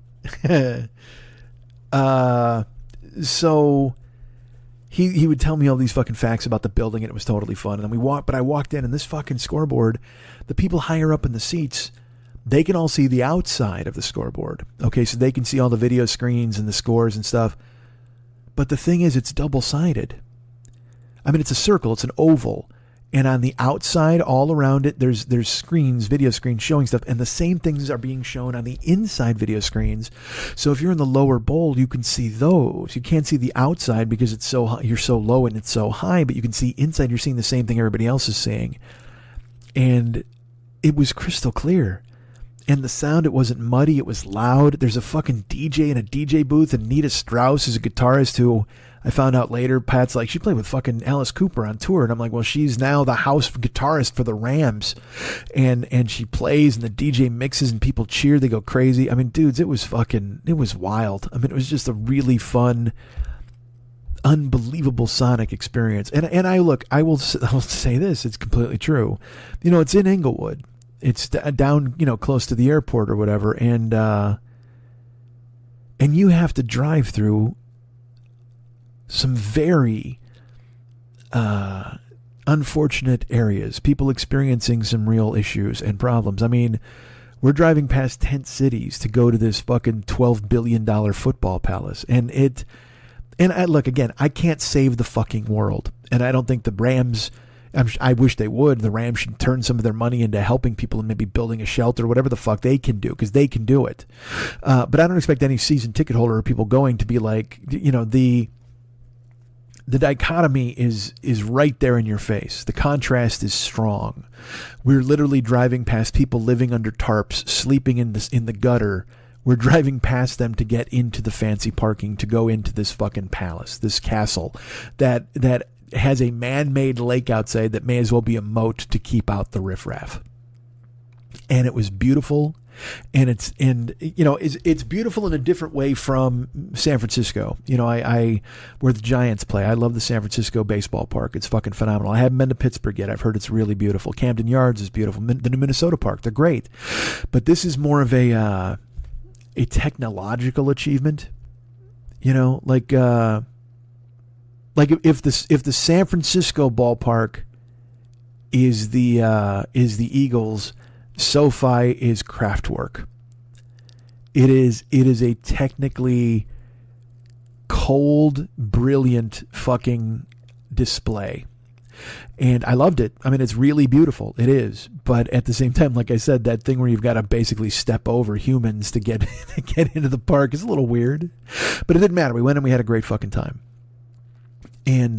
So he would tell me all these fucking facts about the building, and it was totally fun. And then I walked in, and this fucking scoreboard, the people higher up in the seats, they can all see the outside of the scoreboard. Okay, so they can see all the video screens and the scores and stuff. But the thing is, it's double-sided. I mean, it's a circle, it's an oval. And on the outside, all around it, there's screens, video screens showing stuff, and the same things are being shown on the inside video screens. So if you're in the lower bowl, you can see those. You can't see the outside because it's so high, you're so low and it's so high, but you can see inside. You're seeing the same thing everybody else is seeing, and it was crystal clear. And the sound, it wasn't muddy, it was loud. There's a fucking DJ in a DJ booth, and Nita Strauss is a guitarist who I found out later, Pat's like, she played with fucking Alice Cooper on tour. And I'm like, well, she's now the house guitarist for the Rams. And she plays, and the DJ mixes, and people cheer, they go crazy. I mean, dudes, it was wild. I mean, it was just a really fun, unbelievable sonic experience. And I'll say this, it's completely true. You know, it's in Inglewood. It's down, close to the airport or whatever, and you have to drive through some very unfortunate areas, people experiencing some real issues and problems. I mean, we're driving past tent cities to go to this fucking $12 billion football palace, and look, again, I can't save the fucking world, and I don't think the Rams, I wish they would. The Rams should turn some of their money into helping people and maybe building a shelter, whatever the fuck they can do, because they can do it. But I don't expect any season ticket holder or people going to be like, the dichotomy is right there in your face. The contrast is strong. We're literally driving past people living under tarps, sleeping in the gutter. We're driving past them to get into the fancy parking, to go into this fucking palace, this castle that has a man-made lake outside that may as well be a moat to keep out the riffraff. And it was beautiful, and it's beautiful in a different way from San Francisco. Where the Giants play. I love the San Francisco baseball park. It's fucking phenomenal. I haven't been to Pittsburgh yet. I've heard it's really beautiful. Camden Yards is beautiful. The new Minnesota park, they're great. But this is more of a technological achievement. Like if the San Francisco ballpark is the Eagles, SoFi is Kraftwerk. It is a technically cold, brilliant fucking display. And I loved it. I mean, it's really beautiful. It is. But at the same time, like I said, that thing where you've got to basically step over humans to get into the park is a little weird. But it didn't matter. We went and we had a great fucking time. And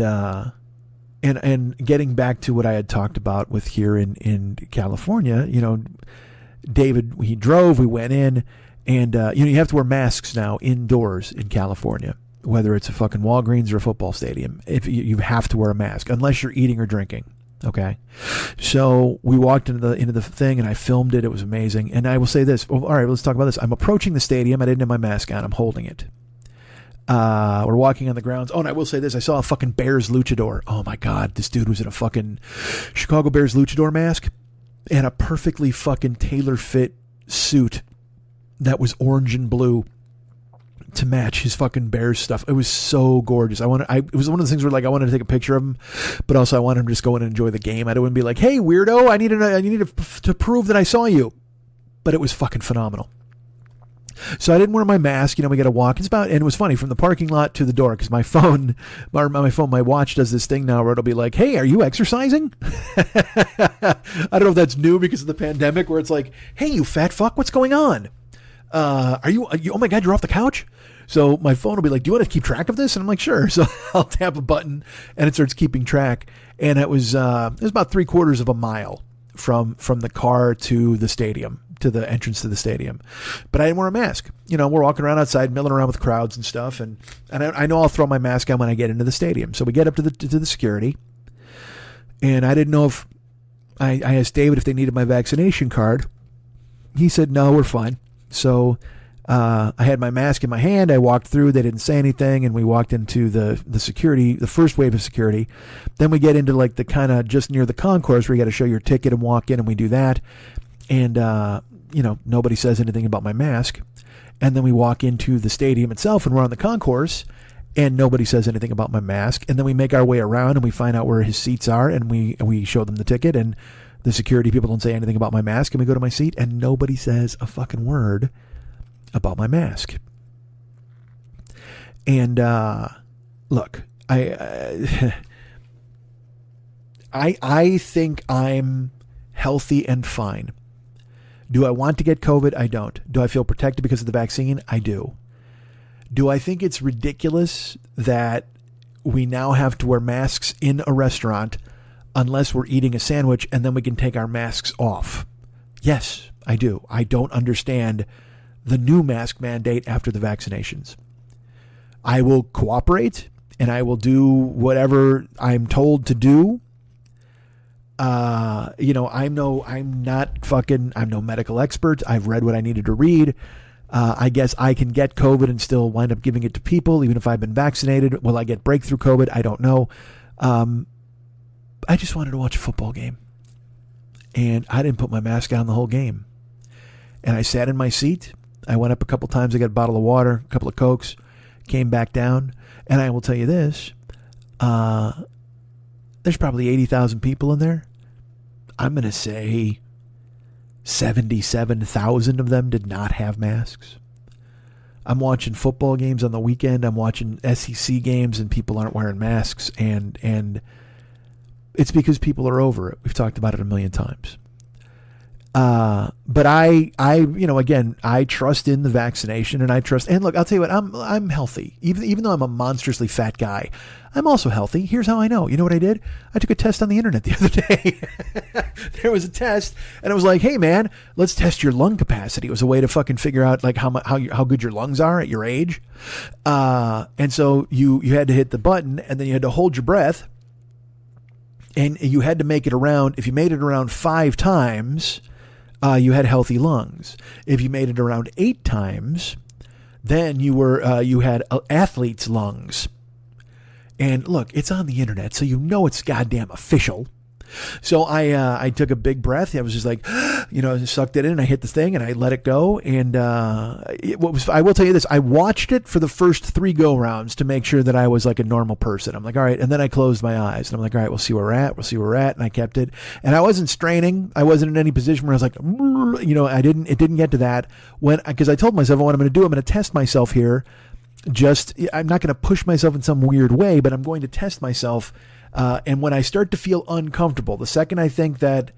getting back to what I had talked about with here in California, David, he drove, we went in, and you have to wear masks now indoors in California, whether it's a fucking Walgreens or a football stadium. If you have to wear a mask unless you're eating or drinking. Okay, so we walked into the thing, and I filmed it. It was amazing. And I will say this. All right, let's talk about this. I'm approaching the stadium. I didn't have my mask on. I'm holding it. We're walking on the grounds. Oh, and I will say this. I saw a fucking Bears luchador. Oh my God. This dude was in a fucking Chicago Bears luchador mask and a perfectly fucking tailor-fit suit that was orange and blue to match his fucking Bears stuff. It was so gorgeous. It was one of those things where like I wanted to take a picture of him, but also I wanted him to just go in and enjoy the game. I didn't want to be like, hey, weirdo, I needed to prove that I saw you. But it was fucking phenomenal. So I didn't wear my mask. We got to walk. And it was funny from the parking lot to the door because my watch does this thing now where it'll be like, "Hey, are you exercising?" I don't know if that's new because of the pandemic, where it's like, "Hey, you fat fuck, what's going on? Are you? Oh my God, you're off the couch." So my phone will be like, "Do you want to keep track of this?" And I'm like, "Sure." So I'll tap a button and it starts keeping track. And it was about 3/4 of a mile from the car to the stadium, to the entrance to the stadium. But I didn't wear a mask. We're walking around outside, milling around with crowds and stuff. And I know I'll throw my mask on when I get into the stadium. So we get up to the security. And I didn't know if I asked David if they needed my vaccination card. He said, no, we're fine. So I had my mask in my hand. I walked through. They didn't say anything. And we walked into the security, the first wave of security. Then we get into like the kind of just near the concourse where you got to show your ticket and walk in, and we do that. And, nobody says anything about my mask. And then we walk into the stadium itself and we're on the concourse and nobody says anything about my mask. And then we make our way around and we find out where his seats are and we show them the ticket, and the security people don't say anything about my mask, and we go to my seat and nobody says a fucking word about my mask. And, look, I think I'm healthy and fine. Do I want to get COVID? I don't. Do I feel protected because of the vaccine? I do. Do I think it's ridiculous that we now have to wear masks in a restaurant unless we're eating a sandwich and then we can take our masks off? Yes, I do. I don't understand the new mask mandate after the vaccinations. I will cooperate and I will do whatever I'm told to do. I'm no medical expert. I've read what I needed to read. I guess I can get COVID and still wind up giving it to people, even if I've been vaccinated. Will I get breakthrough COVID? I don't know. I just wanted to watch a football game. And I didn't put my mask on the whole game. And I sat in my seat. I went up a couple times. I got a bottle of water, a couple of Cokes, came back down. And I will tell you this. There's probably 80,000 people in there. I'm going to say 77,000 of them did not have masks. I'm watching football games on the weekend. I'm watching SEC games and people aren't wearing masks. And it's because people are over it. We've talked about it a million times. But again, I trust in the vaccination and and look, I'll tell you what, I'm healthy. Even though I'm a monstrously fat guy, I'm also healthy. Here's how I know. You know what I did? I took a test on the internet the other day. There was a test and it was like, hey man, let's test your lung capacity. It was a way to fucking figure out like how good your lungs are at your age. And so you had to hit the button and then you had to hold your breath and you had to make it around. If you made it around 5 times, you had healthy lungs. If you made it around 8 times, then you had athlete's lungs. And look, it's on the internet, so you know it's goddamn official. So I took a big breath. I was just like, sucked it in, and I hit the thing, and I let it go. And I will tell you this: I watched it for the first 3 go-rounds to make sure that I was like a normal person. I'm like, all right, and then I closed my eyes, and I'm like, all right, we'll see where we're at. We'll see where we're at, and I kept it. And I wasn't straining. I wasn't in any position where I was like, It didn't get to that because I told myself what I'm going to do. I'm going to test myself here. I'm not going to push myself in some weird way, but I'm going to test myself. And when I start to feel uncomfortable, the second I think that,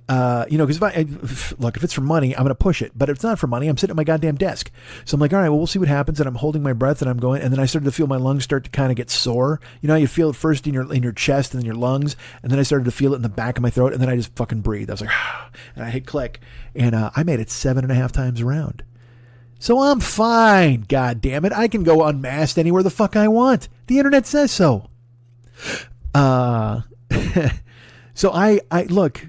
because if it's for money, I'm going to push it. But if it's not for money, I'm sitting at my goddamn desk. So I'm like, all right, well, we'll see what happens. And I'm holding my breath and I'm going. And then I started to feel my lungs start to kind of get sore. You know how you feel it first in your chest and then your lungs. And then I started to feel it in the back of my throat. And then I just fucking breathed. I was like, and I hit click. And I made it 7.5 times around. So I'm fine. God damn it. I can go unmasked anywhere the fuck I want. The internet says so. So I look,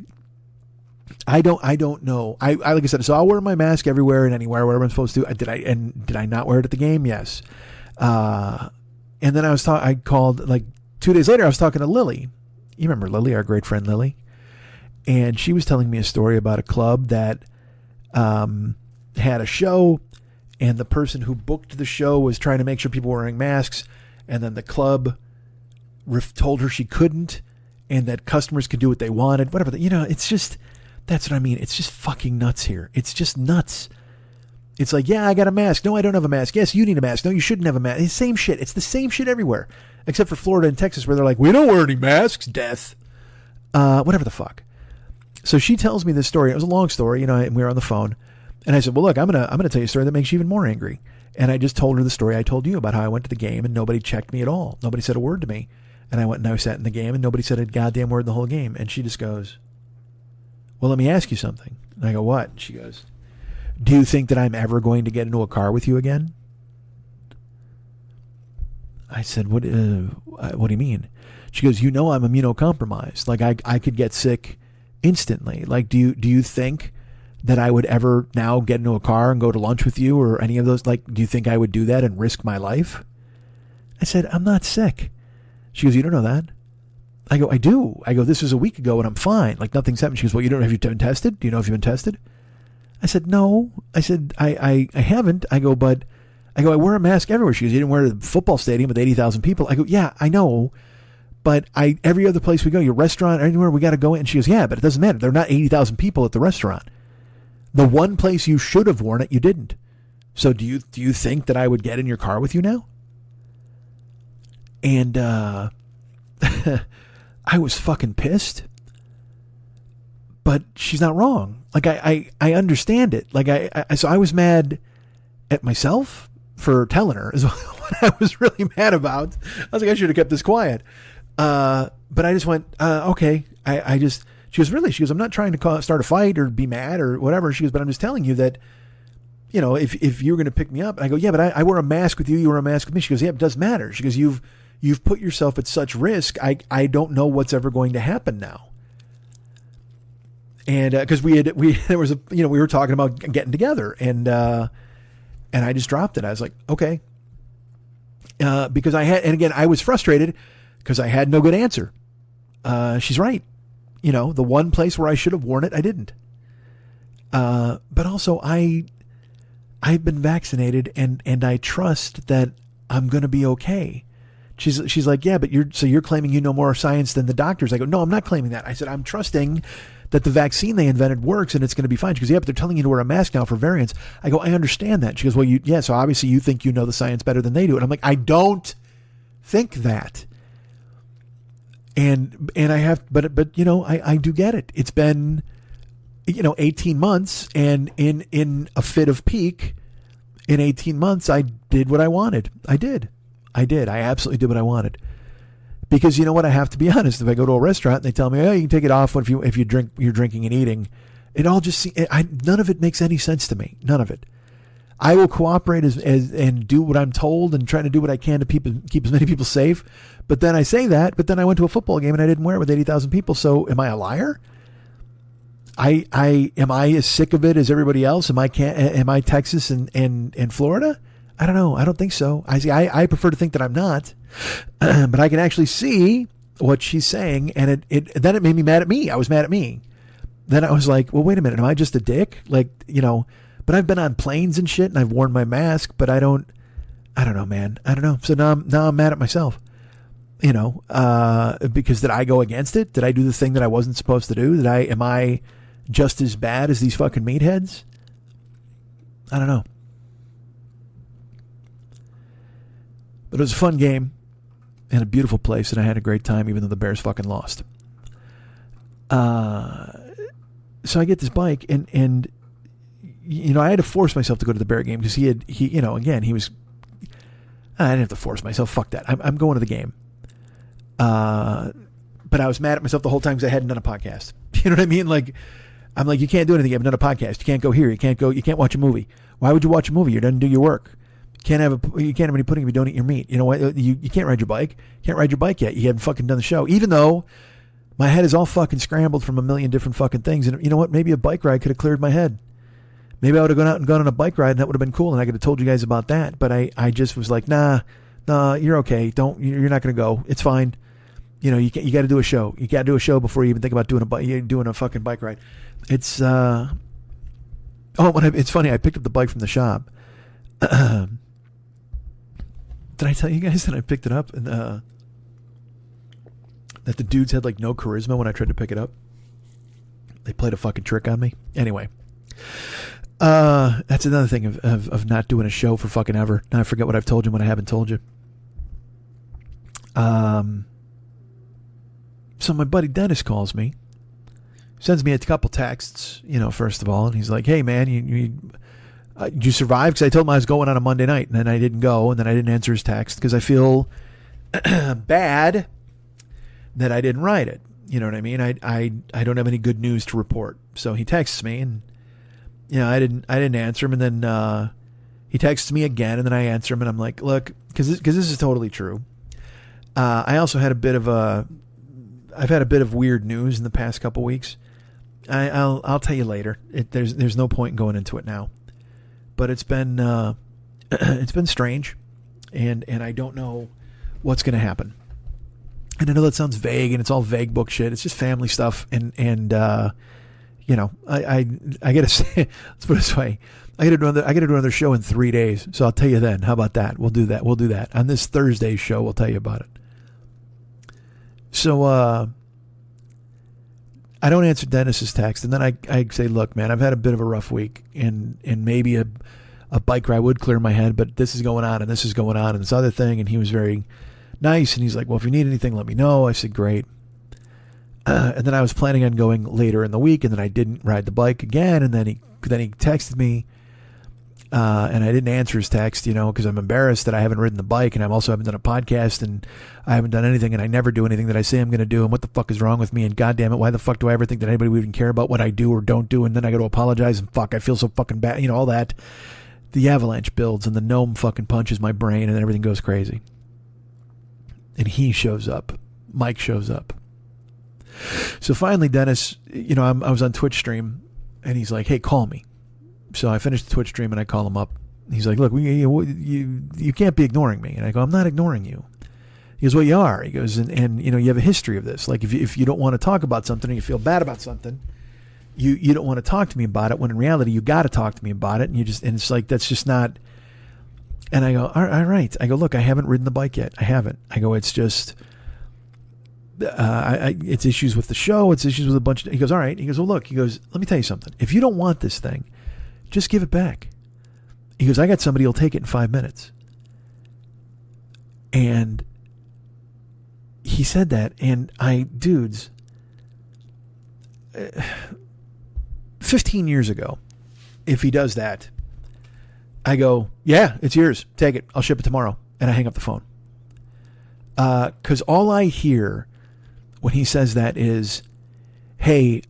I don't know. I like I said, so I'll wear my mask everywhere and anywhere, whatever I'm supposed to. Did I not wear it at the game? Yes. And then I called like 2 days later, I was talking to Lily. You remember Lily, our great friend Lily? And she was telling me a story about a club that, had a show, and the person who booked the show was trying to make sure people were wearing masks. And then the club told her she couldn't, and that customers could do what they wanted, whatever. It's just, that's what I mean. It's just fucking nuts here. It's just nuts. It's like, yeah, I got a mask. No, I don't have a mask. Yes, you need a mask. No, you shouldn't have a mask. It's the same shit. It's the same shit everywhere, except for Florida and Texas, where they're like, we don't wear any masks. Death. Whatever the fuck. So she tells me this story. It was a long story, and we were on the phone. And I said, well, look, I'm gonna tell you a story that makes you even more angry. And I just told her the story I told you about how I went to the game and nobody checked me at all. Nobody said a word to me. And I went and I sat in the game and nobody said a goddamn word the whole game. And she just goes, well, let me ask you something. And I go, what? And she goes, do you think that I'm ever going to get into a car with you again? I said, what do you mean? She goes, I'm immunocompromised. Like I could get sick instantly. Like, do you think that I would ever now get into a car and go to lunch with you or any of those? Like, do you think I would do that and risk my life? I said, I'm not sick. She goes, you don't know that? I go, I do. I go, this was a week ago and I'm fine. Like nothing's happened. She goes, well, have you been tested? Do you know if you've been tested? I said, no. I said, I haven't. I go, I wear a mask everywhere. She goes, you didn't wear it at the football stadium with 80,000 people. I go, yeah, I know. But every other place we go, your restaurant, anywhere we got to go in. And she goes, yeah, but it doesn't matter. There are not 80,000 people at the restaurant. The one place you should have worn it, you didn't. So do you think that I would get in your car with you now? And I was fucking pissed. But she's not wrong. Like I understand it. Like so I was mad at myself for telling her is what I was really mad about. I was like, I should have kept this quiet. But I just went, okay. She goes, really? She goes, I'm not trying to start a fight or be mad or whatever. She goes, but I'm just telling you that, you know, if you were going to pick me up. And I go, yeah, but I wear a mask with you. You wear a mask with me. She goes, yeah, it does matter. She goes, you've put yourself at such risk. I don't know what's ever going to happen now. And because we were talking about getting together, and I just dropped it. I was like, okay, because I was frustrated because I had no good answer. She's right. You know, the one place where I should have worn it, I didn't. But also I've been vaccinated and I trust that I'm going to be okay. She's like, yeah, but you're claiming you know more science than the doctors. I go, no, I'm not claiming that. I said, I'm trusting that the vaccine they invented works and it's going to be fine. She goes, yeah, but they're telling you to wear a mask now for variants. I go, I understand that. She goes, well, so obviously you think you know the science better than they do. And I'm like, I don't think that. And I have, but you know, I do get it. It's been, 18 months, and in a fit of peak, in 18 months, I did what I wanted. I did. I absolutely did what I wanted. Because you know what? I have to be honest. If I go to a restaurant and they tell me, oh, you can take it off if you drink, you're drinking and eating, it all just none of it makes any sense to me. None of it. I will cooperate and do what I'm told and try to do what I can to keep as many people safe. But then I say that, but then I went to a football game and I didn't wear it with 80,000 people. So am I a liar? Am I as sick of it as everybody else? Am I Texas and Florida? I don't know. I don't think so. I prefer to think that I'm not, but I can actually see what she's saying. And then it made me mad at me. I was mad at me. Then I was like, well, wait a minute. Am I just a dick? Like, but I've been on planes and shit and I've worn my mask, but I don't know, man. I don't know. So now I'm mad at myself, because did I go against it? Did I do the thing that I wasn't supposed to do? Am I just as bad as these fucking meatheads? I don't know. But it was a fun game and a beautiful place, and I had a great time, even though the Bears fucking lost. So I get this bike, and I had to force myself to go to the Bear game because he was. I didn't have to force myself. Fuck that. I'm going to the game. But I was mad at myself the whole time because I hadn't done a podcast. You know what I mean? Like, I'm like, you can't do anything. I haven't done a podcast. You can't go here. You can't watch a movie. Why would you watch a movie? You didn't do your work. You can't have any pudding if you don't eat your meat. You know what? You can't ride your bike. You can't ride your bike yet. You haven't fucking done the show. Even though my head is all fucking scrambled from a million different fucking things. And you know what? Maybe a bike ride could have cleared my head. Maybe I would have gone out and gone on a bike ride and that would have been cool and I could have told you guys about that. But I just was like, nah, you're okay. You're not going to go. It's fine. You got to do a show. You got to do a show before you even think about doing a fucking bike ride. It's, it's funny. I picked up the bike from the shop. Did I tell you guys that I picked it up and that the dudes had like no charisma when I tried to pick it up? They played a fucking trick on me. Anyway, that's another thing of not doing a show for fucking ever. Now I forget what I've told you when I haven't told you. So my buddy Dennis calls me, sends me a couple texts, first of all, and he's like, "Hey man, you survive?" Because I told him I was going on a Monday night, and then I didn't go, and then I didn't answer his text because I feel bad that I didn't write it. You know what I mean? I don't have any good news to report. So he texts me, and I didn't answer him, and then he texts me again, and then I answer him, and I'm like, look, because this is totally true. I also had I've had a bit of weird news in the past couple weeks. I'll tell you later. There's no point in going into it now. But it's been strange, and I don't know what's going to happen. And I know that sounds vague, and it's all vague book shit. It's just family stuff, and I gotta say, let's put it this way, I gotta do another show in 3 days. So I'll tell you then. How about that? We'll do that on this Thursday show. We'll tell you about it. So I don't answer Dennis's text, and then I say, look, man, I've had a bit of a rough week, and maybe a bike ride would clear my head, but this is going on, and this is going on, and this other thing. And he was very nice, and he's like, well, if you need anything, let me know. I said, great. And then I was planning on going later in the week, and then I didn't ride the bike again, and then he texted me, And I didn't answer his text, because I'm embarrassed that I haven't ridden the bike, and I also haven't done a podcast, and I haven't done anything, and I never do anything that I say I'm going to do, and what the fuck is wrong with me, and goddamn it, why the fuck do I ever think that anybody would even care about what I do or don't do, and then I got to apologize, and fuck, I feel so fucking bad, all that. The avalanche builds, and the gnome fucking punches my brain, and then everything goes crazy. And he shows up. Mike shows up. So finally, Dennis, I was on Twitch stream, and he's like, hey, call me. So I finished the Twitch stream and I call him up. He's like, look, you can't be ignoring me. And I go, I'm not ignoring you. He goes, well, you are. He goes, and you have a history of this. Like if you don't want to talk about something and you feel bad about something, you don't want to talk to me about it, when in reality you got to talk to me about it. And it's like, that's just not. And I go, all right. I go, look, I haven't ridden the bike yet. I haven't. I go, it's just, it's issues with the show. It's issues with a bunch of, he goes, all right. He goes, well, look, he goes, let me tell you something. If you don't want this thing, just give it back. He goes, I got somebody who'll take it in 5 minutes. And he said that, and 15 years ago, if he does that, I go, yeah, it's yours. Take it. I'll ship it tomorrow. And I hang up the phone. Because all I hear when he says that is, hey,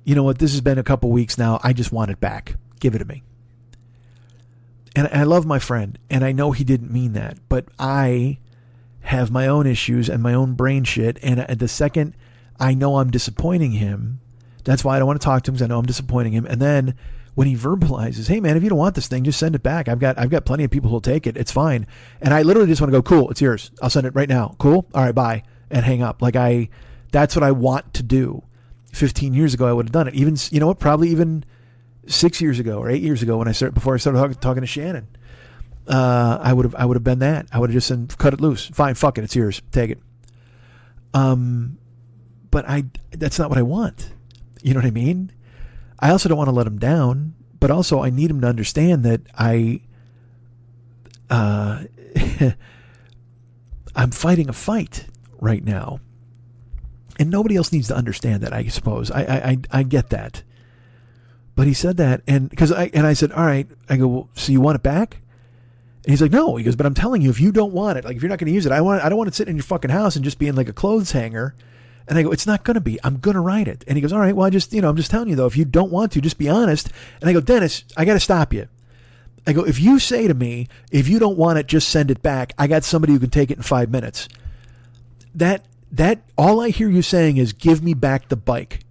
you know what? This has been a couple weeks now. I just want it back. Give it to me. And I love my friend, and I know he didn't mean that, but I have my own issues and my own brain shit. And the second I know I'm disappointing him, that's why I don't want to talk to him, because I know I'm disappointing him. And then when he verbalizes, hey man, if you don't want this thing, just send it back. I've got plenty of people who'll take it. It's fine. And I literally just want to go, cool, it's yours. I'll send it right now. Cool. All right, bye. And hang up. That's what I want to do. 15 years ago, I would have done it. Even, probably even 6 years ago or 8 years ago before I started talking to Shannon, I would have been that. I would have just said, cut it loose. Fine, fuck it. It's yours. Take it. But that's not what I want. You know what I mean? I also don't want to let him down, but also I need him to understand that I'm fighting a fight right now. And nobody else needs to understand that, I suppose. I get that. But he said that, and I said, all right. I go, well, so you want it back? And he's like, no. He goes, but I'm telling you, if you don't want it, like if you're not going to use it, I don't want it sitting in your fucking house and just being like a clothes hanger. And I go, it's not going to be. I'm going to ride it. And he goes, all right. Well, I'm just telling you though, if you don't want to, just be honest. And I go, Dennis, I got to stop you. I go, if you say to me, if you don't want it, just send it back. I got somebody who can take it in 5 minutes. That all I hear you saying is, give me back the bike.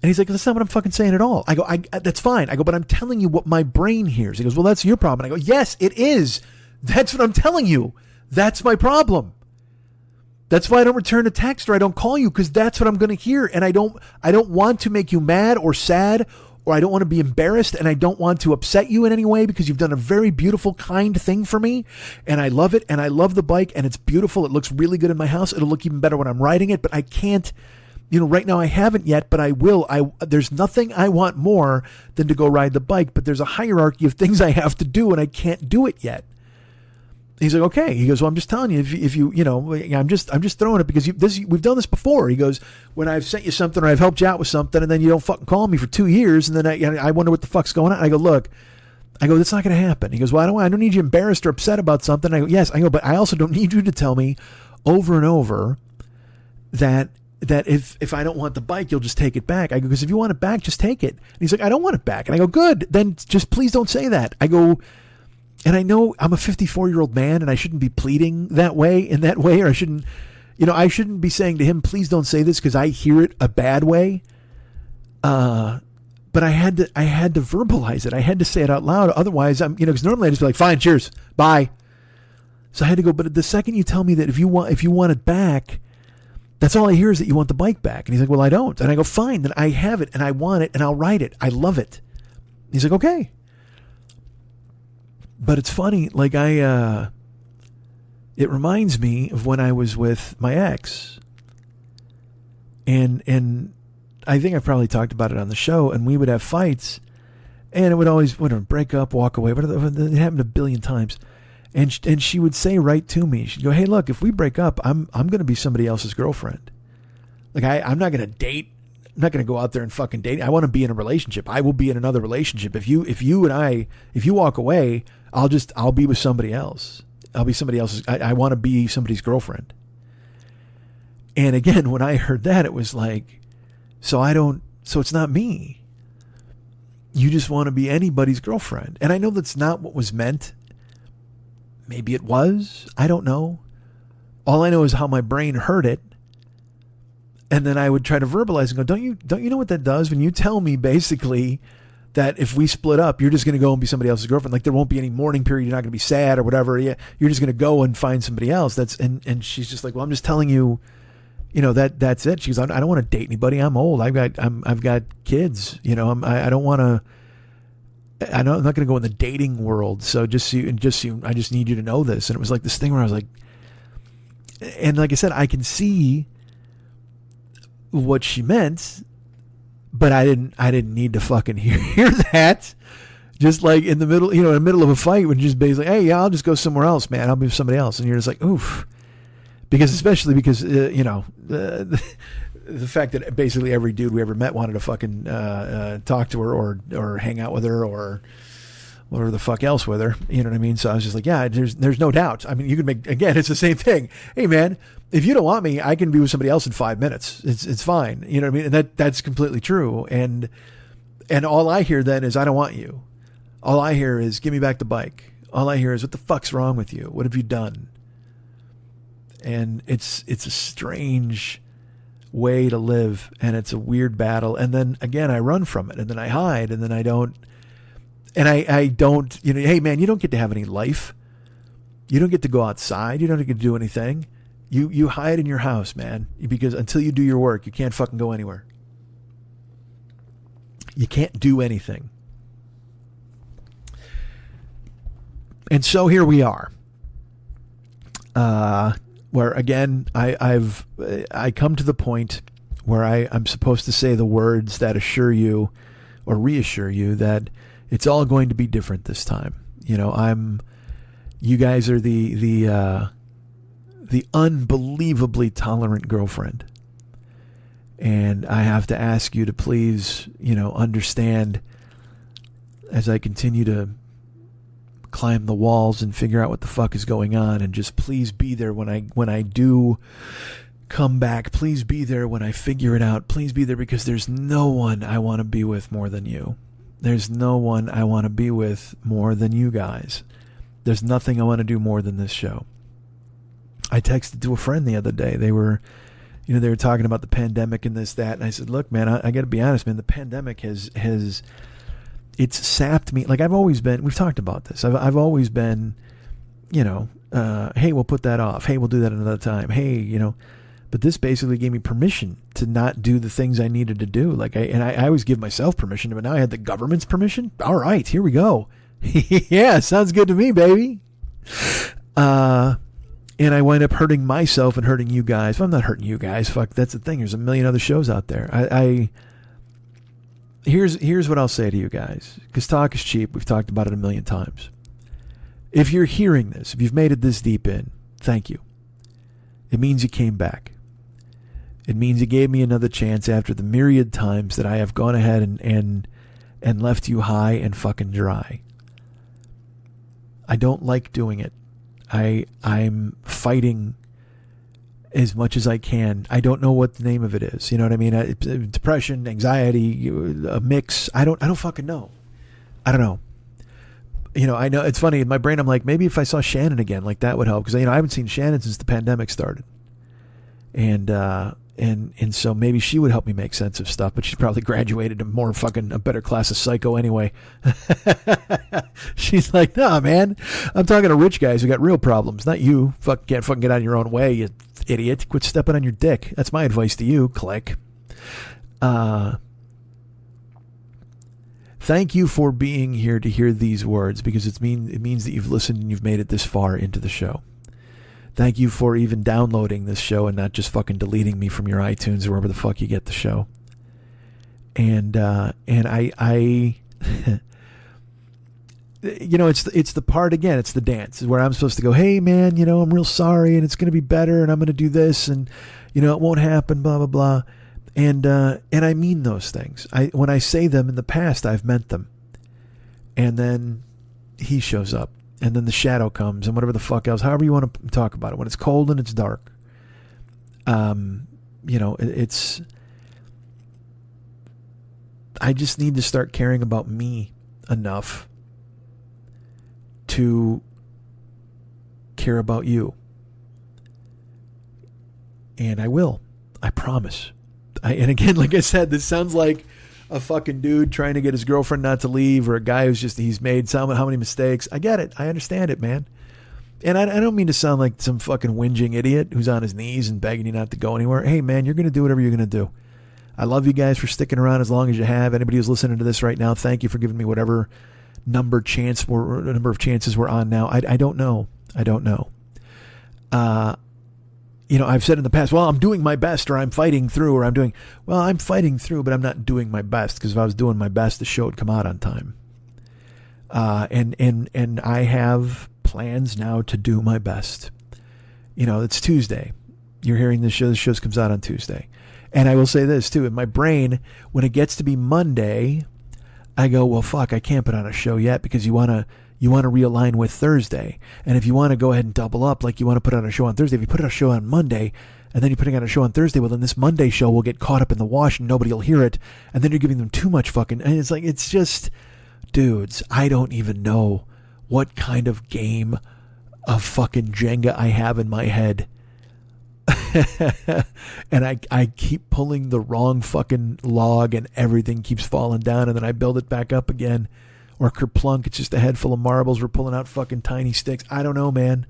And he's like, that's not what I'm fucking saying at all. I go, that's fine. I go, but I'm telling you what my brain hears. He goes, well, that's your problem. And I go, yes, it is. That's what I'm telling you. That's my problem. That's why I don't return a text or I don't call you, because that's what I'm going to hear. And I don't want to make you mad or sad, or I don't want to be embarrassed, and I don't want to upset you in any way, because you've done a very beautiful, kind thing for me, and I love it, and I love the bike, and it's beautiful. It looks really good in my house. It'll look even better when I'm riding it, but I can't, right now I haven't yet, but I will. There's nothing I want more than to go ride the bike, but there's a hierarchy of things I have to do, and I can't do it yet. He's like, okay. He goes, well, I'm just telling you, if you I'm just throwing it because we've done this before. He goes, when I've sent you something or I've helped you out with something, and then you don't fucking call me for 2 years, and then I wonder what the fuck's going on. I go, look, that's not going to happen. He goes, well, I don't need you embarrassed or upset about something. I go, yes. I go, but I also don't need you to tell me over and over that if I don't want the bike, you'll just take it back. I go, because if you want it back, just take it. And he's like, I don't want it back. And I go, good. Then just please don't say that. I go, and I know I'm a 54-year-old man, and I shouldn't be pleading in that way, or I shouldn't be saying to him, please don't say this, because I hear it a bad way. But I had to verbalize it. I had to say it out loud. Otherwise, because normally I just be like, fine, cheers, bye. So I had to go. But the second you tell me that if you want it back, that's all I hear is that you want the bike back. And he's like, well, I don't. And I go, fine, then I have it, and I want it, and I'll ride it. I love it. He's like, okay. But it's funny, like it reminds me of when I was with my ex, and I think I probably talked about it on the show, and we would have fights, and it would always break up, walk away, but it happened a billion times, and she would say right to me, she'd go, hey, look, if we break up, I'm going to be somebody else's girlfriend. Like I'm not going to date not going to go out there and fucking date. I want to be in a relationship. I will be in another relationship. If you walk away, I'll be with somebody else. I'll be somebody else's. I want to be somebody's girlfriend. And again, when I heard that, it was like, so it's not me. You just want to be anybody's girlfriend. And I know that's not what was meant. Maybe it was. I don't know. All I know is how my brain heard it. And then I would try to verbalize and go, don't you know what that does? When you tell me basically that if we split up, you're just going to go and be somebody else's girlfriend. Like there won't be any mourning period. You're not going to be sad or whatever. Yeah, you're just going to go and find somebody else. And she's just like, well, I'm just telling you, that's it. She goes, I don't want to date anybody. I'm old. I've got kids. I don't want to. I'm not going to go in the dating world. So I just need you to know this. And it was like this thing where I was like, and like I said, I can see what she meant, but I didn't need to fucking hear that. Just like in the middle of a fight, when you're just basically, hey, yeah, I'll just go somewhere else, man. I'll be with somebody else. And you're just like, oof. Especially because the fact that basically every dude we ever met wanted to fucking talk to her or hang out with her or whatever the fuck else with her. You know what I mean? So I was just like, yeah, there's no doubt. I mean, you could again, it's the same thing. Hey, man, if you don't want me, I can be with somebody else in 5 minutes. It's fine. You know what I mean? And that's completely true. And all I hear then is, I don't want you. All I hear is, give me back the bike. All I hear is, what the fuck's wrong with you? What have you done? And it's a strange way to live, and it's a weird battle. And then again, I run from it, and then I hide, and then I don't. And I don't, hey man, you don't get to have any life. You don't get to go outside. You don't get to do anything. You hide in your house, man, because until you do your work, you can't fucking go anywhere. You can't do anything. And so here we are. Where again, I come to the point where I'm supposed to say the words that assure you or reassure you that it's all going to be different this time. You guys are the unbelievably tolerant girlfriend. And I have to ask you to please, understand as I continue to climb the walls and figure out what the fuck is going on, and just please be there when I do come back. Please be there when I figure it out. Please be there, because there's no one I want to be with more than you. There's no one I want to be with more than you guys. There's nothing I want to do more than this show. I texted to a friend the other day. They were talking about the pandemic and this, that, and I said, look, man, I got to be honest, man, the pandemic has it's sapped me. Like I've always been, we've talked about this. I've always been, hey, we'll put that off. Hey, we'll do that another time. Hey, but this basically gave me permission to not do the things I needed to do. I always give myself permission, but now I had the government's permission. All right, here we go. Yeah, sounds good to me, baby. And I wind up hurting myself and hurting you guys. Well, I'm not hurting you guys. Fuck, that's the thing. There's a million other shows out there. Here's what I'll say to you guys, because talk is cheap. We've talked about it a million times. If you're hearing this, if you've made it this deep in, thank you. It means you came back. It means you gave me another chance after the myriad times that I have gone ahead and left you high and fucking dry. I don't like doing it. I'm fighting as much as I can. I don't know what the name of it is. You know what I mean? Depression, anxiety, a mix. I don't fucking know. I don't know. I know it's funny in my brain. I'm like, maybe if I saw Shannon again, like that would help. Cause I haven't seen Shannon since the pandemic started. And so maybe she would help me make sense of stuff, but she's probably graduated to a better class of psycho anyway. She's like, nah, man, I'm talking to rich guys who got real problems, not you. Can't fucking get out of your own way, you idiot. Quit stepping on your dick. That's my advice to you. Click. Thank you for being here to hear these words, because it means that you've listened and you've made it this far into the show. Thank you for even downloading this show and not just fucking deleting me from your iTunes or wherever the fuck you get the show. And I it's the part, again, it's the dance where I'm supposed to go, hey man, I'm real sorry and it's going to be better and I'm going to do this and, it won't happen, blah, blah, blah. And I mean those things. When I say them in the past, I've meant them. And then he shows up. And then the shadow comes and whatever the fuck else. However you want to talk about it. When it's cold and it's dark. It's... I just need to start caring about me enough to care about you. And I will. I promise. And again, like I said, this sounds like a fucking dude trying to get his girlfriend not to leave, or a guy he's made how many mistakes. I get it. I understand it, man. And I don't mean to sound like some fucking whinging idiot who's on his knees and begging you not to go anywhere. Hey, man, you're going to do whatever you're going to do. I love you guys for sticking around as long as you have. Anybody who's listening to this right now, thank you for giving me whatever number of chances we're on now. I don't know. I've said in the past, well, I'm doing my best, or I'm fighting through, or I'm fighting through, but I'm not doing my best, because if I was doing my best, the show would come out on time. And I have plans now to do my best. It's Tuesday. You're hearing this show. The show comes out on Tuesday. And I will say this too, in my brain, when it gets to be Monday, I go, well, fuck, I can't put on a show yet, because you want to realign with Thursday. And if you want to go ahead and double up, like you want to put on a show on Thursday, if you put on a show on Monday and then you're putting on a show on Thursday, well, then this Monday show will get caught up in the wash and nobody will hear it. And then you're giving them too much fucking, and it's just, dudes, I don't even know what kind of game of fucking Jenga I have in my head. And I keep pulling the wrong fucking log and everything keeps falling down, and then I build it back up again. Or kerplunk, it's just a head full of marbles. We're pulling out fucking tiny sticks. I don't know, man.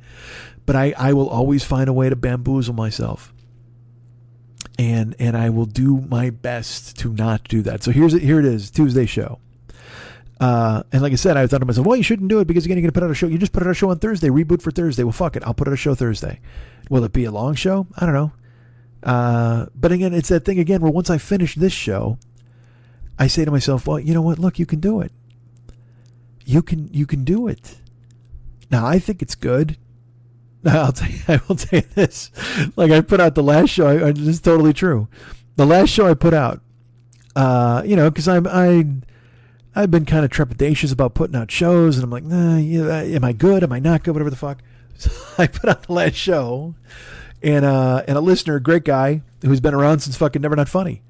But I will always find a way to bamboozle myself. And I will do my best to not do that. So here it is, Tuesday show. And like I said, I thought to myself, well, you shouldn't do it, because again, you're going to put out a show. You just put out a show on Thursday, reboot for Thursday. Well, fuck it. I'll put out a show Thursday. Will it be a long show? I don't know. But again, it's that thing again where once I finish this show, I say to myself, well, you know what? Look, you can do it. You can do it. Now, I think it's good. I will tell you this. Like, I put out the last show. This is totally true. The last show I put out, because I've been kind of trepidatious about putting out shows, and I'm like, nah, am I good? Am I not good? Whatever the fuck. So I put out the last show, and a listener, a great guy who's been around since fucking Never Not Funny.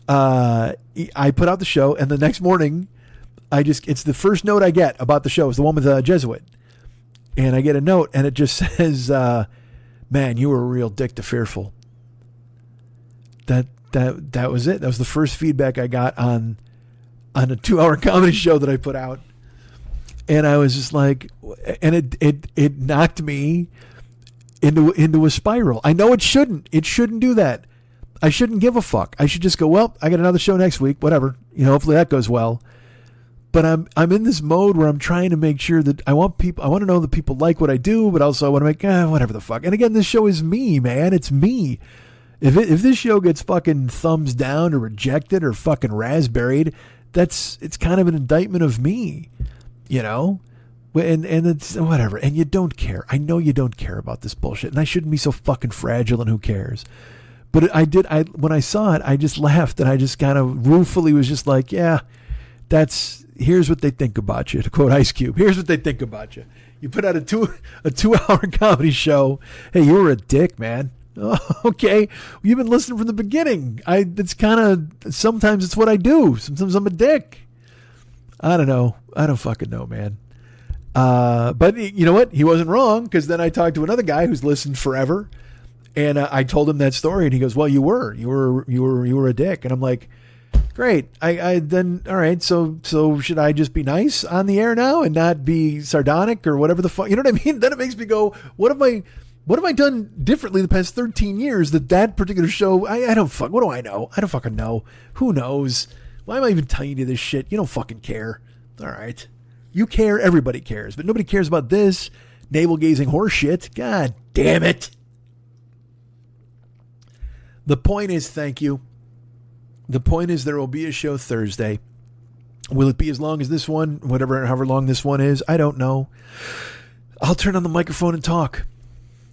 I put out the show, and the next morning, it's the first note I get about the show is the one with the Jesuit. And I get a note and it just says, man, you were a real dick to Fearful. That was it. That was the first feedback I got on a 2-hour comedy show that I put out. And I was just like, and it knocked me into a spiral. I know it shouldn't do that. I shouldn't give a fuck. I should just go, well, I got another show next week, whatever. Hopefully that goes well. But I'm in this mode where I'm trying to make sure that I want to know that people like what I do, but also I want to make whatever the fuck. And again, this show is me, man. It's me. If this show gets fucking thumbs down or rejected or fucking raspberried, it's kind of an indictment of me, And it's whatever. And you don't care. I know you don't care about this bullshit, and I shouldn't be so fucking fragile, and who cares? But when I saw it, I just laughed, and I just kind of ruefully was just like, yeah, here's what they think about you, to quote Ice Cube. Here's what they think about you. You put out a 2-hour comedy show. Hey, you were a dick, man. Oh, okay. You've been listening from the beginning. Sometimes it's what I do. Sometimes I'm a dick. I don't know. I don't fucking know, man. But you know what? He wasn't wrong, because then I talked to another guy who's listened forever, and I told him that story, and he goes, well, you were a dick. And I'm like, great. I then, all right. So should I just be nice on the air now and not be sardonic or whatever the fuck? You know what I mean? Then it makes me go, what have I done differently the past 13 years that particular show? I don't fuck. What do I know? I don't fucking know. Who knows? Why am I even telling you this shit? You don't fucking care. All right. You care. Everybody cares, but nobody cares about this navel gazing horse shit. God damn it. The point is, thank you. The point is, there will be a show Thursday. Will it be as long as this one? However long this one is, I don't know. I'll turn on the microphone and talk.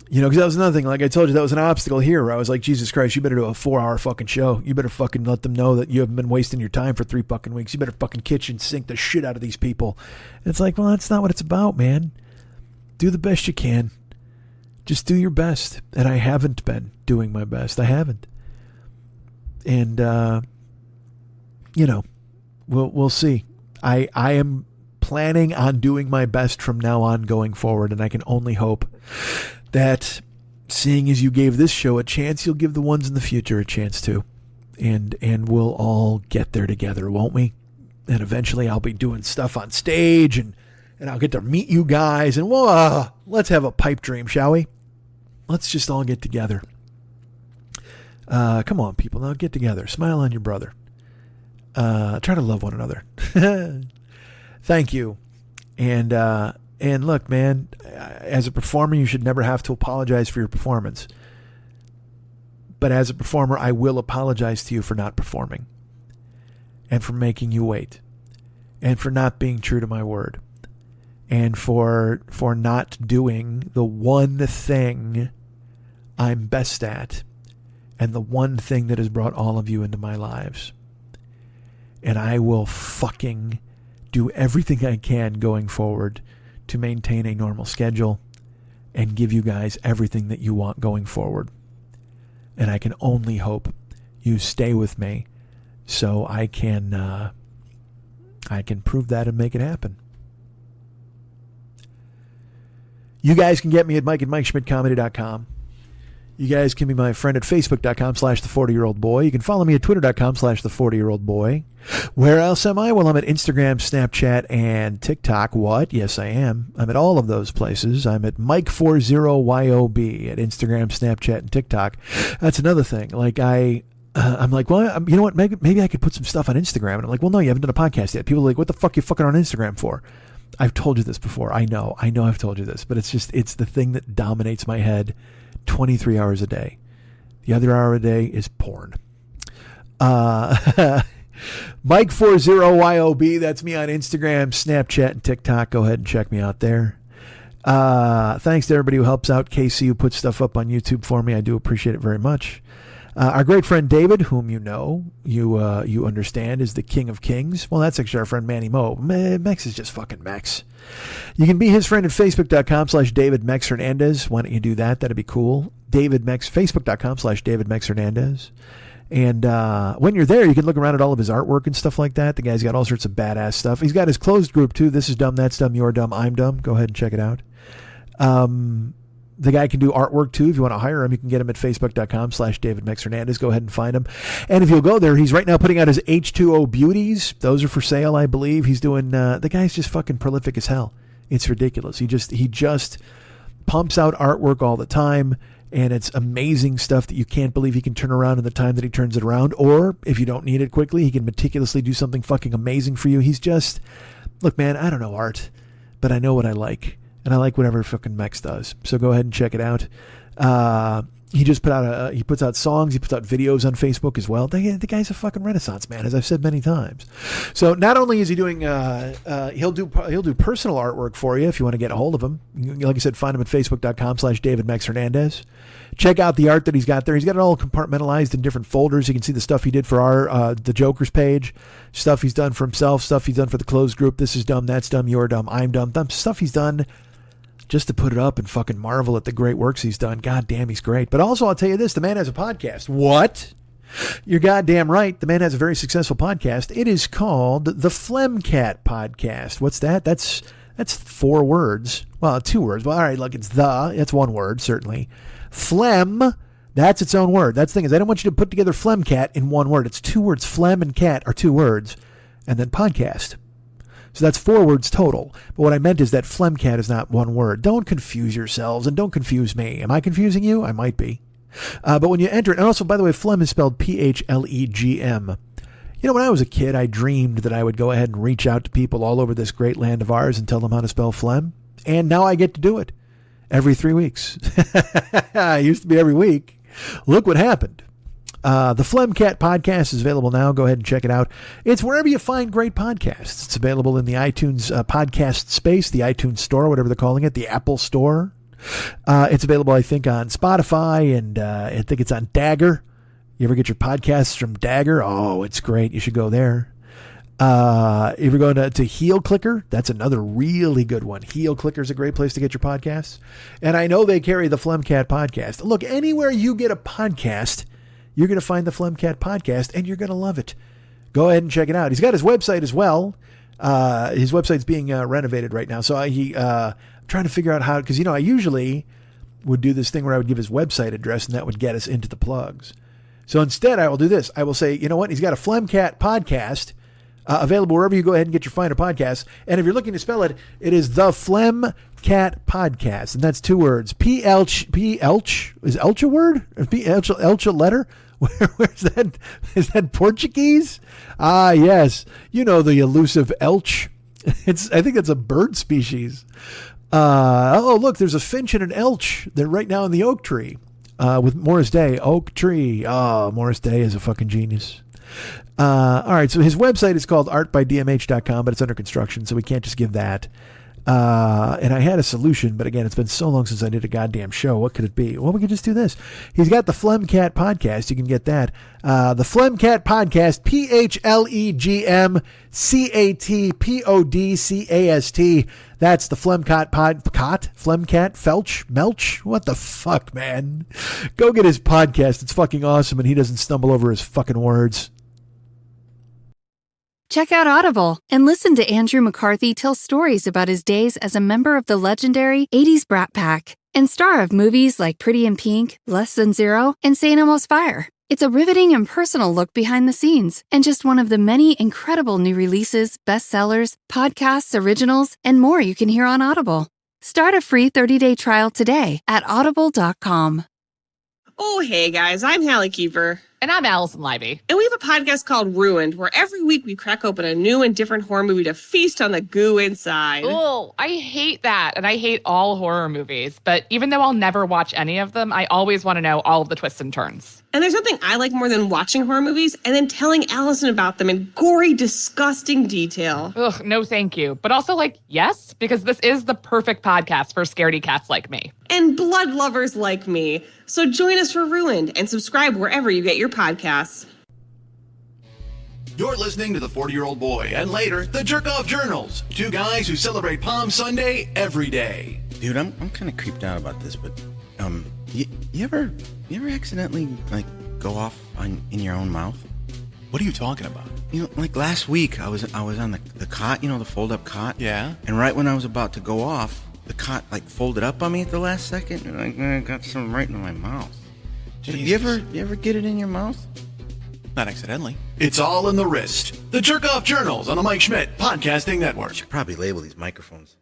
You know, because that was another thing. Like I told you, that was an obstacle here where I was like, Jesus Christ, you better do a 4-hour fucking show. You better fucking let them know that you haven't been wasting your time for 3 fucking weeks. You better fucking kitchen sink the shit out of these people. And it's like, well, that's not what it's about, man. Do the best you can. Just do your best. And I haven't been doing my best. I haven't. And, you know, we'll see. I am planning on doing my best from now on going forward, and I can only hope that, seeing as you gave this show a chance, you'll give the ones in the future a chance too. And we'll all get there together, won't we? And eventually I'll be doing stuff on stage, and I'll get to meet you guys, and let's have a pipe dream, shall we? Let's just all get together. Come on, people, now get together. Smile on your brother. Try to love one another. Thank you. And look, man, as a performer, you should never have to apologize for your performance. But as a performer, I will apologize to you for not performing, and for making you wait, and for not being true to my word, and for not doing the one thing I'm best at, and the one thing that has brought all of you into my lives. And I will fucking do everything I can going forward to maintain a normal schedule and give you guys everything that you want going forward. And I can only hope you stay with me so I can prove that and make it happen. You guys can get me at Mike at MikeSchmidtComedy.com. You guys can be my friend at Facebook.com/the40yearoldboy. You can follow me at Twitter.com/the40yearoldboy. Where else am I? Well, I'm at Instagram, Snapchat, and TikTok. What? Yes, I am. I'm at all of those places. I'm at Mike40YOB at Instagram, Snapchat, and TikTok. That's another thing. Like I'm like, well, you know what? Maybe I could put some stuff on Instagram. And I'm like, well, no, you haven't done a podcast yet. People are like, what the fuck are you fucking on Instagram for? I've told you this before. I know I've told you this, but it's the thing that dominates my head 23 hours a day. The other hour a day is porn. Mike40YOB, that's me on Instagram, Snapchat, and TikTok. Go ahead and check me out there. Thanks to everybody who helps out. Casey, who puts stuff up on YouTube for me. I do appreciate it very much. Our great friend David, whom you know, you understand, is the king of kings. Well, that's actually our friend Manny Mo. Mex is just fucking Mex. You can be his friend at Facebook.com/DavidMexHernandez. Why don't you do that? That'd be cool. Facebook.com/DavidMexHernandez. And when you're there, you can look around at all of his artwork and stuff like that. The guy's got all sorts of badass stuff. He's got his closed group, too. This is Dumb, That's Dumb, You're Dumb, I'm Dumb. Go ahead and check it out. The guy can do artwork, too. If you want to hire him, you can get him at Facebook.com/DavidMexHernandez. Go ahead and find him. And if you'll go there, he's right now putting out his H2O Beauties. Those are for sale, I believe. He's doing... the guy's just fucking prolific as hell. It's ridiculous. He just pumps out artwork all the time. And it's amazing stuff that you can't believe he can turn around in the time that he turns it around. Or, if you don't need it quickly, he can meticulously do something fucking amazing for you. He's just... Look, man, I don't know art, but I know what I like. And I like whatever fucking Mex does. So go ahead and check it out. He just he puts out songs. He puts out videos on Facebook as well. The guy's a fucking renaissance man, as I've said many times. So not only is he doing, he'll do personal artwork for you if you want to get a hold of him. Like I said, find him at Facebook.com/DavidMexHernandez. Check out the art that he's got there. He's got it all compartmentalized in different folders. You can see the stuff he did for our the Joker's page, stuff he's done for himself, stuff he's done for the closed group. This is Dumb, That's Dumb, You're Dumb, I'm Dumb. Stuff he's done just to put it up and fucking marvel at the great works he's done. God damn, he's great. But also, I'll tell you this, the man has a podcast. What? You're goddamn right. The man has a very successful podcast. It is called the Phlegmcat Podcast. What's that? That's 4 words. Well, 2 words. Well, all right, look, it's one word, certainly. Phlegm, that's its own word. That's the thing is, I don't want you to put together Phlegmcat in one word. It's 2 words. Phlegm and cat are 2 words. And then podcast. So that's 4 words total. But what I meant is that Phlegmcat is not one word. Don't confuse yourselves, and don't confuse me. Am I confusing you? I might be. But when you enter it, and also, by the way, phlegm is spelled Phlegm. You know, when I was a kid, I dreamed that I would go ahead and reach out to people all over this great land of ours and tell them how to spell phlegm. And now I get to do it every 3 weeks. It used to be every week. Look what happened. The Phlegmcat Podcast is available now. Go ahead and check it out. It's wherever you find great podcasts. It's available in the iTunes podcast space, the iTunes store, whatever they're calling it, the Apple Store. It's available, I think, on Spotify, and I think it's on Dagger. You ever get your podcasts from Dagger? Oh, it's great. You should go there. If you're going to Heel Clicker, that's another really good one. Heel Clicker is a great place to get your podcasts. And I know they carry the Flemcat podcast. Look, anywhere you get a podcast, you're going to find the Flemcat podcast, and you're going to love it. Go ahead and check it out. He's got his website as well. His website's being renovated right now. So I'm trying to figure out how, because, I usually would do this thing where I would give his website address, and that would get us into the plugs. So instead, I will do this. I will say, you know what? He's got a Flemcat podcast available wherever you go ahead and get your finer podcasts. And if you're looking to spell it, it is the Flemcat Podcast. And that's 2 words. P-Elch. Is Elch a word? Elch a letter? Where's that? Is that Portuguese? Ah, yes. You know the elusive Elch. I think that's a bird species. Look, there's a finch and an Elch. They're right now in the oak tree. With Morris Day, Oak Tree. Oh, Morris Day is a fucking genius. All right, so his website is called artbydmh.com, but it's under construction, so we can't just give that. And I had a solution, but again, it's been so long since I did a goddamn show. What could it be? Well, we could just do this. He's got the Flemcat Podcast. You can get that. The Flemcat Podcast, PHLEGMCATPODCAST. That's the Flemcat Flemcat Felch Melch. What the fuck, man? Go get his podcast. It's fucking awesome, and he doesn't stumble over his fucking words. Check out Audible and listen to Andrew McCarthy tell stories about his days as a member of the legendary 80s Brat Pack and star of movies like Pretty in Pink, Less Than Zero, and St. Elmo's Fire. It's a riveting and personal look behind the scenes and just one of the many incredible new releases, bestsellers, podcasts, originals, and more you can hear on Audible. Start a free 30-day trial today at audible.com. Oh, hey guys, I'm Hallie Kiefer. And I'm Allison Livey. And we have a podcast called Ruined, where every week we crack open a new and different horror movie to feast on the goo inside. Oh, I hate that. And I hate all horror movies. But even though I'll never watch any of them, I always want to know all of the twists and turns. And there's nothing I like more than watching horror movies and then telling Allison about them in gory, disgusting detail. Ugh, no thank you. But also, yes, because this is the perfect podcast for scaredy cats like me. And blood lovers like me. So join us for Ruined and subscribe wherever you get your podcasts. You're listening to The 40-Year-Old Boy and later, The Jerk-Off Journals. 2 guys who celebrate Palm Sunday every day. Dude, I'm kind of creeped out about this, but you ever accidentally go off in your own mouth? What are you talking about? Last week I was on the cot, the fold-up cot. Yeah. And right when I was about to go off, the cot folded up on me at the last second, and I got something right in my mouth. Jesus. You ever get it in your mouth? Not accidentally. It's all in the wrist. The Jerk-Off Journals on the Mike Schmidt Podcasting Network. I should probably label these microphones.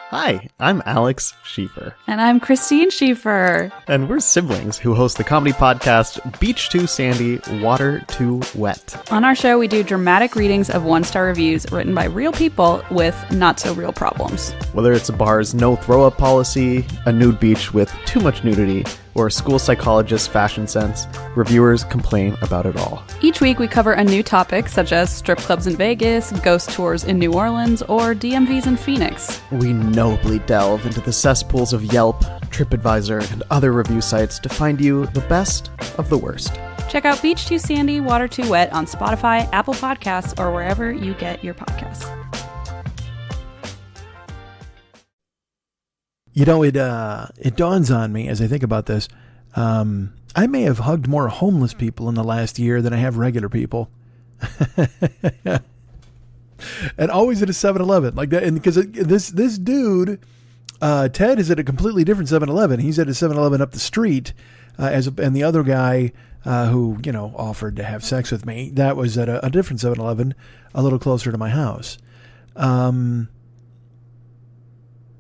Hi, I'm Alex Schiefer. And I'm Christine Schiefer. And we're siblings who host the comedy podcast Beach Too Sandy, Water Too Wet. On our show, we do dramatic readings of 1-star reviews written by real people with not-so-real problems. Whether it's a bar's no throw-up policy, a nude beach with too much nudity, or a school psychologist's fashion sense, reviewers complain about it all. Each week, we cover a new topic, such as strip clubs in Vegas, ghost tours in New Orleans, or DMVs in Phoenix. We nobly delve into the cesspools of Yelp, TripAdvisor, and other review sites to find you the best of the worst. Check out Beach Too Sandy, Water Too Wet on Spotify, Apple Podcasts, or wherever you get your podcasts. It dawns on me as I think about this. I may have hugged more homeless people in the last year than I have regular people. And always at a 7-Eleven like that. And because this dude, Ted, is at a completely different 7-Eleven. He's at a 7-Eleven up the street, and the other guy who offered to have sex with me, that was at a different 7-Eleven, a little closer to my house.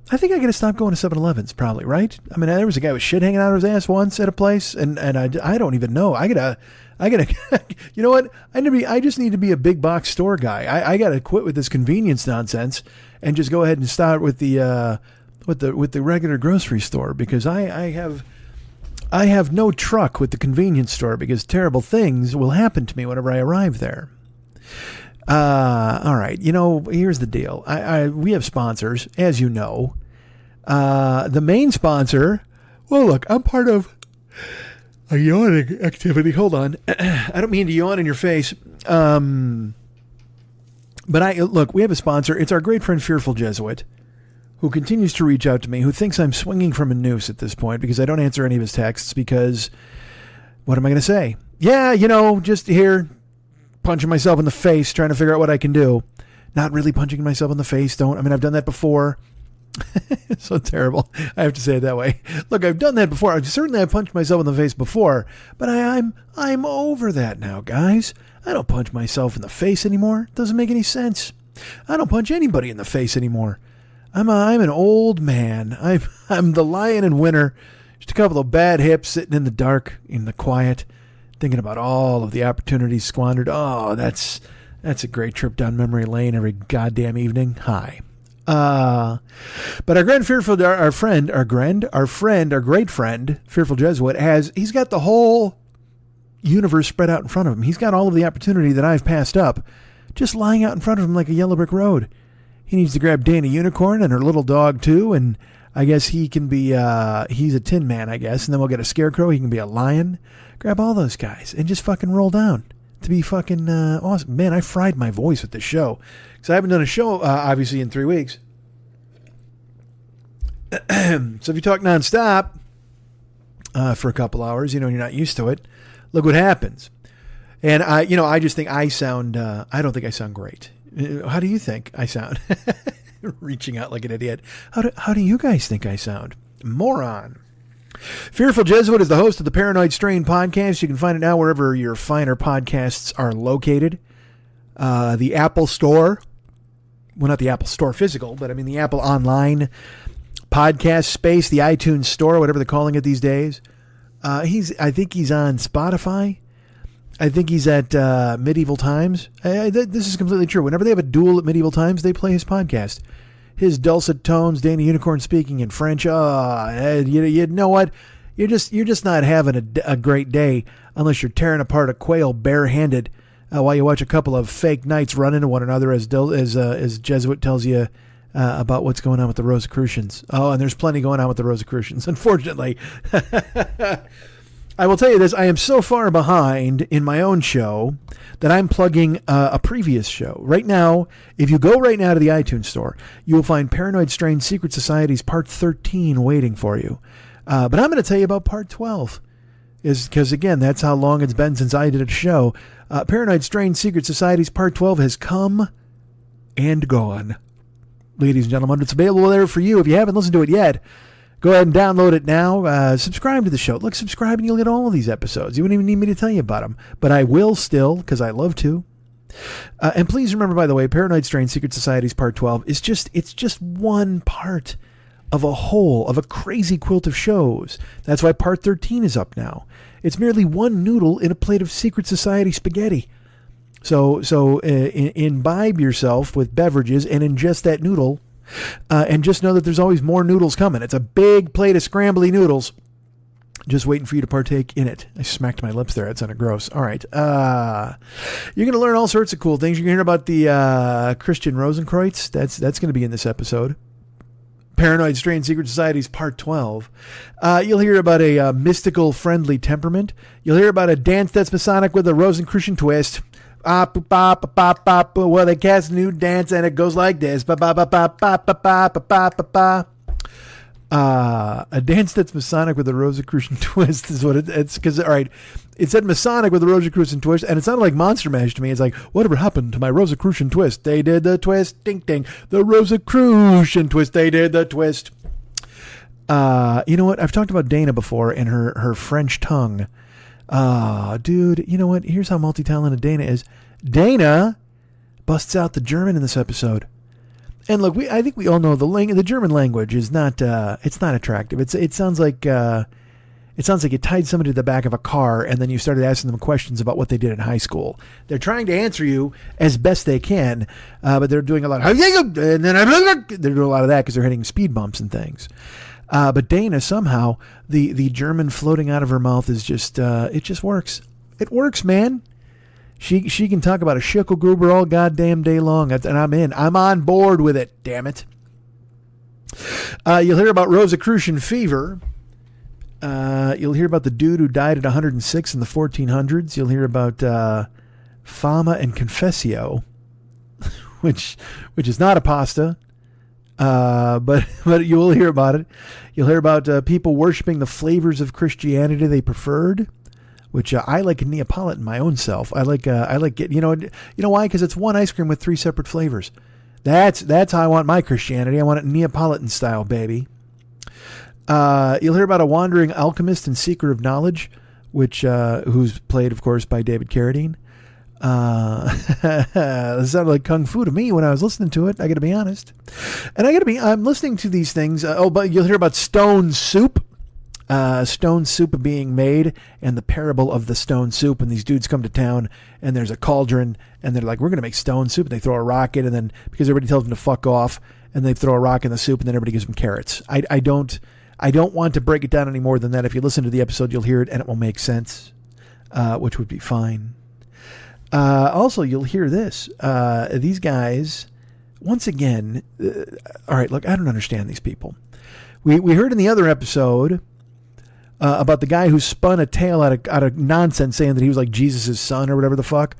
I think I got to stop going to 7-Elevens, probably, right? I mean, there was a guy with shit hanging out of his ass once at a place, and I don't even know. I gotta, you know what? I just need to be a big box store guy. I gotta quit with this convenience nonsense and just go ahead and start with the regular grocery store, because I have no truck with the convenience store, because terrible things will happen to me whenever I arrive there. All right. Here's the deal. We have sponsors, as you know. The main sponsor, well, look, I'm part of a yawning activity. Hold on. I don't mean to yawn in your face. But look, we have a sponsor. It's our great friend Fearful Jesuit, who continues to reach out to me, who thinks I'm swinging from a noose at this point because I don't answer any of his texts because what am I going to say? Yeah, just here punching myself in the face, trying to figure out what I can do. Not really punching myself in the face. I've done that before. It's so terrible. I have to say it that way. Look, I've done that before. Certainly I've punched myself in the face before, but I'm over that now, guys. I don't punch myself in the face anymore. It doesn't make any sense. I don't punch anybody in the face anymore. I'm an old man. I'm the lion in winter. Just a couple of bad hips sitting in the dark, in the quiet, thinking about all of the opportunities squandered. Oh, that's a great trip down memory lane every goddamn evening. Hi. But our great friend, Fearful Jesuit, he's got the whole universe spread out in front of him. He's got all of the opportunity that I've passed up just lying out in front of him like a yellow brick road. He needs to grab Dana Unicorn and her little dog too, and I guess he can be, he's a Tin Man, I guess, and then we'll get a Scarecrow. He can be a lion. Grab all those guys and just fucking roll down to be fucking awesome. Man, I fried my voice with this show because I haven't done a show, obviously, in 3 weeks. So if you talk nonstop for a couple hours, and you're not used to it, look what happens. And I just think I sound, I don't think I sound great. How do you think I sound? Reaching out like an idiot. How do you guys think I sound? Moron. Fearful Jesuit is the host of the Paranoid Strain podcast. You can find it now wherever your finer podcasts are located. The Apple Store. Well, not the Apple Store physical, but I mean the Apple online podcast space, the iTunes Store, whatever they're calling it these days. I think he's on Spotify. I think he's at Medieval Times. This is completely true. Whenever they have a duel at Medieval Times, they play his podcast. His dulcet tones, Danny Unicorn speaking in French. You know what? You're just not having a great day unless you're tearing apart a quail barehanded while you watch a couple of fake knights run into one another as Jesuit tells you about what's going on with the Rosicrucians. Oh, and there's plenty going on with the Rosicrucians, unfortunately. I will tell you this, I am so far behind in my own show that I'm plugging a previous show. Right now, if you go right now to the iTunes Store, you will find Paranoid Strain Secret Society's Part 13 waiting for you. But I'm going to tell you about Part 12, because, again, that's how long it's been since I did a show. Paranoid Strain Secret Society's Part 12 has come and gone. Ladies and gentlemen, it's available there for you. If you haven't listened to it yet, go ahead and download it now. Subscribe to the show. Look, subscribe and you'll get all of these episodes. You wouldn't even need me to tell you about them. But I will still, because I love to. And please remember, by the way, Paranoid Strain Secret Society's Part 12 is just one part of a whole, of a crazy quilt of shows. That's why Part 13 is up now. It's merely one noodle in a plate of Secret Society spaghetti. So imbibe yourself with beverages and ingest that noodle. And just know that there's always more noodles coming. It's a big plate of scrambly noodles just waiting for you to partake in it. I smacked my lips there. That sounded gross. All right. You're going to learn all sorts of cool things. You're going to hear about the Christian Rosenkreutz. That's going to be in this episode. Paranoid Strain Secret Society's Part 12. You'll hear about a mystical, friendly temperament. You'll hear about a dance that's Masonic with a Rosicrucian twist. Well, they cast a new dance and it goes like this. A dance that's Masonic with a Rosicrucian twist is what it's because, all right, it said Masonic with a Rosicrucian twist and it sounded like Monster Mash to me. It's like, whatever happened to my Rosicrucian twist? They did the twist, ding ding. The Rosicrucian twist, they did the twist. You know what? I've talked about Dana before and her French tongue. Dude, you know what? Here's how multi-talented Dana is. Dana busts out the German in this episode. And look, I think we all know the German language is not, it's not attractive. It sounds like you tied somebody to the back of a car and then you started asking them questions about what they did in high school. They're trying to answer you as best they can, but they're doing a lot of, and then they're doing a lot of that because they're hitting speed bumps and things. But Dana, somehow, the German floating out of her mouth is just, it just works. It works, man. She can talk about a Schickelgruber all goddamn day long, and I'm in. I'm on board with it, damn it. You'll hear about Rosicrucian fever. You'll hear about the dude who died at 106 in the 1400s. You'll hear about Fama and Confessio, which is not a pasta, but you will hear about it. You'll hear about people worshiping the flavors of Christianity they preferred, which I like a Neapolitan my own self. I like it. You know why? Because it's one ice cream with 3 separate flavors. That's how I want my Christianity. I want it Neapolitan style, baby. You'll hear about a wandering alchemist and seeker of knowledge, who's played, of course, by David Carradine. It sounded like kung fu to me when I was listening to it. I got to be honest, and I'm listening to these things. But you'll hear about stone soup. Stone soup being made, and the parable of the stone soup. And these dudes come to town, and there's a cauldron, and they're like, "We're gonna make stone soup." And they throw a rock in, and then because everybody tells them to fuck off, and they throw a rock in the soup, and then everybody gives them carrots. I don't want to break it down any more than that. If you listen to the episode, you'll hear it, and it will make sense, which would be fine. Also, you'll hear this. These guys, once again, all right, look, I don't understand these people. We heard in the other episode about the guy who spun a tale out of nonsense, saying that he was like Jesus' son or whatever the fuck.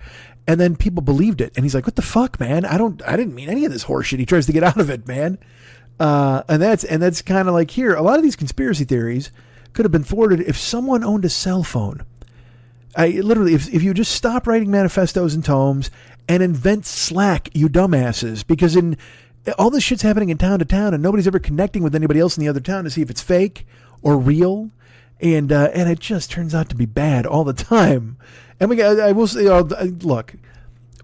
And then people believed it. And he's like, what the fuck, man? I didn't mean any of this horseshit. He tries to get out of it, man. And that's kind of like here. A lot of these conspiracy theories could have been thwarted if someone owned a cell phone. If you just stop writing manifestos and tomes and invent Slack, you dumbasses, because all this shit's happening in town to town, and nobody's ever connecting with anybody else in the other town to see if it's fake or real, and it just turns out to be bad all the time. And I will say, look,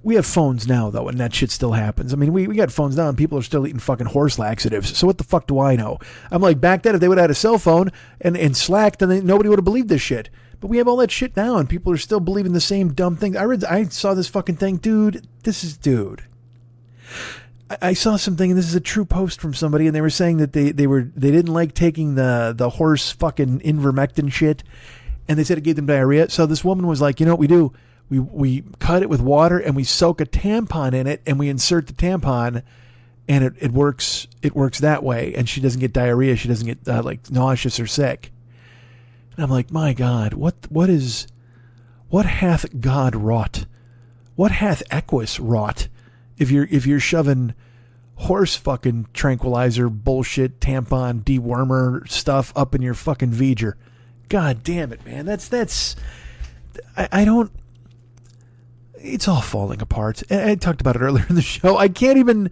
we have phones now though, and that shit still happens. I mean, we got phones now, and people are still eating fucking horse laxatives. So what the fuck do I know? I'm like, back then, if they would have had a cell phone and Slack, then nobody would have believed this shit. But we have all that shit now, and people are still believing the same dumb thing. I saw this fucking thing, dude. I saw something, and this is a true post from somebody, and they were saying that they didn't like taking the horse fucking ivermectin shit, and they said it gave them diarrhea. So this woman was like, you know what we do? We cut it with water, and we soak a tampon in it, and we insert the tampon, and it works that way, and she doesn't get diarrhea. She doesn't get like nauseous or sick. And I'm like, my God, what hath God wrought? What hath Equus wrought? If you're shoving horse fucking tranquilizer bullshit, tampon, dewormer stuff up in your fucking V'ger. God damn it, man. I don't, it's all falling apart. I talked about it earlier in the show. I can't even,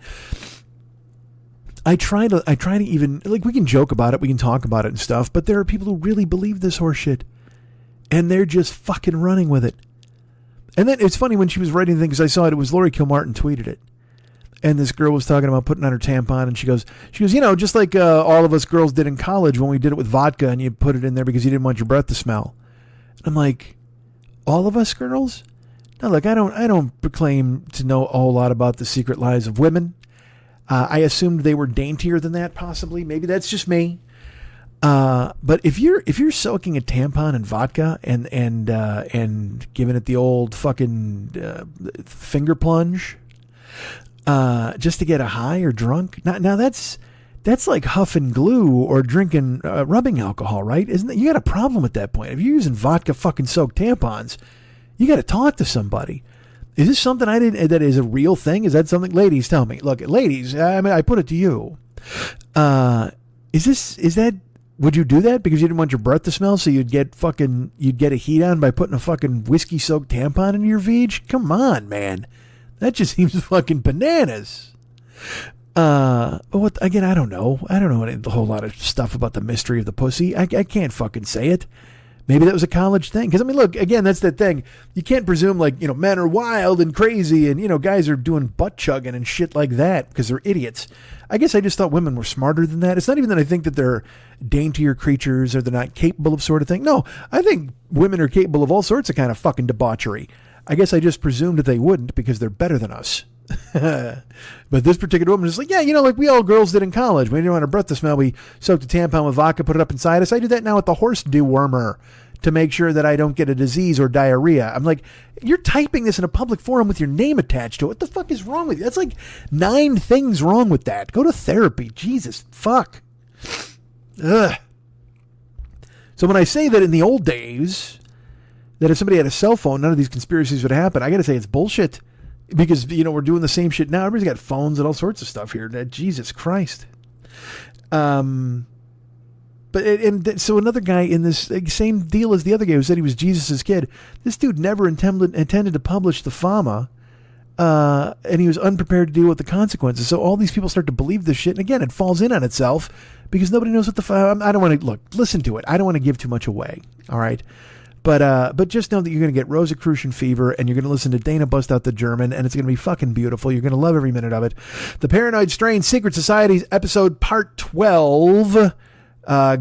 I try to even, like, we can joke about it, we can talk about it and stuff, but there are people who really believe this horse shit, and they're just fucking running with it. And then it's funny when she was writing things, I saw it was Lori Kilmartin tweeted it, and this girl was talking about putting on her tampon, and she goes, just like all of us girls did in college when we did it with vodka, and you put it in there because you didn't want your breath to smell. And I'm like, all of us girls? No, look, I don't proclaim to know a whole lot about the secret lives of women. I assumed they were daintier than that, possibly. Maybe that's just me. But if you're soaking a tampon in vodka and giving it the old fucking finger plunge, just to get a high or drunk, now that's like huffing glue or drinking rubbing alcohol, right? Isn't it? You got a problem at that point. If you're using vodka fucking soaked tampons, you got to talk to somebody. Is this something that is a real thing? Is that something? Ladies, tell me. Look, ladies, I put it to you. Would you do that because you didn't want your breath to smell, so you'd get a heat on by putting a fucking whiskey soaked tampon in your V'ge? Come on, man. That just seems fucking bananas. But again, I don't know. I don't know a whole lot of stuff about the mystery of the pussy. I can't fucking say it. Maybe that was a college thing. Because, I mean, look, again, that's the thing. You can't presume, like, men are wild and crazy and, guys are doing butt chugging and shit like that because they're idiots. I guess I just thought women were smarter than that. It's not even that I think that they're daintier creatures or they're not capable of sort of thing. No, I think women are capable of all sorts of kind of fucking debauchery. I guess I just presumed that they wouldn't because they're better than us. But this particular woman is like, yeah, like we all girls did in college. We didn't want our breath to smell. We soaked a tampon with vodka, put it up inside us. I do that now with the horse dewormer. to make sure that I don't get a disease or diarrhea. I'm like, you're typing this in a public forum with your name attached to it. What the fuck is wrong with you? That's like 9 things wrong with that. Go to therapy. Jesus, fuck. Ugh. So when I say that in the old days, that if somebody had a cell phone, none of these conspiracies would happen, I got to say it's bullshit. Because, we're doing the same shit now. Everybody's got phones and all sorts of stuff here. Jesus Christ. So another guy in this same deal as the other guy who said he was Jesus' kid, this dude never intended to publish the FAMA, and he was unprepared to deal with the consequences. So all these people start to believe this shit, and again, it falls in on itself because nobody knows what I don't want to listen to it. I don't want to give too much away. All right. But just know that you're going to get Rosicrucian fever, and you're going to listen to Dana bust out the German, and it's going to be fucking beautiful. You're going to love every minute of it. The Paranoid Strain Secret Societies episode part 12.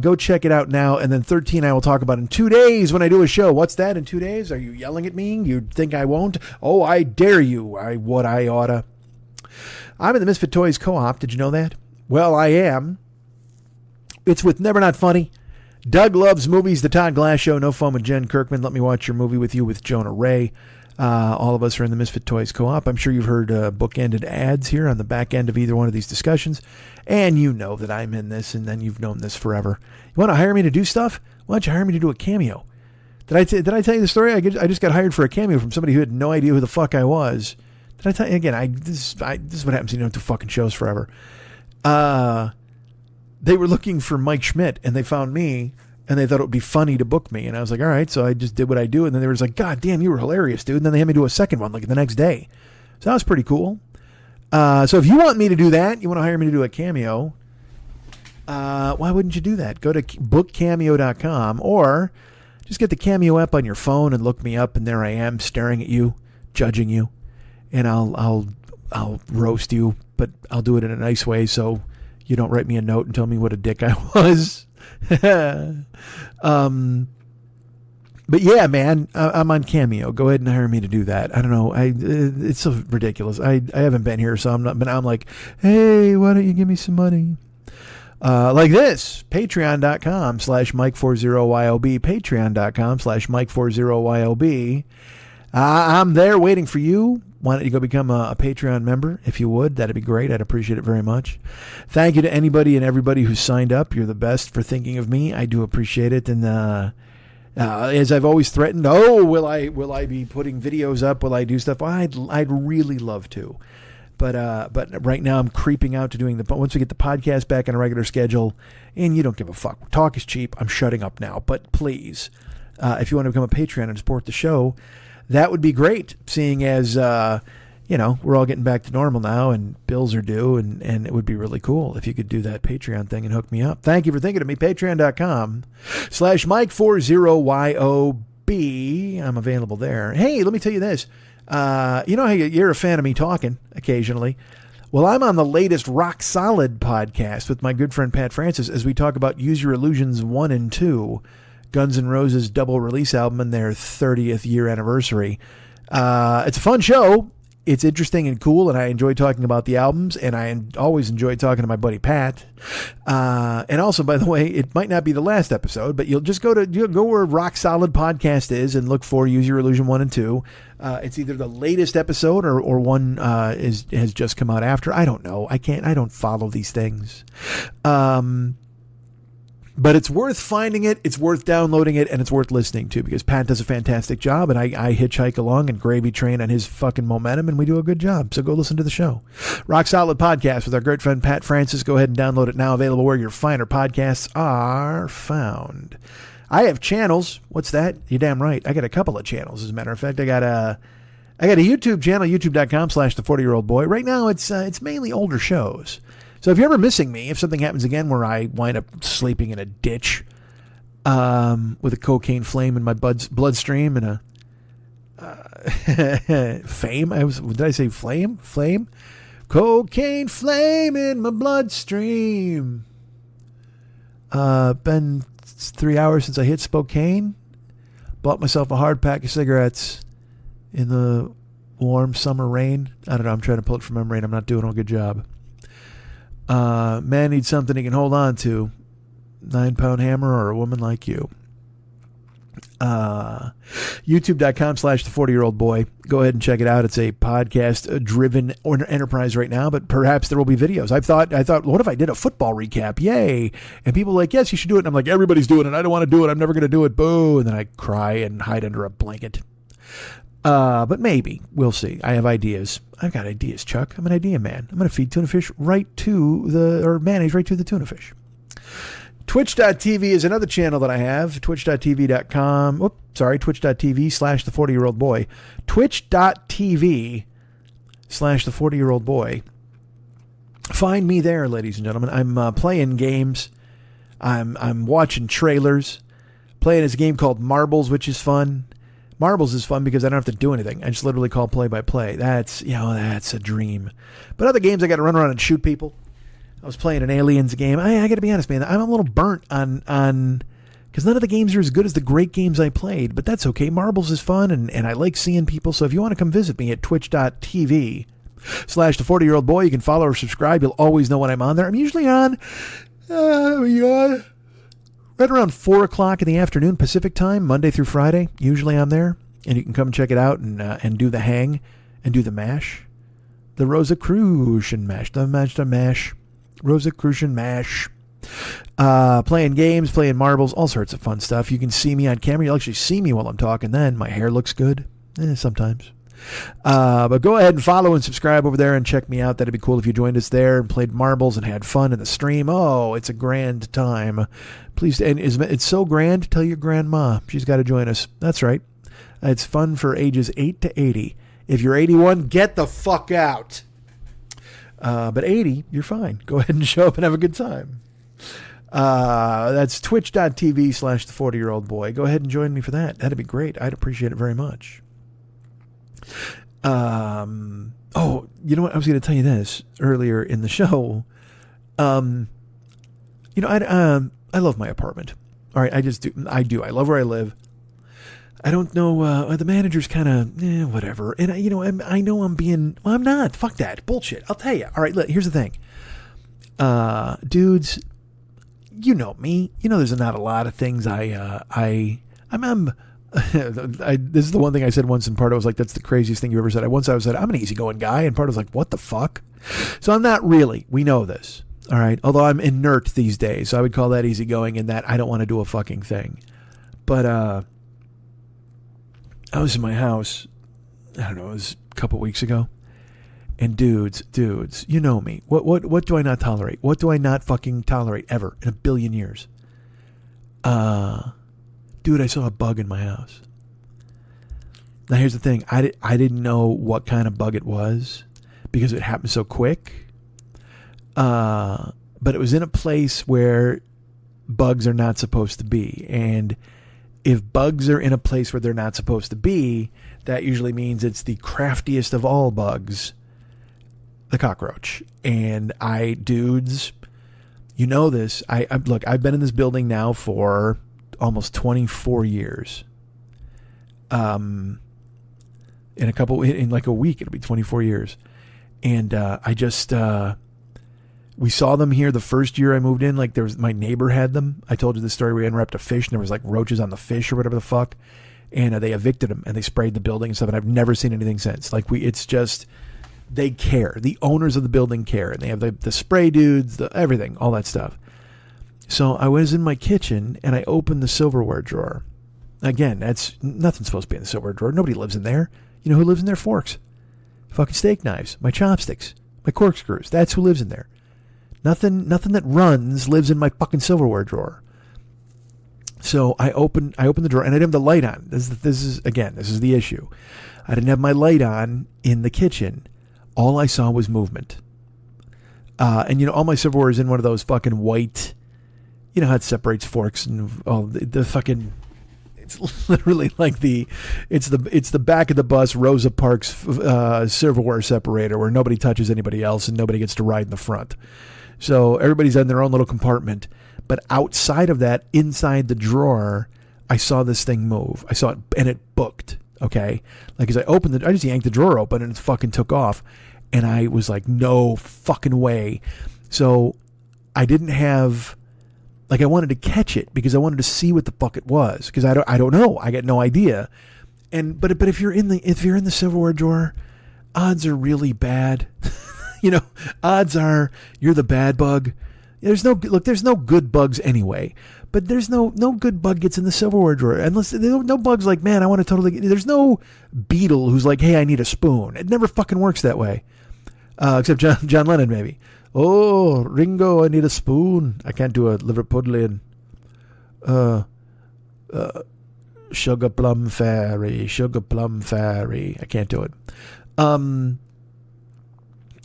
Go check it out now, and then 13 I will talk about in 2 days when I do a show. What's that in 2 days? Are you yelling at me? You think I won't? Oh, I dare you. I oughta. I'm in the Misfit Toys Co-op. Did you know that? Well, I am. It's with Never Not Funny, Doug Loves Movies, The Todd Glass Show, No Fun with Jen Kirkman, Let Me Watch Your Movie With You with Jonah Ray. All of us are in the Misfit Toys Co-op. I'm sure you've heard bookended ads here on the back end of either one of these discussions. And you know that I'm in this, and then you've known this forever. You want to hire me to do stuff? Why don't you hire me to do a cameo? Did I tell you the story? I just got hired for a cameo from somebody who had no idea who the fuck I was. Did I tell you? Again, this is what happens when you don't do fucking shows forever. They were looking for Mike Schmidt, and they found me, and they thought it would be funny to book me. And I was like, all right. So I just did what I do. And then they were just like, God damn, you were hilarious, dude. And then they had me do a second one, like the next day. So that was pretty cool. So if you want me to do that, you want to hire me to do a cameo, why wouldn't you do that? Go to bookcameo.com or just get the Cameo app on your phone and look me up, and there I am staring at you, judging you, and I'll roast you, but I'll do it in a nice way so you don't write me a note and tell me what a dick I was. But yeah, man, I'm on Cameo. Go ahead and hire me to do that. I don't know. It's so ridiculous. I haven't been here, so I'm not. But I'm like, hey, why don't you give me some money? Like this, patreon.com/Mike40YOB, patreon.com/Mike40YOB. I'm there waiting for you. Why don't you go become a Patreon member, if you would? That'd be great. I'd appreciate it very much. Thank you to anybody and everybody who signed up. You're the best for thinking of me. I do appreciate it. And as I've always threatened, will I be putting videos up? Will I do stuff? I'd really love to. But right now I'm creeping out to doing once we get the podcast back on a regular schedule, and you don't give a fuck. Talk is cheap. I'm shutting up now. But please, if you want to become a Patreon and support the show, that would be great, seeing as, we're all getting back to normal now and bills are due, and it would be really cool if you could do that Patreon thing and hook me up. Thank you for thinking of me. Patreon.com/Mike40YOB. I'm available there. Hey, let me tell you this. How you're a fan of me talking occasionally. Well, I'm on the latest Rock Solid podcast with my good friend Pat Francis as we talk about Use Your Illusions 1 and 2. Guns N' Roses double release album and their 30th year anniversary. It's a fun show. It's interesting and cool, and I enjoy talking about the albums, and I always enjoy talking to my buddy Pat. And also, by the way, it might not be the last episode, but you'll just go where Rock Solid Podcast is and look for Use Your Illusion 1 and 2. It's either the latest episode or one has just come out after. I don't know. I don't follow these things. But it's worth finding it, it's worth downloading it, and it's worth listening to, because Pat does a fantastic job, and I hitchhike along and gravy train on his fucking momentum, and we do a good job. So go listen to the show. Rock Solid Podcast with our great friend Pat Francis. Go ahead and download it now. Available where your finer podcasts are found. I have channels. What's that? You're damn right. I got a couple of channels, as a matter of fact. I got a YouTube channel, youtube.com/the40year-old-boy. Right now, it's mainly older shows. So if you're ever missing me, if something happens again where I wind up sleeping in a ditch with a cocaine flame in my bloodstream and a fame, did I say flame? Flame? Cocaine flame in my bloodstream. Been 3 hours since I hit Spokane. Bought myself a hard pack of cigarettes in the warm summer rain. I don't know. I'm trying to pull it from memory, and I'm not doing a good job. Man needs something he can hold on to. 9-pound hammer or a woman like you. YouTube.com/the40year-old boy. Go ahead and check it out. It's a podcast driven enterprise right now, but perhaps there will be videos. I thought, what if I did a football recap? Yay. And people are like, yes, you should do it. And I'm like, everybody's doing it. I don't want to do it. I'm never going to do it. Boo. And then I cry and hide under a blanket. But maybe we'll see. I have ideas. I've got ideas, Chuck. I'm an idea man. I'm going to feed tuna fish mayonnaise right to the tuna fish. Twitch.tv is another channel that I have. Twitch.tv.com. Twitch.tv/the40year-old boy. Twitch.tv/the40year-old boy. Find me there, ladies and gentlemen. I'm playing games. I'm watching trailers. Playing this game called Marbles, which is fun. Marbles is fun because I don't have to do anything. I just literally call play-by-play. That's a dream. But other games, I got to run around and shoot people. I was playing an Aliens game. I got to be honest, man. I'm a little burnt on because none of the games are as good as the great games I played. But that's okay. Marbles is fun, and I like seeing people. So if you want to come visit me at twitch.tv/the40year-old boy, you can follow or subscribe. You'll always know when I'm on there. I'm usually on right around 4 o'clock in the afternoon Pacific time, Monday through Friday. Usually I'm there, and you can come check it out and do the hang and do the mash, the Rosicrucian mash, the mash. Rosicrucian mash. Playing games, playing marbles, all sorts of fun stuff. You can see me on camera. You'll actually see me while I'm talking then. My hair looks good. Sometimes. But go ahead and follow and subscribe over there and check me out. That'd be cool if you joined us there and played marbles and had fun in the stream. Oh, it's a grand time. Please, and it's so grand, tell your grandma. She's got to join us. That's right. It's fun for ages 8 to 80. If you're 81, get the fuck out. But 80, you're fine. Go ahead and show up and have a good time. That's twitch.tv/the40year-old boy. Go ahead and join me for that. That'd be great. I'd appreciate it very much. Oh, you know what? I was going to tell you this earlier in the show. I love my apartment. All right. I just do. I do. I love where I live. I don't know. The manager's kind of whatever. And I know I'm being. Well, I'm not. Fuck that bullshit. I'll tell you. All right. Look, here's the thing. Dudes, you know me. You know, there's not a lot of things I'm. This is the one thing I said once, and Pardo was like, "That's the craziest thing you ever said." I said, "I'm an easygoing guy," and Pardo was like, "What the fuck?" So I'm not really. We know this. All right. Although I'm inert these days, so I would call that easygoing in that I don't want to do a fucking thing. But I was in my house, I don't know, it was a couple weeks ago, and dudes, you know me. What do I not tolerate? What do I not fucking tolerate ever in a billion years? Dude, I saw a bug in my house. Now here's the thing, I didn't know what kind of bug it was because it happened so quick. But it was in a place where bugs are not supposed to be, and if bugs are in a place where they're not supposed to be, that usually means it's the craftiest of all bugs, the cockroach. And dudes, you know this. Look, I've been in this building now for almost 24 years. In like a week, it'll be 24 years. And we saw them here the first year I moved in. Like my neighbor had them. I told you the story. We unwrapped a fish and there was like roaches on the fish or whatever the fuck. And they evicted them and they sprayed the building and stuff. And I've never seen anything since. It's just, they care. The owners of the building care. And they have the spray dudes, everything, all that stuff. So I was in my kitchen and I opened the silverware drawer. Again, nothing's supposed to be in the silverware drawer. Nobody lives in there. You know who lives in there? Forks. Fucking steak knives. My chopsticks. My corkscrews. That's who lives in there. Nothing that runs lives in my fucking silverware drawer. So I opened the drawer and I didn't have the light on. This is the issue. I didn't have my light on in the kitchen. All I saw was movement. And all my silverware is in one of those fucking white, you know how it separates forks and all the fucking, it's literally like it's the back of the bus Rosa Parks silverware separator where nobody touches anybody else and nobody gets to ride in the front. So everybody's in their own little compartment. But outside of that, inside the drawer, I saw this thing move. I saw it, and it booked, okay? Like, as I opened it, I just yanked the drawer open, and it fucking took off. And I was like, no fucking way. So I didn't have Like I wanted to catch it because I wanted to see what the fuck it was, because I don't know. I got no idea. But if you're in the silverware drawer, odds are really bad. Odds are you're the bad bug. There's no good bugs anyway. But there's no good bug gets in the silverware drawer. Unless no bugs like, man, I want to totally. There's no beetle who's like, hey, I need a spoon. It never fucking works that way. Except John Lennon maybe. Oh, Ringo, I need a spoon. I can't do a Liverpudlian. Sugar plum fairy. I can't do it.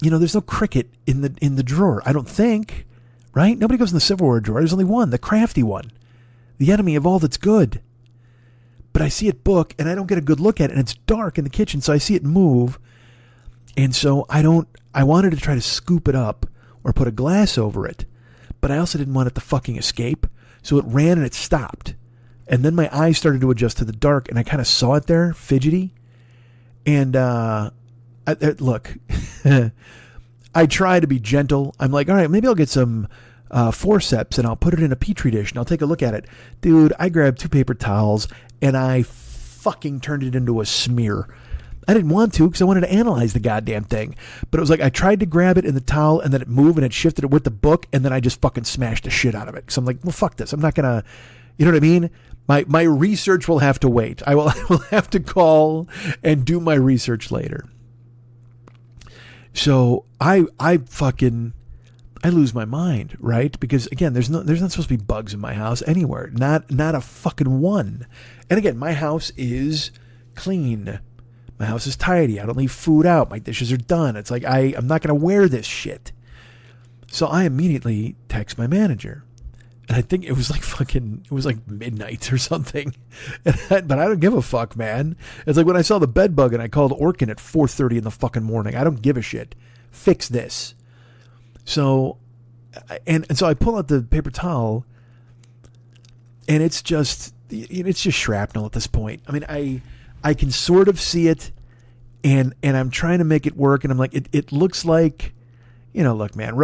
There's no cricket in the drawer. I don't think, right? Nobody goes in the silverware drawer. There's only one, the crafty one, the enemy of all that's good. But I see it book, and I don't get a good look at it, and it's dark in the kitchen, so I see it move, and so I wanted to try to scoop it up or put a glass over it, but I also didn't want it to fucking escape, so it ran and it stopped. And then my eyes started to adjust to the dark, and I kind of saw it there, fidgety. And look, I try to be gentle. I'm like, all right, maybe I'll get some forceps, and I'll put it in a petri dish, and I'll take a look at it. Dude, I grabbed 2 paper towels, and I fucking turned it into a smear. I didn't want to because I wanted to analyze the goddamn thing. But it was like I tried to grab it in the towel, and then it moved, and it shifted it with the book, and then I just fucking smashed the shit out of it. Because I'm like, well, fuck this. I'm not going to, you know what I mean? My research will have to wait. I will have to call and do my research later. So I lose my mind, right? Because again, there's not supposed to be bugs in my house anywhere. Not a fucking one. And again, my house is clean. My house is tidy. I don't leave food out. My dishes are done. It's like I'm not going to wear this shit. So I immediately text my manager. And I think it was like midnight or something. But I don't give a fuck, man. It's like when I saw the bed bug and I called Orkin at 4:30 in the fucking morning. I don't give a shit. Fix this. So, and so I pull out the paper towel, and it's just shrapnel at this point. I mean, I can sort of see it, and I'm trying to make it work, and I'm like, it looks like, look, man,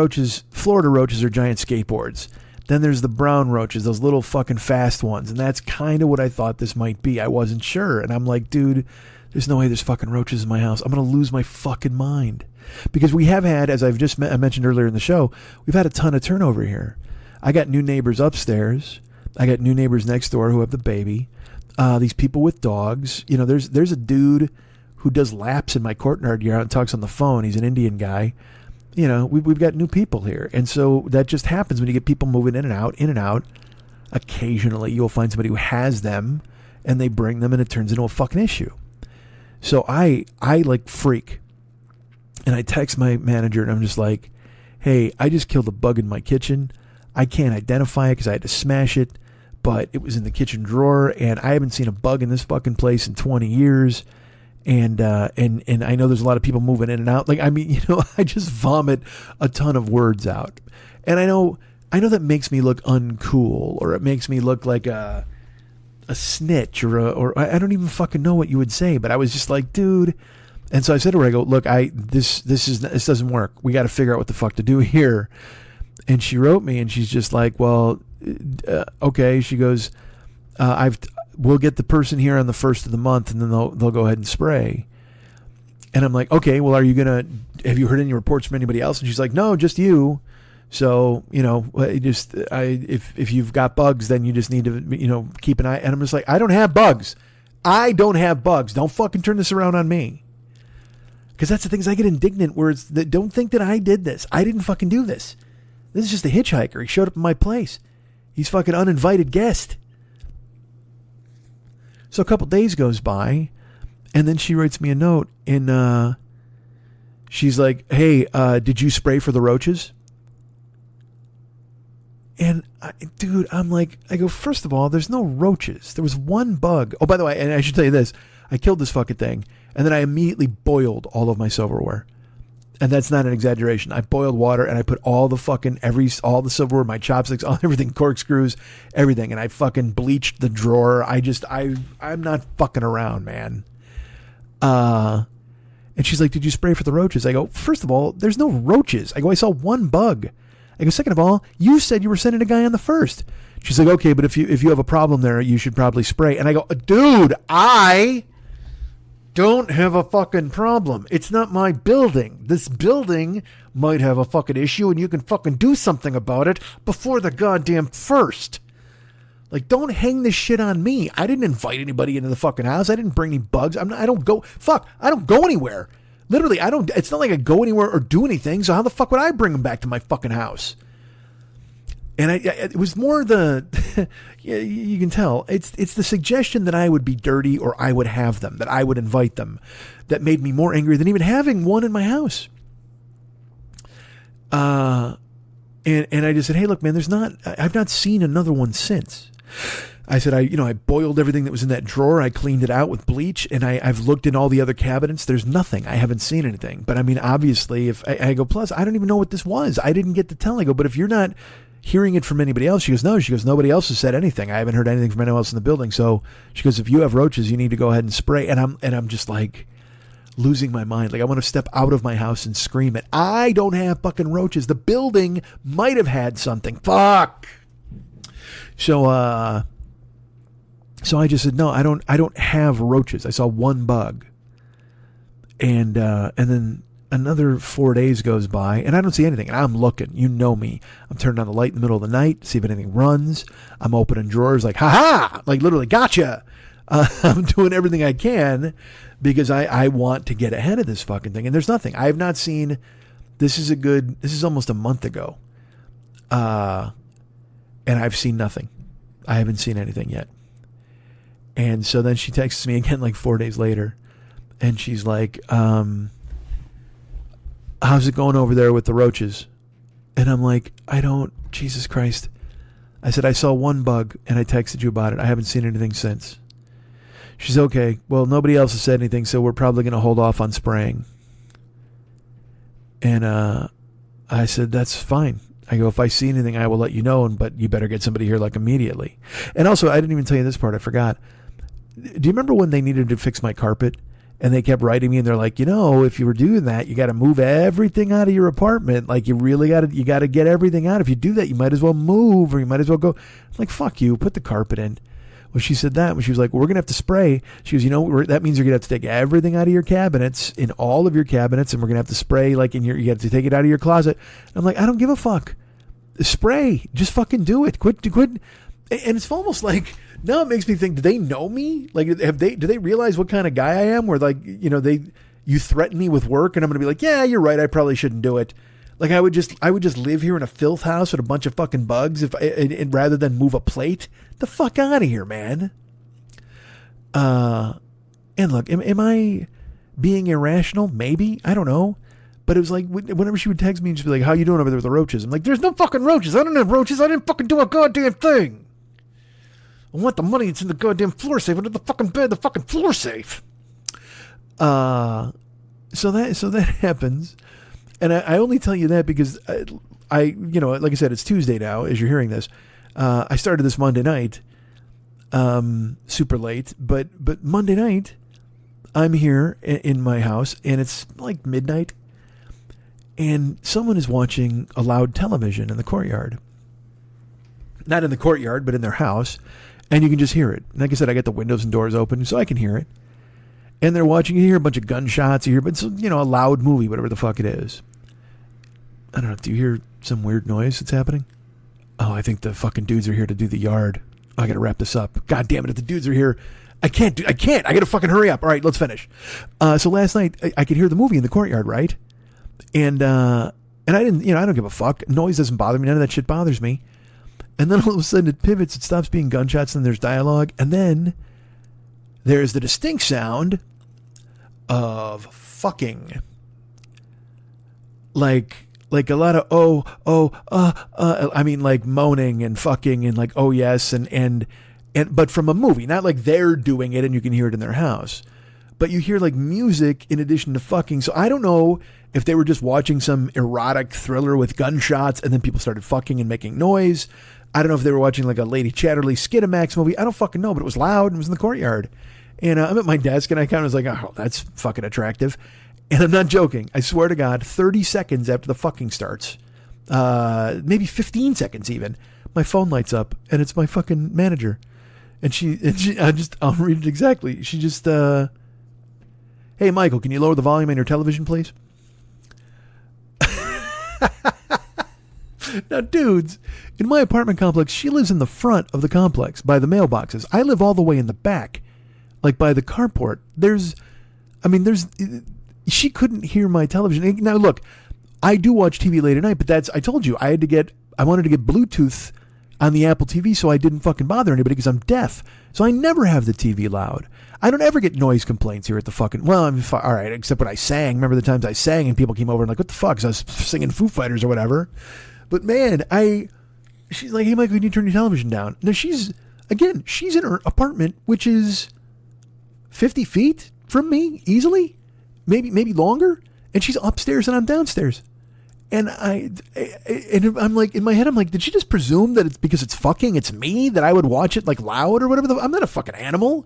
Florida roaches are giant skateboards. Then there's the brown roaches, those little fucking fast ones. And that's kind of what I thought this might be. I wasn't sure. And I'm like, dude, there's no way there's fucking roaches in my house. I'm going to lose my fucking mind. Because we have had, as I've just mentioned earlier in the show, we've had a ton of turnover here. I got new neighbors upstairs. I got new neighbors next door who have the baby. These people with dogs. There's a dude who does laps in my courtyard yard and talks on the phone. He's an Indian guy. We've got new people here. And so that just happens when you get people moving in and out. Occasionally you'll find somebody who has them and they bring them and it turns into a fucking issue. So I like freak. And I text my manager and I'm just like, hey, I just killed a bug in my kitchen. I can't identify it because I had to smash it, but it was in the kitchen drawer and I haven't seen a bug in this fucking place in 20 years. And I know there's a lot of people moving in and out. Like, I mean, I just vomit a ton of words out. And I know that makes me look uncool, or it makes me look like a snitch, or I don't even fucking know what you would say, but I was just like, dude. And so I said to her, I go, look, this doesn't work. We got to figure out what the fuck to do here. And she wrote me and she's just like, well, okay. She goes, we'll get the person here on the 1st of the month, and then they'll go ahead and spray. And I'm like, okay, well, have you heard any reports from anybody else? And she's like, no, just you. So, if you've got bugs, then you just need to, keep an eye. And I'm just like, I don't have bugs. Don't fucking turn this around on me. Because that's the things I get indignant where it's that, don't think that I did this. I didn't fucking do this. This is just a hitchhiker. He showed up in my place. He's fucking uninvited guest. So a couple days goes by, and then she writes me a note, and she's like, hey, did you spray for the roaches? And, dude, I'm like, I go, first of all, there's no roaches. There was one bug. Oh, by the way, and I should tell you this, I killed this fucking thing, and then I immediately boiled all of my silverware. And that's not an exaggeration. I boiled water and I put all the fucking all the silverware, my chopsticks, everything, corkscrews, everything, and I fucking bleached the drawer. I'm not fucking around, man. And she's like, "Did you spray for the roaches?" I go, "First of all, there's no roaches." I go, "I saw one bug." I go, second of all, you said you were sending a guy on the 1st. She's like, okay, but if you have a problem there, you should probably spray. And I go, dude, I don't have a fucking problem. It's not my building. This building might have a fucking issue, and you can fucking do something about it before the goddamn 1st. Like, don't hang this shit on me. I didn't invite anybody into the fucking house. I didn't bring any bugs. I don't go anywhere. Literally, it's not like I go anywhere or do anything, so how the fuck would I bring them back to my fucking house? And it was more you can tell, it's the suggestion that I would be dirty or I would have them, that I would invite them, that made me more angry than even having one in my house. And I just said, hey, look, man, I've not seen another one since. I said, I boiled everything that was in that drawer. I cleaned it out with bleach, and I've looked in all the other cabinets. There's nothing. I haven't seen anything. But I mean, obviously, if I go, plus, I don't even know what this was. I didn't get to tell. I go, but if you're not hearing it from anybody else, she goes, no. She goes, nobody else has said anything. I haven't heard anything from anyone else in the building. So she goes, if you have roaches, you need to go ahead and spray. And I'm just like losing my mind. Like, I want to step out of my house and scream it. I don't have fucking roaches. The building might have had something. Fuck. So I just said, no, I don't have roaches. I saw one bug. And then another 4 days goes by and I don't see anything. And I'm looking, you know me. I'm turning on the light in the middle of the night, see if anything runs. I'm opening drawers like, ha, like literally, gotcha. I'm doing everything I can because I want to get ahead of this fucking thing. And there's nothing. I have not seen, this is almost a month ago. And I've seen nothing. I haven't seen anything yet. And so then she texts me again like 4 days later. And she's like, how's it going over there with the roaches? And I'm like, Jesus Christ. I said, I saw one bug and I texted you about it. I haven't seen anything since. She's okay. Well, nobody else has said anything, so we're probably going to hold off on spraying. And I said, that's fine. I go, if I see anything, I will let you know, but you better get somebody here like immediately. And also, I didn't even tell you this part. I forgot. Do you remember when they needed to fix my carpet? And they kept writing me, and they're like, if you were doing that, you got to move everything out of your apartment. Like, you really got to get everything out. If you do that, you might as well move, or you might as well go. I'm like, fuck you, put the carpet in. Well, she said that when she was like, well, we're going to have to spray. She goes, that means you're going to have to take everything out of your cabinets, in all of your cabinets, and we're going to have to spray, like, you have to take it out of your closet. And I'm like, I don't give a fuck. Spray. Just fucking do it. Quit. And it's almost like, now it makes me think, do they know me? Like, do they realize what kind of guy I am? Where, like, you threaten me with work and I'm going to be like, yeah, you're right, I probably shouldn't do it. Like, I would just live here in a filth house with a bunch of fucking bugs and rather than move a plate. The fuck out of here, man. And look, am I being irrational? Maybe. I don't know. But it was like, whenever she would text me and she'd be like, how you doing over there with the roaches? I'm like, there's no fucking roaches. I don't have roaches. I didn't fucking do a goddamn thing. I want the money. It's in the goddamn floor safe. Under the fucking bed, the fucking floor safe. So that happens. And I only tell you that because like I said, it's Tuesday now as you're hearing this. I started this Monday night, super late, but Monday night I'm here in my house and it's like midnight and someone is watching a loud television in the courtyard. Not in the courtyard, but in their house. And you can just hear it. Like I said, I got the windows and doors open so I can hear it. And they're watching, you hear a bunch of gunshots, you hear, but it's, a loud movie, whatever the fuck it is. I don't know, do you hear some weird noise that's happening? Oh, I think the fucking dudes are here to do the yard. Oh, I gotta wrap this up. God damn it, if the dudes are here, I can't. I gotta fucking hurry up. All right, let's finish. So last night, I could hear the movie in the courtyard, right? And I didn't, I don't give a fuck. Noise doesn't bother me. None of that shit bothers me. And then all of a sudden it pivots, it stops being gunshots, and there's dialogue. And then there's the distinct sound of fucking. Like a lot of I mean, like moaning and fucking and like, oh yes, and but from a movie, not like they're doing it and you can hear it in their house, but you hear like music in addition to fucking. So I don't know if they were just watching some erotic thriller with gunshots and then people started fucking and making noise. I don't know if they were watching like a Lady Chatterley Skinamax movie. I don't fucking know, but it was loud and it was in the courtyard. And I'm at my desk and I kind of was like, oh, that's fucking attractive. And I'm not joking. I swear to God, 30 seconds after the fucking starts, maybe 15 seconds even, my phone lights up and it's my fucking manager. And I'll read it exactly. She just, hey, Michael, can you lower the volume on your television, please? Now, dudes, in my apartment complex, she lives in the front of the complex by the mailboxes. I live all the way in the back, like by the carport. She couldn't hear my television. Now, look, I do watch TV late at night, but I told you, I wanted to get Bluetooth on the Apple TV so I didn't fucking bother anybody because I'm deaf. So I never have the TV loud. I don't ever get noise complaints here at the fucking... Well, all right, except when I sang. Remember the times I sang and people came over and like, what the fuck? 'Cause I was singing Foo Fighters or whatever. But man, she's like, hey, Michael, you need to turn your television down. Now she's in her apartment, which is 50 feet from me, easily. Maybe longer. And she's upstairs and I'm downstairs. And I'm like, in my head, I'm like, did she just presume that it's because it's me that I would watch it like loud or whatever? I'm not a fucking animal.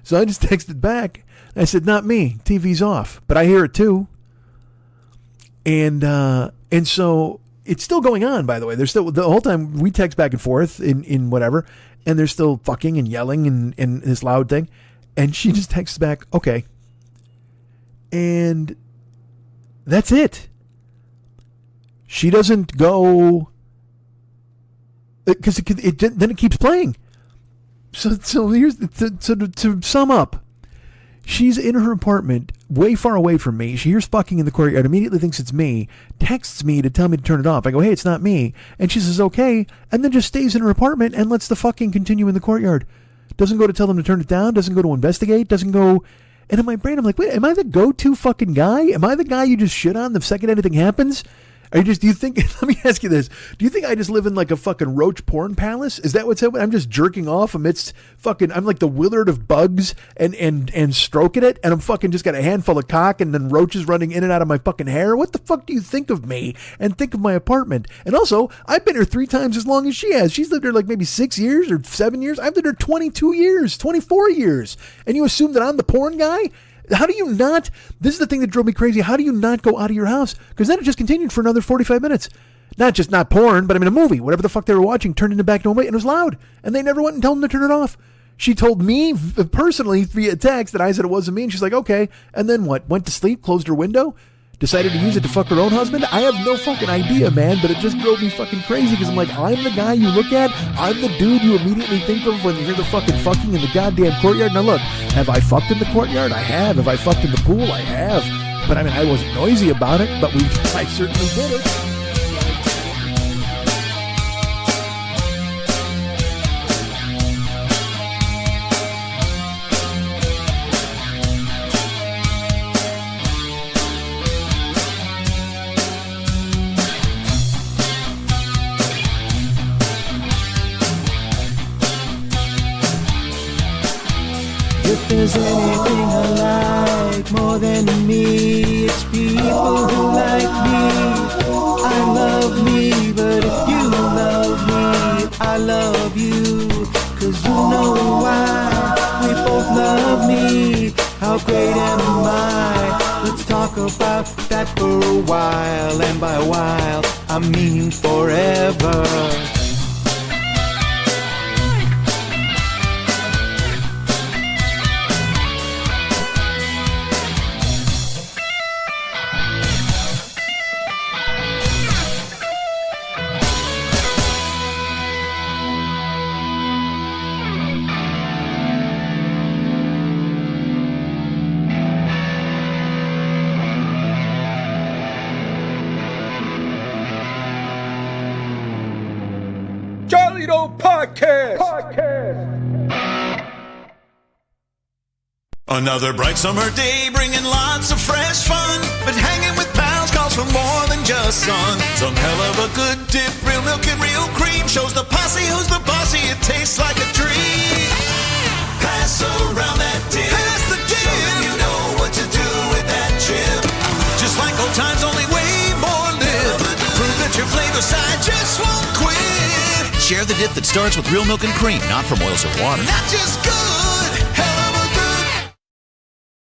So I just texted back. I said, not me. TV's off, but I hear it too. And so it's still going on, by the way. There's still, the whole time we text back and forth in whatever, and they're still fucking and yelling and this loud thing. And she just texts back, okay. And that's it. She doesn't go, because then it keeps playing. So here's to sum up. She's in her apartment, way far away from me. She hears fucking in the courtyard, immediately thinks it's me, texts me to tell me to turn it off. I go, hey, it's not me. And she says, okay, and then just stays in her apartment and lets the fucking continue in the courtyard. Doesn't go to tell them to turn it down, doesn't go to investigate, doesn't go... And in my brain, I'm like, wait, am I the go-to fucking guy? Am I the guy you just shit on the second anything happens? Do you think, let me ask you this. Do you think I just live in like a fucking roach porn palace? Is that what's happening? I'm just jerking off amidst fucking, I'm like the Willard of bugs and stroking it. And I'm fucking just got a handful of cock and then roaches running in and out of my fucking hair. What the fuck do you think of me and think of my apartment? And also, I've been here 3 times as long as she has. She's lived here like maybe 6 years or 7 years. I've lived here 22 years, 24 years. And you assume that I'm the porn guy? How do you not, this is the thing that drove me crazy, how do you not go out of your house? Because then it just continued for another 45 minutes. Not porn, but I mean a movie, whatever the fuck they were watching, turned into back normal, and it was loud. And they never went and told them to turn it off. She told me personally via text that I said it wasn't me, and she's like, okay. And then what? Went to sleep, closed her window, decided to use it to fuck her own husband? I have no fucking idea, man, but it just drove me fucking crazy because I'm like, I'm the guy you look at. I'm the dude you immediately think of when you hear the fucking fucking in the goddamn courtyard. Now look, have I fucked in the courtyard? I have. Have I fucked in the pool? I have. But I mean, I wasn't noisy about it, but I certainly did it. If there's anything I like more than me, it's people who like me. I love me, but if you love me, I love you. 'Cause you know why, we both love me. How great am I? Let's talk about that for a while. And by a while, I mean forever. Another bright summer day, bringing lots of fresh fun. But hanging with pals calls for more than just sun. Some hell of a good dip, real milk and real cream. Shows the posse who's the bossy, it tastes like a dream. Pass around that dip, pass the dip. Show them you know what to do with that chip. Just like old times, only way more lip. Prove that your flavor side just won't quit. Share the dip that starts with real milk and cream, not from oils or water. Not just good, hell